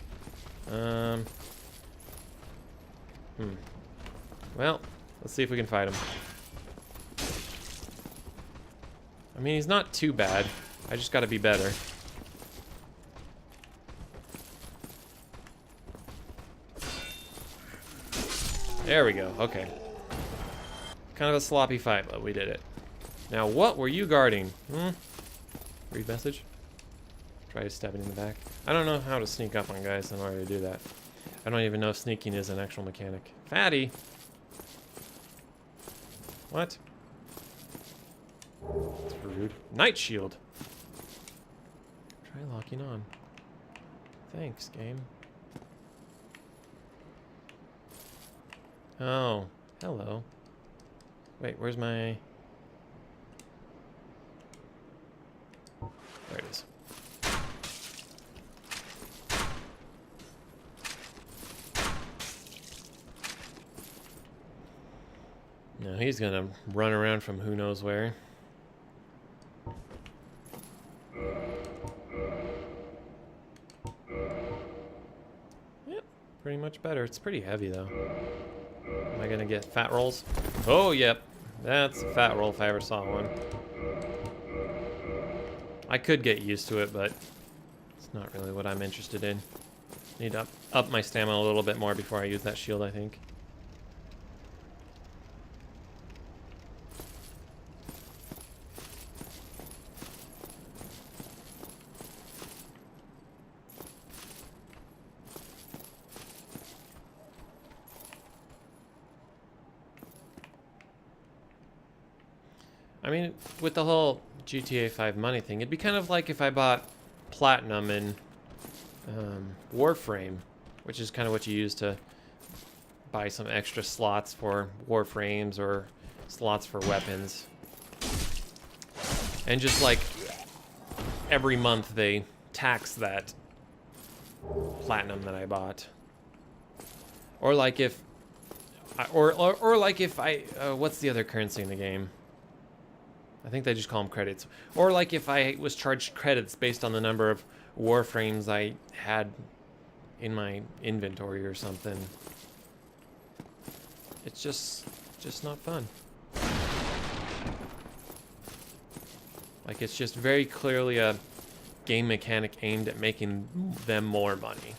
Well, let's see if we can fight him. I mean, he's not too bad. I just gotta be better. There we go. Okay. Kind of a sloppy fight, but we did it. Now, what were you guarding? Read message? Try stabbing in the back. I don't know how to sneak up on guys in order to do that. I don't even know if sneaking is an actual mechanic. Fatty! What? That's rude. Night shield! Try locking on. Thanks, game. Oh, hello. Wait, where's my... There it is. Now he's gonna run around from who knows where. Yep, pretty much better. It's pretty heavy though. Am I gonna get fat rolls? Oh, yep. That's a fat roll if I ever saw one. I could get used to it, but it's not really what I'm interested in. Need to up my stamina a little bit more before I use that shield, I think. I mean, with the whole GTA 5 money thing, it'd be kind of like if I bought Platinum in Warframe, which is kind of what you use to buy some extra slots for Warframes or slots for weapons. And just like every month they tax that Platinum that I bought. Or like if... Or like if I... what's the other currency in the game? I think they just call them credits. Or like if I was charged credits based on the number of Warframes I had in my inventory or something. It's just not fun. Like it's just very clearly a game mechanic aimed at making them more money.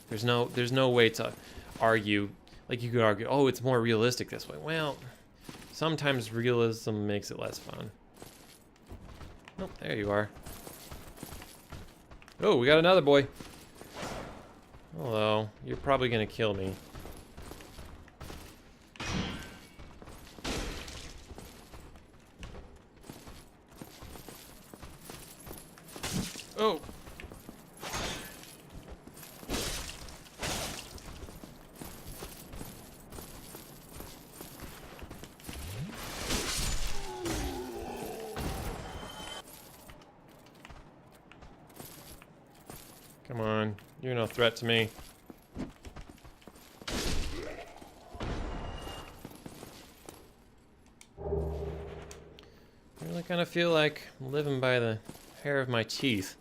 There's no way to argue. Like you could argue, oh, it's more realistic this way. Well, sometimes realism makes it less fun. Oh, there you are. Oh, we got another boy. Hello. You're probably gonna kill me. Oh. Come on, you're no threat to me. I really kind of feel like I'm living by the hair of my teeth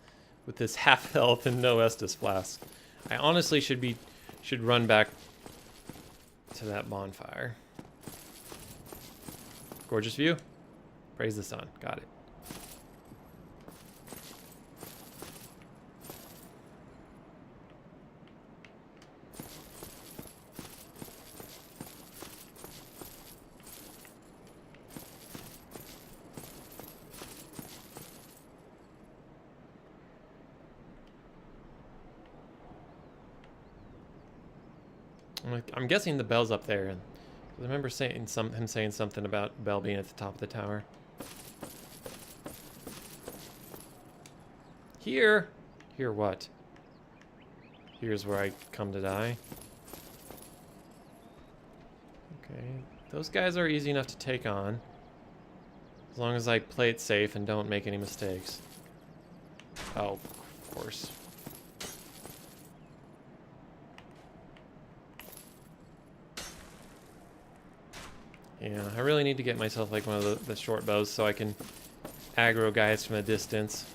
with this half health and no Estus flask. I honestly should run back to that bonfire. Gorgeous view. Praise the sun. Got it. I'm guessing the bell's up there. I remember him saying something about Bell being at the top of the tower. Here? Here what? Here's where I come to die. Okay. Those guys are easy enough to take on. As long as I play it safe and don't make any mistakes. Oh, of course. Yeah, I really need to get myself like one of the short bows so I can aggro guys from a distance.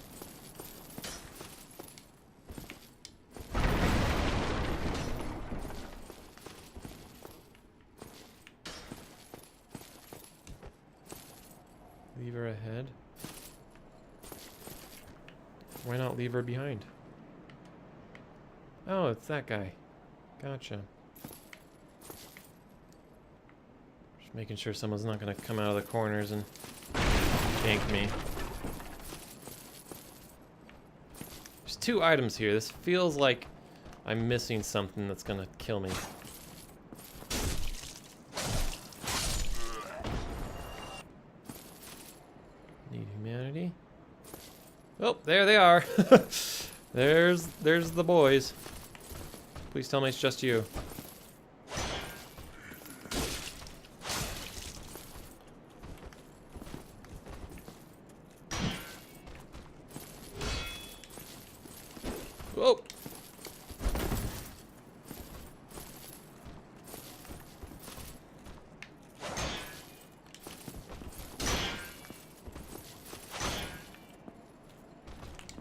Leave her ahead. Why not leave her behind? Oh, it's that guy. Gotcha. Just making sure someone's not gonna come out of the corners and gank me. There's 2 items here. This feels like I'm missing something that's gonna kill me. Need humanity. Oh, there they are. there's the boys. Please tell me it's just you. Whoa.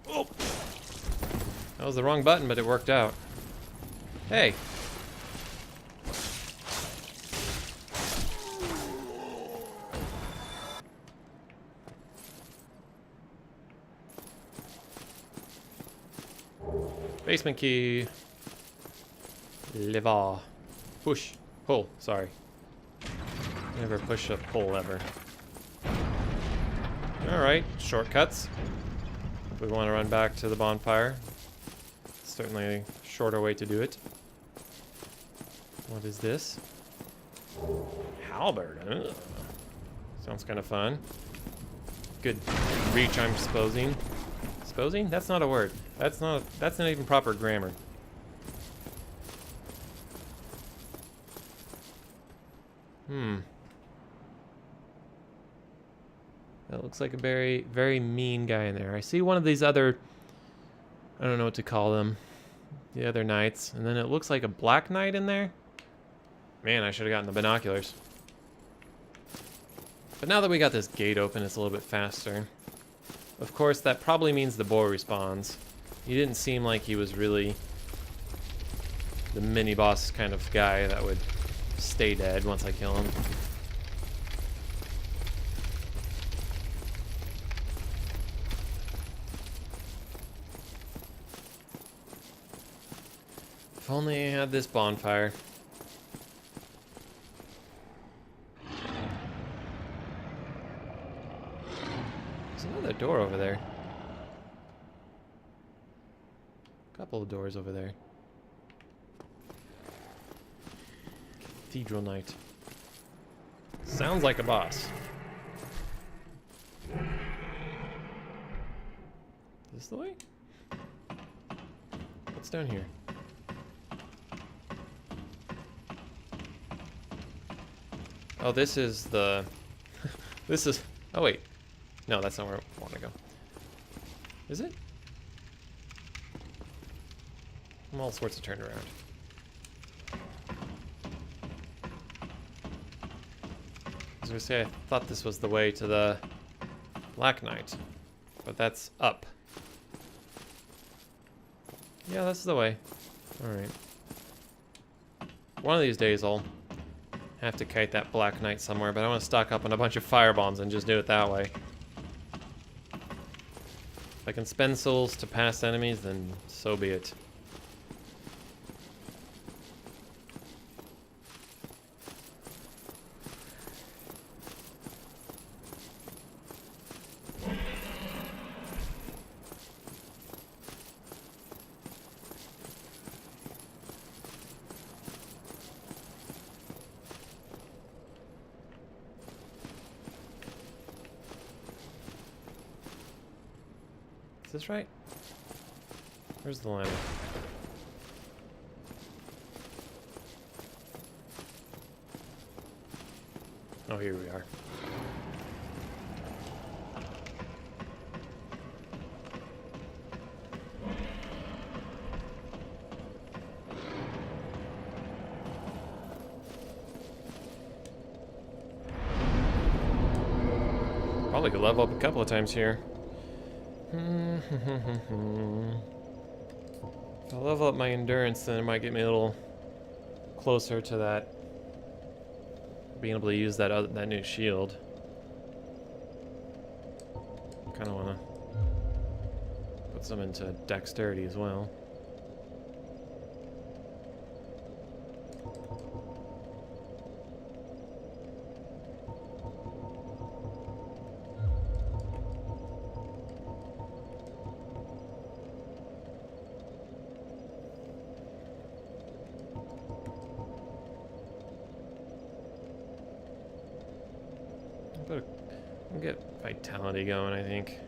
Oh. That was the wrong button, but it worked out. Hey. Basement key. Lever. Push. Pull. Sorry. Never push a pull lever. Alright. Shortcuts. If we want to run back to the bonfire. Certainly a shorter way to do it. What is this? Halberd. Ugh. Sounds kind of fun. Good reach, I'm supposing. Supposing? That's not a word. That's not even proper grammar. That looks like a very, very mean guy in there. I see one of these other, I don't know what to call them, the other knights. And then it looks like a black knight in there. Man, I should have gotten the binoculars. But now that we got this gate open, it's a little bit faster. Of course, that probably means the boar respawns. He didn't seem like he was really the mini-boss kind of guy that would stay dead once I kill him. If only I had this bonfire. There's another door over there. Couple of doors over there. Cathedral Knight. Sounds like a boss. Is this the way? What's down here? Oh, this is the... this is... Oh, wait. No, that's not where I want to go. Is it? I'm all sorts of turned around. I was going to say, I thought this was the way to the Black Knight. But that's up. Yeah, that's the way. Alright. One of these days I'll have to kite that Black Knight somewhere, but I want to stock up on a bunch of fire bombs and just do it that way. If I can spend souls to pass enemies, then so be it. Is this right? Where's the ladder? Oh, here we are. Probably could level up a couple of times here. If I level up my endurance, then it might get me a little closer to that, being able to use that new shield. Kind of want to put some into dexterity as well. I'll get vitality going, I think.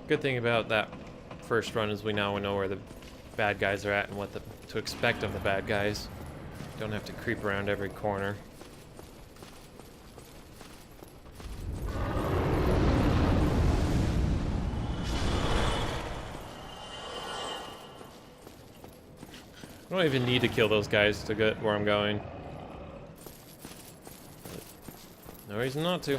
Good thing about that first run is we now know where the bad guys are at and what to expect of the bad guys. Don't have to creep around every corner. I don't even need to kill those guys to get where I'm going. No reason not to.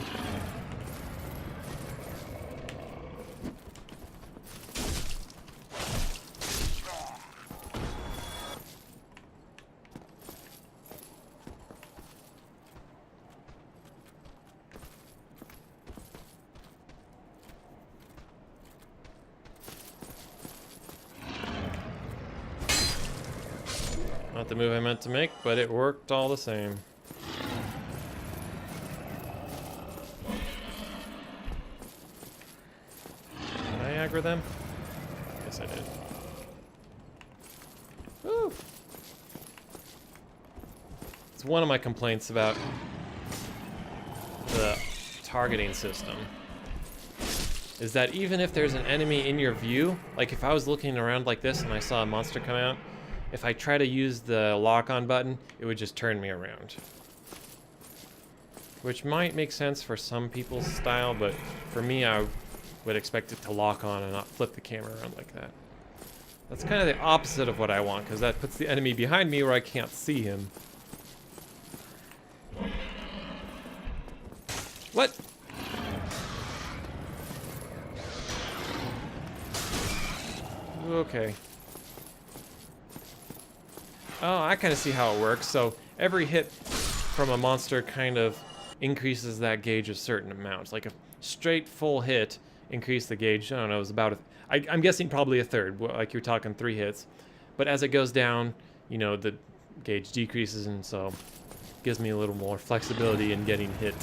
Not the move I meant to make, but it worked all the same. Did I aggro them? Yes, I did. Woo! It's one of my complaints about the targeting system. Is that even if there's an enemy in your view, like if I was looking around like this and I saw a monster come out, if I try to use the lock-on button, it would just turn me around. Which might make sense for some people's style, but for me, I would expect it to lock on and not flip the camera around like that. That's kind of the opposite of what I want, because that puts the enemy behind me where I can't see him. What? Okay. Oh, I kind of see how it works. So every hit from a monster kind of increases that gauge a certain amount. Like a straight full hit increased the gauge. I don't know, it was about I'm guessing probably a third. Like you're talking 3 hits. But as it goes down, you know, the gauge decreases, and so it gives me a little more flexibility in getting hit.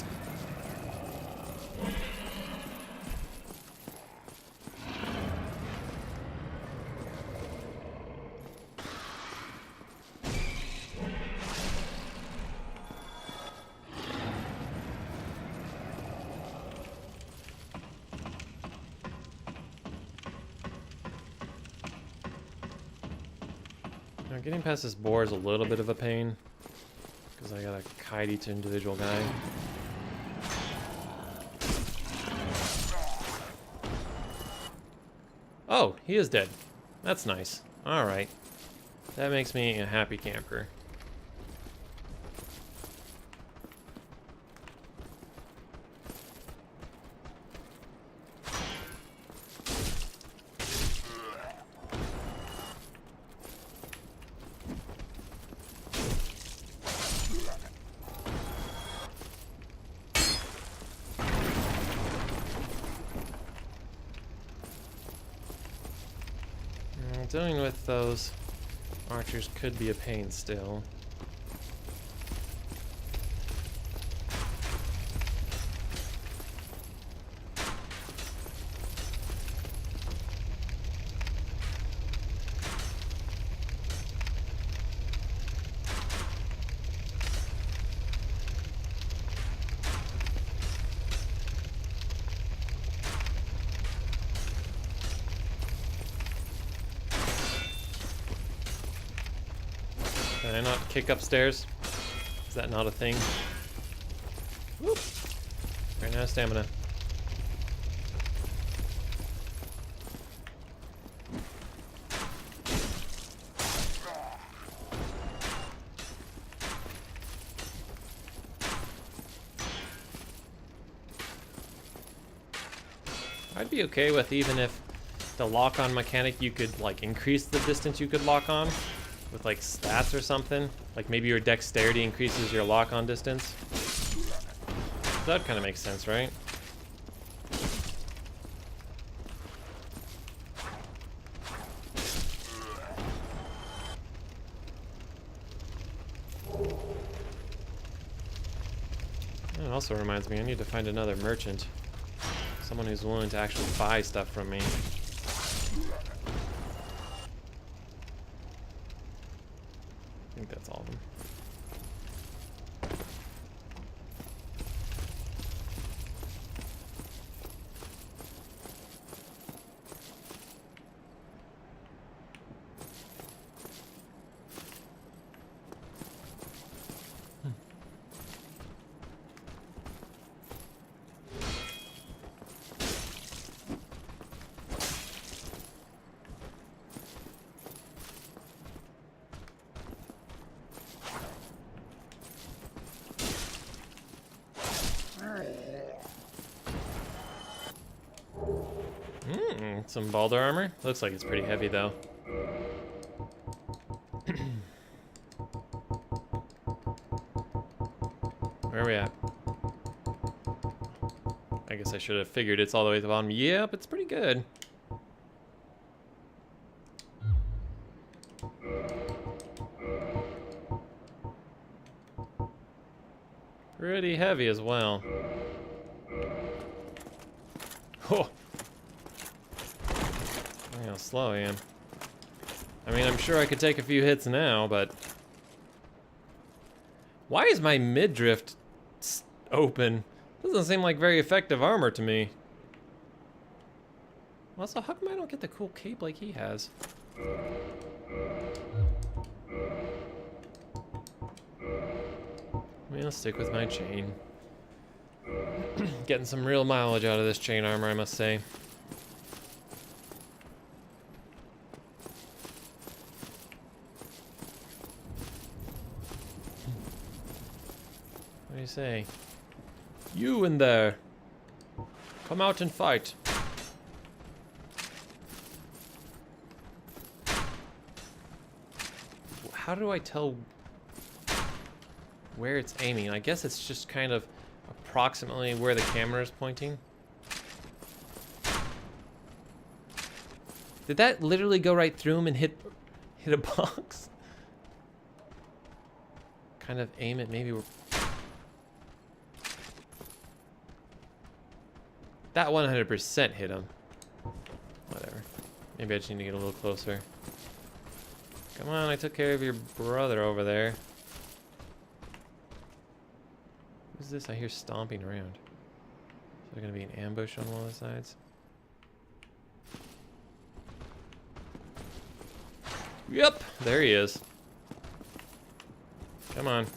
Now, getting past this boar is a little bit of a pain, because I gotta kite each individual guy. Oh, he is dead. That's nice. Alright. That makes me a happy camper. Dealing with those archers could be a pain still. Can I not kick upstairs? Is that not a thing? Whoop. Right now, stamina. I'd be okay with even if the lock-on mechanic, you could like increase the distance you could lock on with like stats or something. Like maybe your dexterity increases your lock-on distance. That kind of makes sense, right? It also reminds me, I need to find another merchant. Someone who's willing to actually buy stuff from me. I think that's all of them. Some Baldur armor. Looks like it's pretty heavy though. Where are we at? I guess I should have figured it's all the way at the bottom. Yep, it's pretty good. Pretty heavy as well. Oh! Look how slow I am. I mean, I'm sure I could take a few hits now, but... Why is my midriff open? Doesn't seem like very effective armor to me. Also, how come I don't get the cool cape like he has? I mean, I'll stick with my chain. Getting some real mileage out of this chain armor, I must say. What do you say? You in there! Come out and fight! How do I tell where it's aiming? I guess it's just kind of approximately where the camera is pointing. Did that literally go right through him and hit a box? Kind of aim it maybe. That 100% hit him. Whatever. Maybe I just need to get a little closer. Come on, I took care of your brother over there. Who's this? I hear stomping around. Is there gonna be an ambush on one of the sides? Yep, there he is. Come on.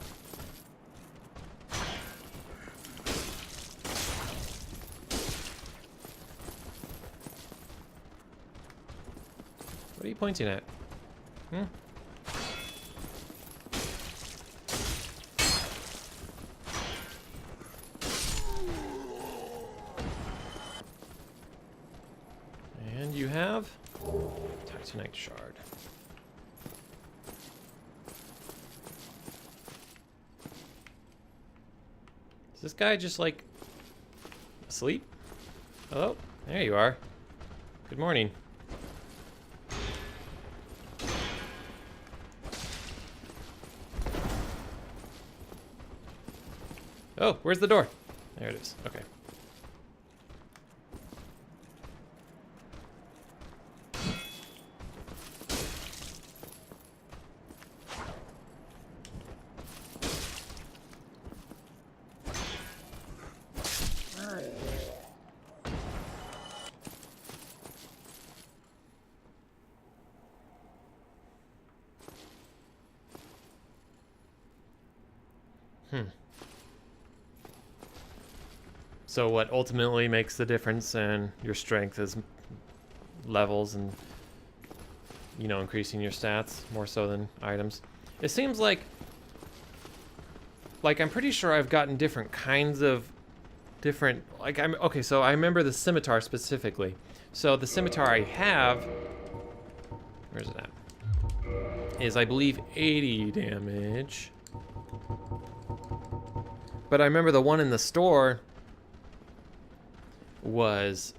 What are you pointing at? Hmm? And you have Titanite shard. Is this guy just like asleep? Hello? There you are. Good morning. Oh, where's the door? There it is. Okay. So what ultimately makes the difference in your strength is levels and, you know, increasing your stats more so than items. It seems like I'm pretty sure I've gotten different kinds of different, like okay, so I remember the scimitar specifically. So the scimitar I have, where's it at? Is I believe 80 damage. But I remember the one in the store was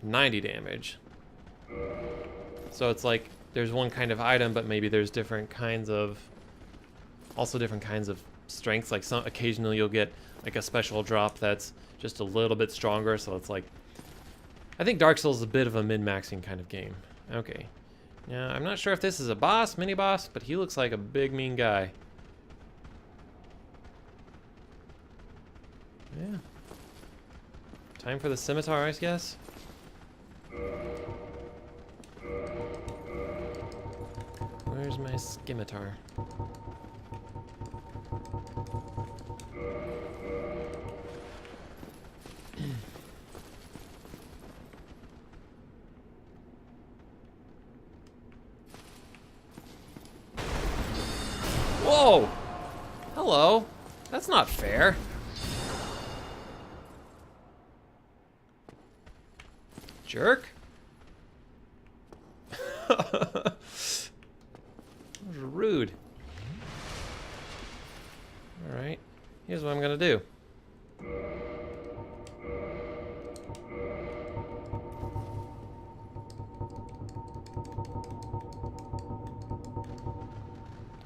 90 damage. So it's like there's one kind of item, but maybe there's different kinds of, also different kinds of strengths. Like some occasionally you'll get like a special drop that's just a little bit stronger. So it's like, I think Dark Souls is a bit of a min-maxing kind of game. Okay. Yeah, I'm not sure if this is a boss, mini boss, but he looks like a big mean guy. Yeah. Time for the scimitar, I guess. Where's my scimitar? Whoa! Hello. That's not fair. Jerk. That was rude. Alright. Here's what I'm gonna do.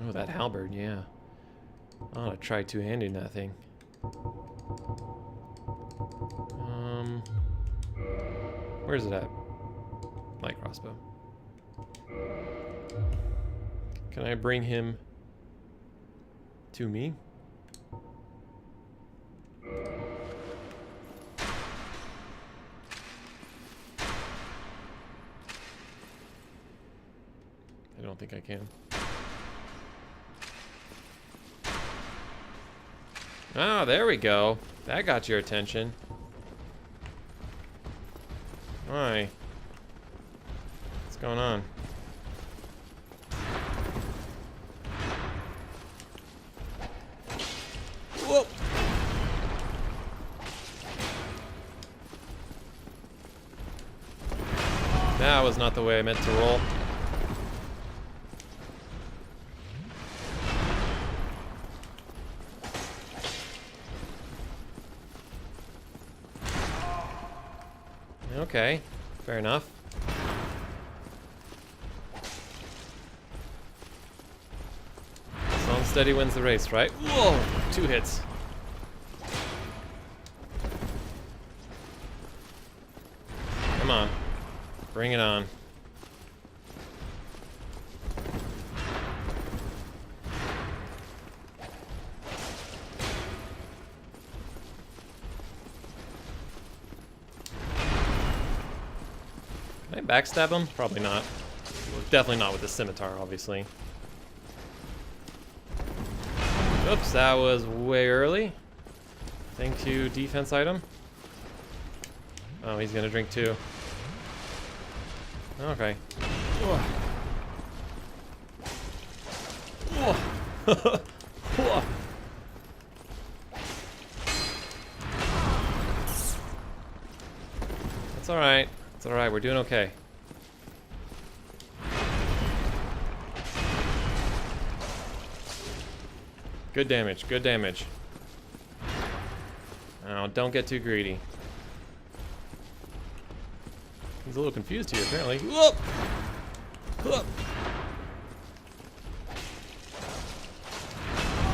Oh, that halberd, yeah. I ought to try two-handing that thing. Where's it at? Light crossbow. Can I bring him to me? I don't think I can. Oh, there we go. That got your attention. Why? What's going on? Whoa! That was not the way I meant to roll. Okay, fair enough. Slow and steady wins the race, right? Whoa! 2 hits. Come on. Bring it on. Can I backstab him? Probably not. Definitely not with the scimitar, obviously. Oops, that was way early. Thank you, defense item. Oh, he's gonna drink too. Okay. Whoa. Whoa. Whoa. That's alright. It's alright, we're doing okay. Good damage, good damage. Oh, don't get too greedy. He's a little confused here, apparently. Whoop! Whoop!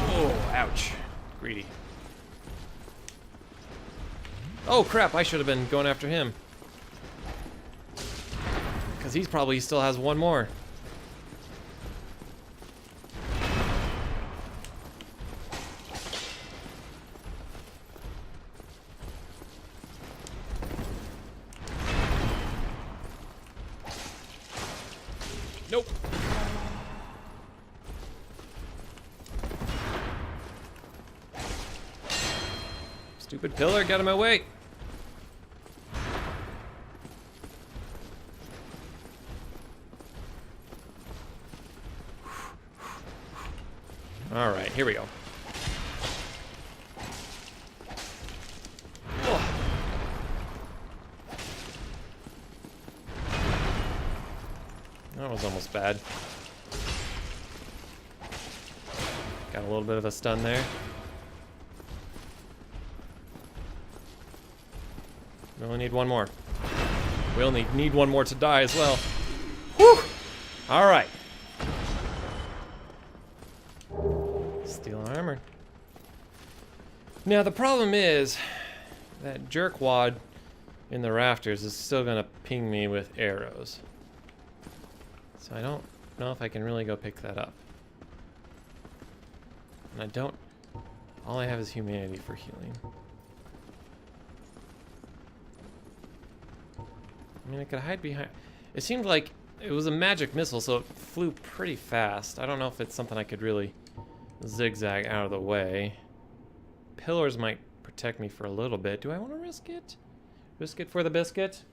Oh, ouch. Greedy. Oh, crap, I should have been going after him. Because he's probably still has one more. Nope. Stupid pillar, get him away. All right, here we go. was almost bad. Got a little bit of a stun there. We only need one more. We only need one more to die as well. Whew! Alright. Steel armor. Now the problem is that jerkwad in the rafters is still gonna ping me with arrows. So I don't know if I can really go pick that up. And I don't... All I have is humanity for healing. I mean, I could hide behind... It seemed like it was a magic missile, so it flew pretty fast. I don't know if it's something I could really zigzag out of the way. Pillars might protect me for a little bit. Do I want to risk it? Risk it for the biscuit?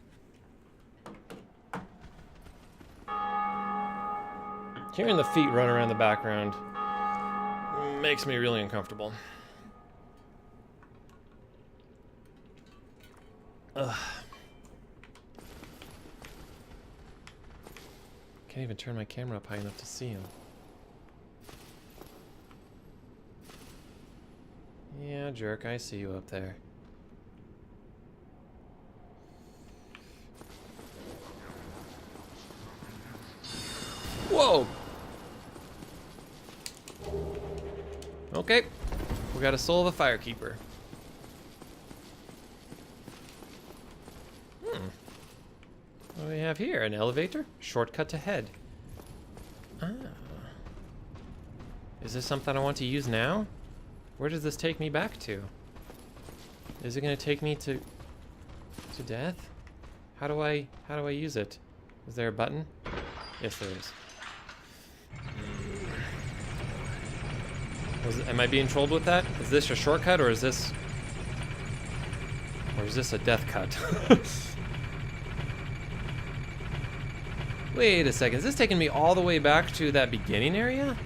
Hearing the feet run around the background makes me really uncomfortable. Ugh. Can't even turn my camera up high enough to see him. Yeah, jerk, I see you up there. Whoa! Okay, we got a soul of a firekeeper. What do we have here? An elevator? Shortcut to head. Ah. Is this something I want to use now? Where does this take me back to? Is it going to take me to death? How do I use it? Is there a button? Yes, there is. Am I being trolled with that? Is this a shortcut or is this a death cut? Wait a second, is this taking me all the way back to that beginning area?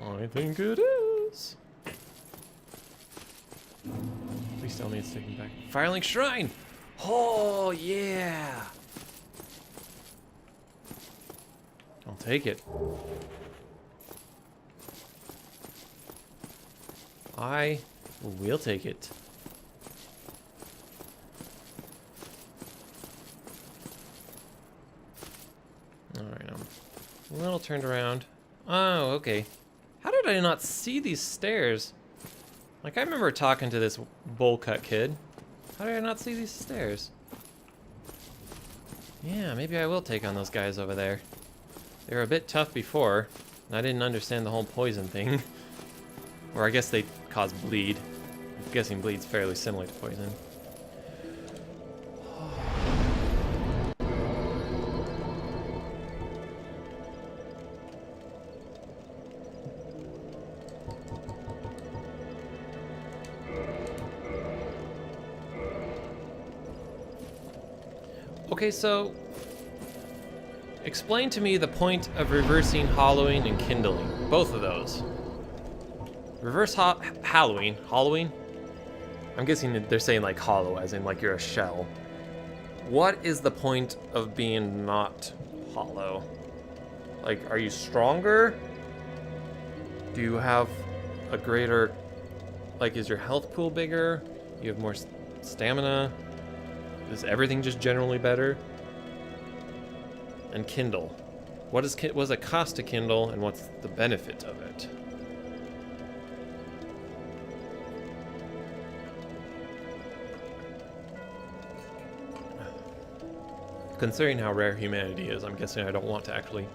I think it is. Please tell me it's taking me back. Firelink Shrine! Oh, yeah! I'll take it. I will take it. Alright, I'm a little turned around. Oh, okay. How did I not see these stairs? Like, I remember talking to this bowl cut kid. How did I not see these stairs? Yeah, maybe I will take on those guys over there. They were a bit tough before, and I didn't understand the whole poison thing. Or I guess they cause bleed. I'm guessing bleed's fairly similar to poison. Okay, so explain to me the point of reversing hollowing and kindling. Both of those. Reverse hollowing. Hollowing? I'm guessing that they're saying like hollow, as in like you're a shell. What is the point of being not hollow? Like, are you stronger? Do you have a greater... Like, is your health pool bigger? You have more stamina? Is everything just generally better? And kindle. What does it cost to kindle, and what's the benefit of it? Considering how rare humanity is, I'm guessing I don't want to actually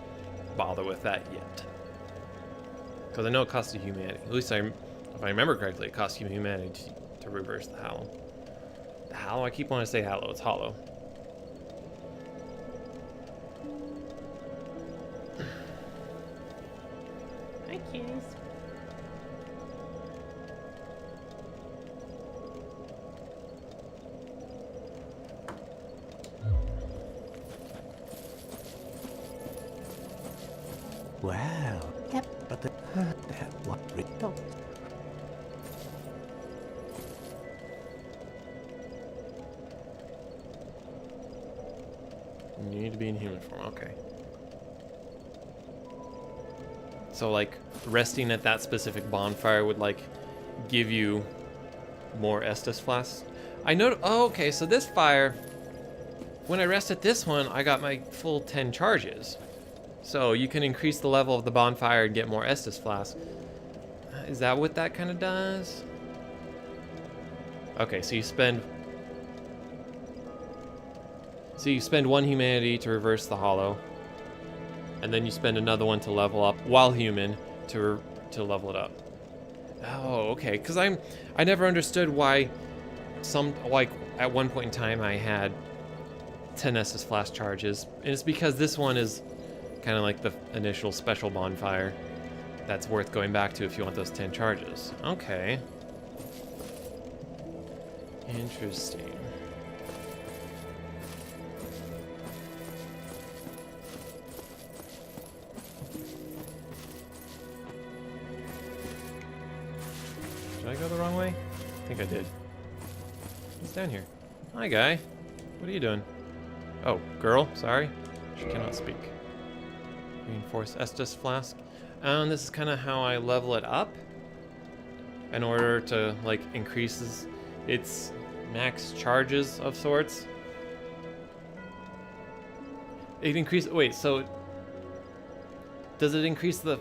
bother with that yet. Because I know it costs you humanity. At least if I remember correctly, it costs you humanity to reverse the hallow. The hallow? I keep wanting to say hallow. It's hollow. Hi, kitties. Well, yep, but that what result? You need to be in human form. Okay. So, like, resting at that specific bonfire would, like, give you more Estus flasks. I know. Oh, okay. So this fire, when I rest at this one, I got my full 10 charges. So you can increase the level of the bonfire and get more Estus flasks. Is that what that kind of does? Okay, so you spend one humanity to reverse the hollow, and then you spend another one to level up while human to level it up. Oh, okay. Because I never understood why like at one point in time I had 10 Estus flask charges, and it's because this one is kind of like the initial special bonfire that's worth going back to if you want those 10 charges. Okay. Interesting. Did I go the wrong way? I think I did. What's down here? Hi, guy. What are you doing? Oh, girl. Sorry. She cannot speak. Reinforced Estus flask. And this is kind of how I level it up in order to, like, increases its max charges of sorts. It increases. Wait, so does it increase the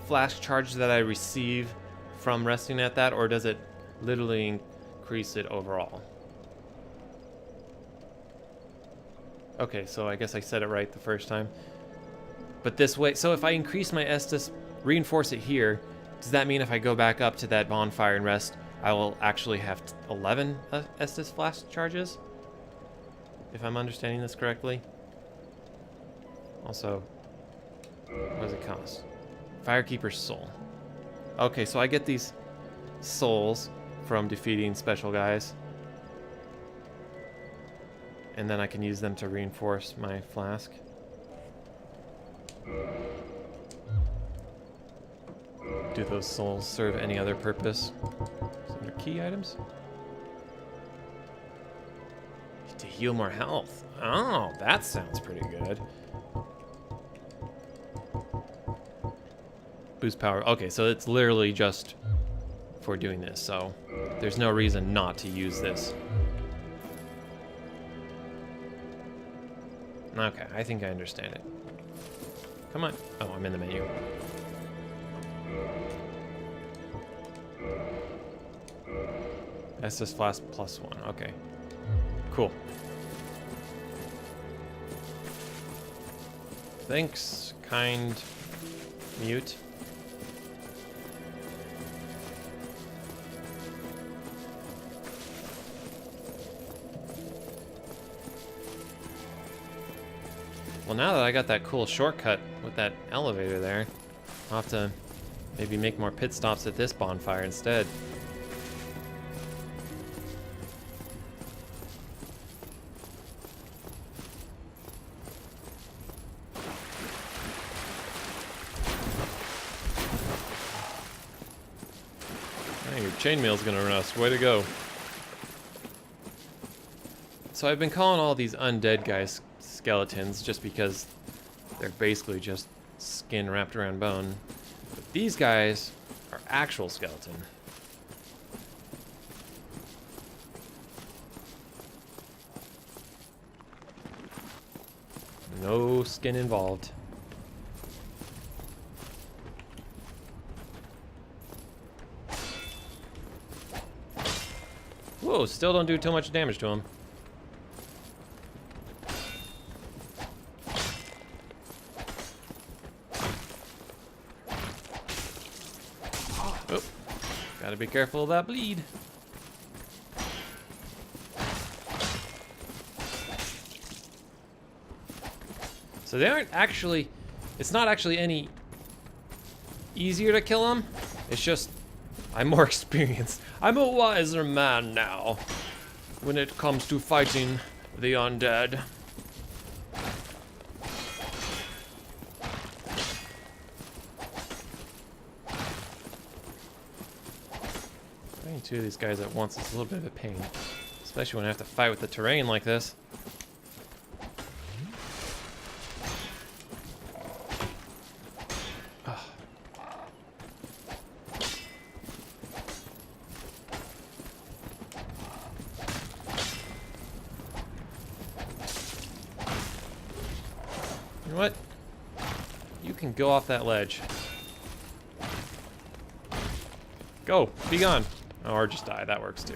flash charge that I receive from resting at that, or does it literally increase it overall? Okay, so I guess I said it right the first time. But this way, so if I increase my Estus, reinforce it here, does that mean if I go back up to that bonfire and rest, I will actually have 11 Estus flash charges? If I'm understanding this correctly. Also, what does it cost? Firekeeper's Soul. Okay, so I get these souls from defeating special guys. And then I can use them to reinforce my flask. Do those souls serve any other purpose? Is there key items? To heal more health. Oh, that sounds pretty good. Boost power. Okay, so it's literally just for doing this, so there's no reason not to use this. Okay, I think I understand it. Come on. Oh, I'm in the menu. Estus flask +1. Okay. Cool. Thanks, kind mute. Well, now that I got that cool shortcut with that elevator there, I'll have to maybe make more pit stops at this bonfire instead. Hey, your chainmail's gonna rust. Way to go. So I've been calling all these undead guys skeletons just because they're basically just skin wrapped around bone. But these guys are actual skeleton. No skin involved. Whoa, still don't do too much damage to him. Oh, gotta be careful of that bleed. So they aren't actually, it's not actually any easier to kill them. It's just, I'm more experienced. I'm a wiser man now when it comes to fighting the undead. Fighting two of these guys at once is a little bit of a pain, especially when I have to fight with the terrain like this. know what? You can go off that ledge. Go! Be gone! Oh, or just die. That works too.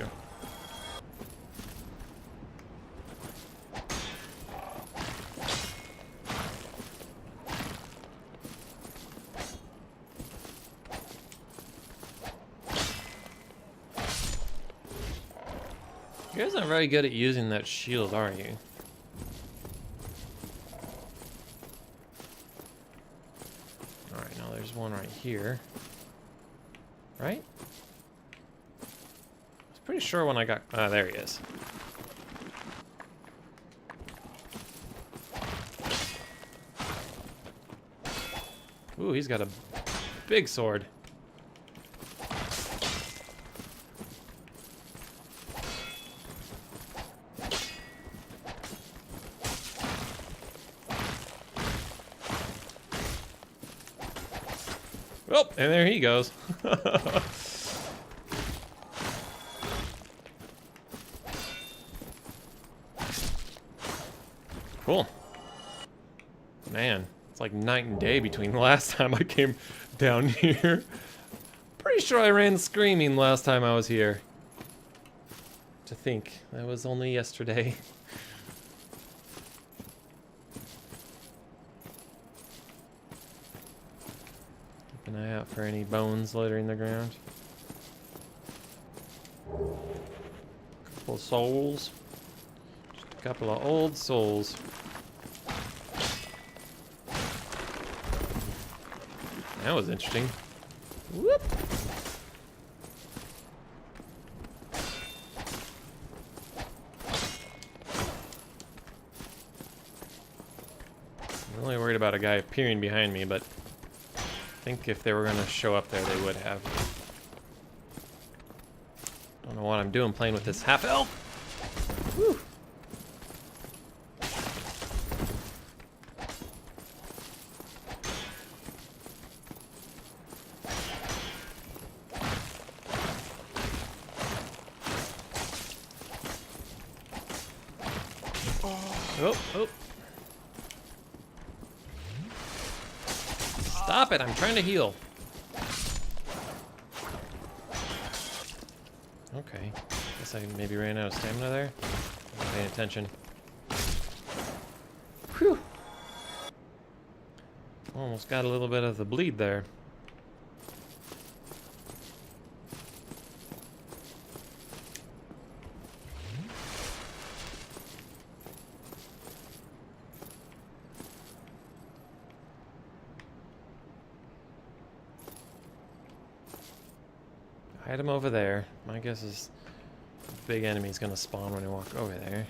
You guys aren't very good at using that shield, are you? Alright, now there's one right here. Right? I was pretty sure when I got... Ah, there he is. Ooh, he's got a big sword. Oh, and there he goes. Cool. Man, it's like night and day between the last time I came down here. Pretty sure I ran screaming last time I was here. To think, that was only yesterday. Keep an eye out for any bones littering the ground. Couple of souls. Just a couple of old souls. That was interesting. Whoop! I'm really worried about a guy appearing behind me, but I think if they were going to show up there, they would have. Don't know what I'm doing playing with this half-elf. Whew. Oh, oh. Stop it, I'm trying to heal. Okay. Guess I maybe ran out of stamina there. I'm not paying attention. Whew. Almost got a little bit of the bleed there. Item over there. My guess is the big enemy's gonna spawn when I walk over there.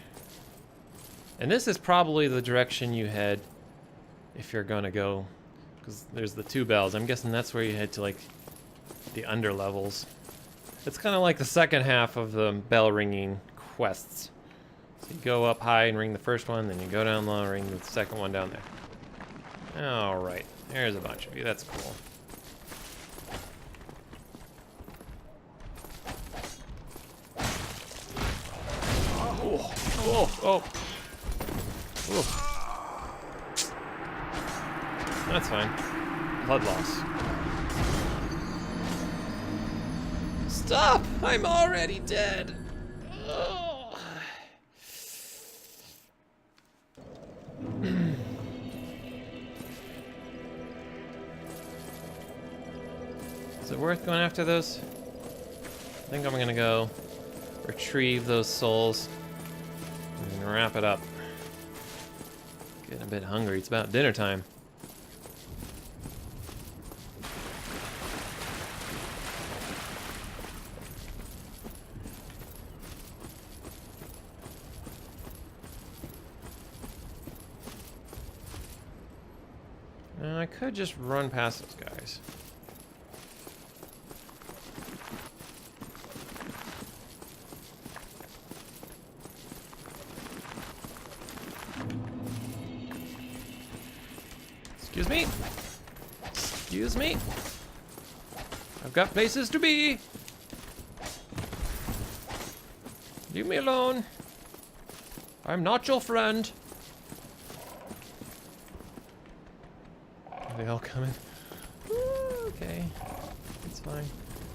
And this is probably the direction you head if you're gonna go, because there's the two bells. I'm guessing that's where you head to, like, the under levels. It's kind of like the second half of the bell ringing quests. So you go up high and ring the first one, then you go down low and ring the second one down there. Alright, there's a bunch of you. That's cool. Oh, oh. Oh. That's fine. Blood loss. Stop! I'm already dead! Oh. Is it worth going after those? I think I'm gonna go retrieve those souls and wrap it up. Getting a bit hungry. It's about dinner time. I could just run past those guys. Excuse me. Excuse me. I've got places to be. Leave me alone. I'm not your friend. Are they all coming? Okay. It's fine.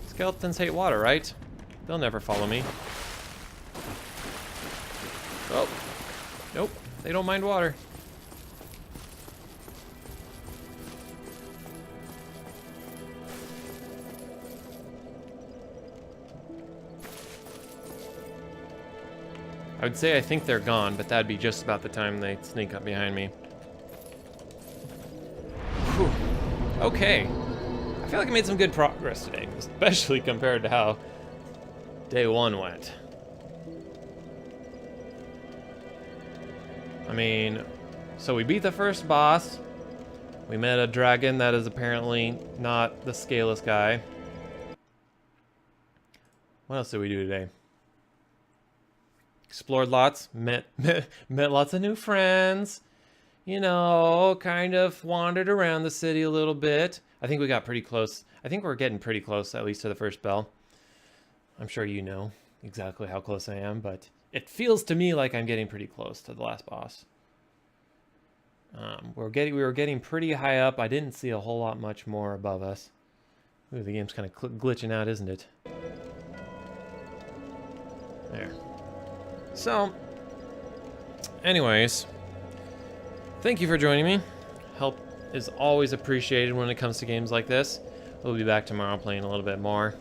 Skeletons hate water, right? They'll never follow me. Oh. Nope. They don't mind water. I would say I think they're gone, but that'd be just about the time they sneak up behind me. Whew. Okay. I feel like I made some good progress today, especially compared to how day one went. I mean, so we beat the first boss. We met a dragon that is apparently not the scaleless guy. What else did we do today? Explored lots, met lots of new friends. You know, kind of wandered around the city a little bit. I think we got pretty close. I think we're getting pretty close, at least to the first bell. I'm sure you know exactly how close I am, but it feels to me like I'm getting pretty close to the last boss. We were getting pretty high up. I didn't see a whole lot much more above us. Ooh, the game's kind of glitching out, isn't it? There. So, anyways, thank you for joining me. Help is always appreciated when it comes to games like this. We'll be back tomorrow playing a little bit more.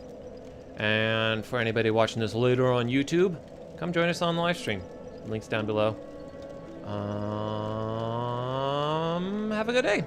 And for anybody watching this later on YouTube, come join us on the live stream. Links down below. Have a good day.